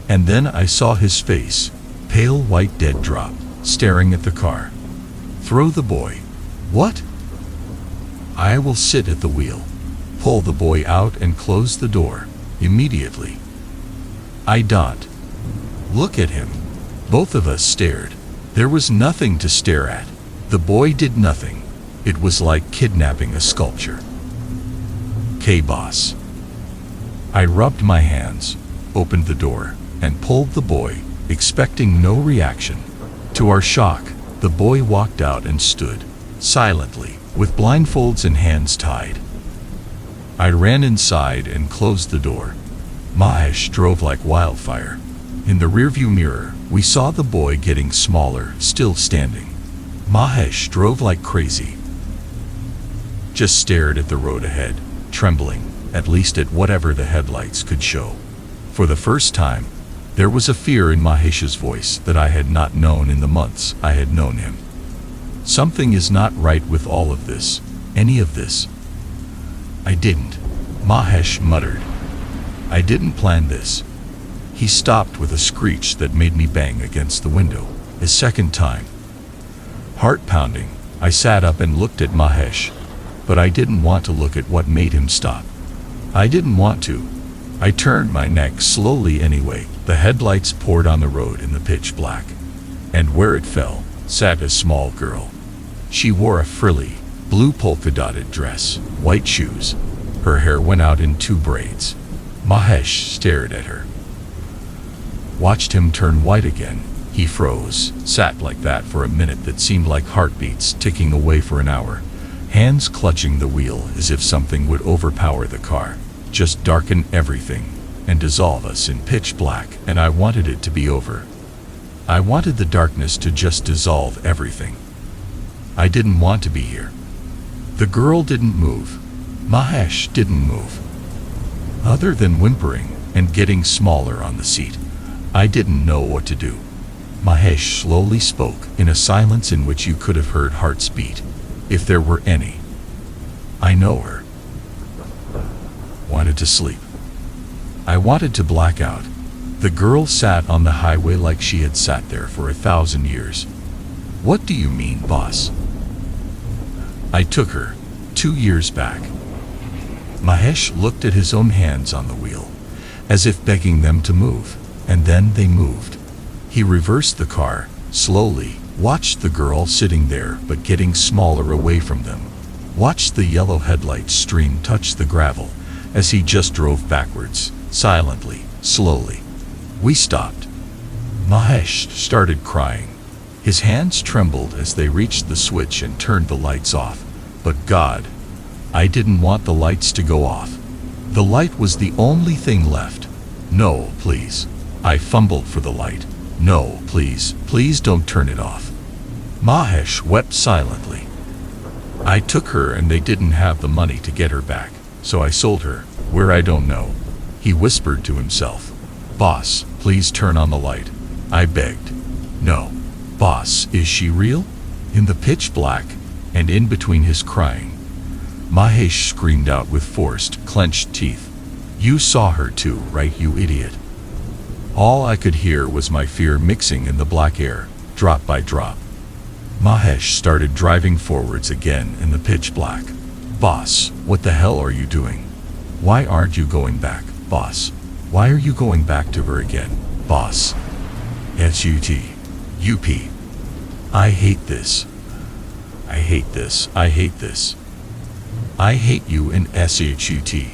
and then I saw his face, pale white dead drop, staring at the car. Throw the boy. What? I will sit at the wheel. Pull the boy out and close the door, immediately. I don't. Look at him. Both of us stared. There was nothing to stare at. The boy did nothing. It was like kidnapping a sculpture. "Okay, boss." I rubbed my hands, opened the door, and pulled the boy, expecting no reaction. To our shock, the boy walked out and stood, silently, with blindfolds and hands tied. I ran inside and closed the door. Mahesh drove like wildfire. In the rearview mirror, we saw the boy getting smaller, still standing. Mahesh drove like crazy. Just stared at the road ahead, trembling, at least at whatever the headlights could show. For the first time, there was a fear in Mahesh's voice that I had not known in the months I had known him. Something is not right with all of this, any of this. I didn't, Mahesh muttered. I didn't plan this. He stopped with a screech that made me bang against the window, a second time. Heart pounding, I sat up and looked at Mahesh, but I didn't want to look at what made him stop. I didn't want to. I turned my neck slowly anyway. The headlights poured on the road in the pitch black, and where it fell, sat a small girl. She wore a frilly, blue polka-dotted dress, white shoes. Her hair went out in 2 braids. Mahesh stared at her. Watched him turn white again. He froze, sat like that for a minute that seemed like heartbeats ticking away for an hour, hands clutching the wheel as if something would overpower the car, just darken everything, and dissolve us in pitch black, and I wanted it to be over. I wanted the darkness to just dissolve everything. I didn't want to be here. The girl didn't move. Mahesh didn't move. Other than whimpering and getting smaller on the seat, I didn't know what to do. Mahesh slowly spoke in a silence in which you could have heard hearts beat, if there were any. I know her. Wanted to sleep. I wanted to black out. The girl sat on the highway like she had sat there for 1,000 years. What do you mean, boss? I took her 2 years back. Mahesh looked at his own hands on the wheel, as if begging them to move, and then they moved. He reversed the car, slowly, watched the girl sitting there but getting smaller away from them, watched the yellow headlight stream touch the gravel as he just drove backwards, silently, slowly. We stopped. Mahesh started crying. His hands trembled as they reached the switch and turned the lights off. But God, I didn't want the lights to go off. The light was the only thing left. No, please. I fumbled for the light. No, please, please don't turn it off. Mahesh wept silently. I took her and they didn't have the money to get her back, so I sold her. Where I don't know. He whispered to himself. Boss, please turn on the light. I begged. No. Boss, is she real? In the pitch black, and in between his crying, Mahesh screamed out with forced, clenched teeth. You saw her too, right, you idiot? All I could hear was my fear mixing in the black air, drop by drop. Mahesh started driving forwards again in the pitch black. Boss, what the hell are you doing? Why aren't you going back, boss? Why are you going back to her again, boss? S-U-T. U-P. I hate this. I hate this. I hate this. I hate you in S-H-U-T.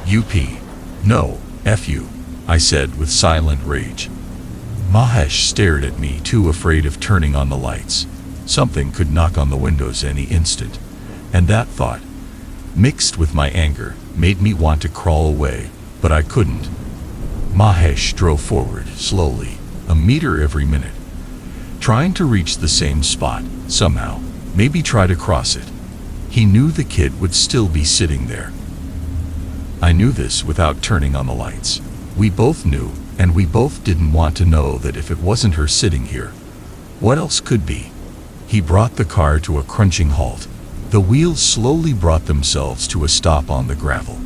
U-P. No, F-U, I said with silent rage. Mahesh stared at me, too afraid of turning on the lights. Something could knock on the windows any instant, and that thought, mixed with my anger, made me want to crawl away, but I couldn't. Mahesh drove forward, slowly, a meter every minute, trying to reach the same spot, somehow, maybe try to cross it. He knew the kid would still be sitting there. I knew this without turning on the lights. We both knew, and we both didn't want to know that if it wasn't her sitting here, what else could be? He brought the car to a crunching halt. The wheels slowly brought themselves to a stop on the gravel.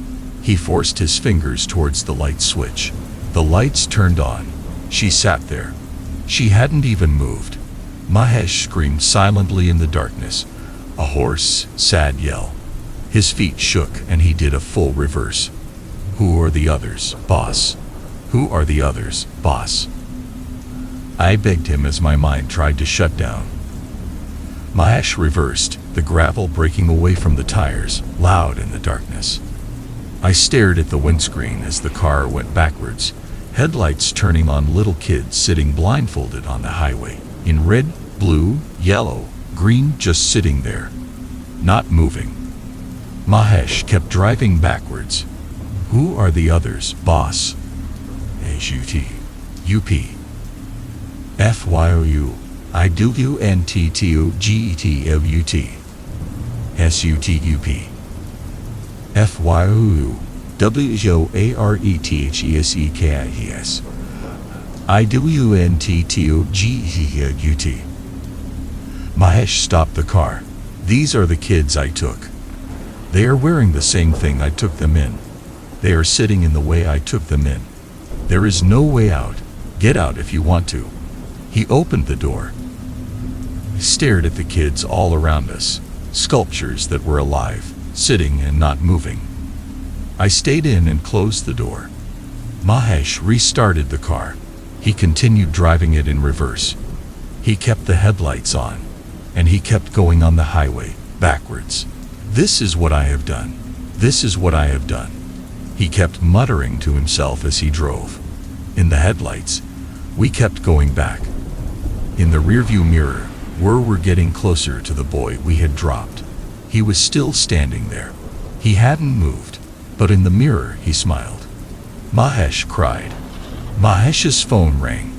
He forced his fingers towards the light switch. The lights turned on. She sat there. She hadn't even moved. Mahesh screamed silently in the darkness, a hoarse, sad yell. His feet shook and he did a full reverse. Who are the others, boss? Who are the others, boss? I begged him as my mind tried to shut down. Mahesh reversed, the gravel breaking away from the tires, loud in the darkness. I stared at the windscreen as the car went backwards, headlights turning on little kids sitting blindfolded on the highway, in red, blue, yellow, green, just sitting there, not moving. Mahesh kept driving backwards. Who are the others, boss? S-U-T. U-P. F-Y-O-U. I-D-U-N-T-T-O-G-E-T-L-U-T. S-U-T-U-P. F-Y-O-U. W-O-A-R-E-T-H-E-S-E-K-I-E-S. I-W-N-T-T-O-G-E-T-L-U-T. Mahesh stopped the car. These are the kids I took. They are wearing the same thing I took them in. They are sitting in the way I took them in. There is no way out. Get out if you want to. He opened the door. I stared at the kids all around us, sculptures that were alive, sitting and not moving. I stayed in and closed the door. Mahesh restarted the car. He continued driving it in reverse. He kept the headlights on, and he kept going on the highway, backwards. This is what I have done. This is what I have done. He kept muttering to himself as he drove. In the headlights, we kept going back. In the rearview mirror, we were getting closer to the boy we had dropped. He was still standing there. He hadn't moved, but in the mirror he smiled. Mahesh cried. Mahesh's phone rang.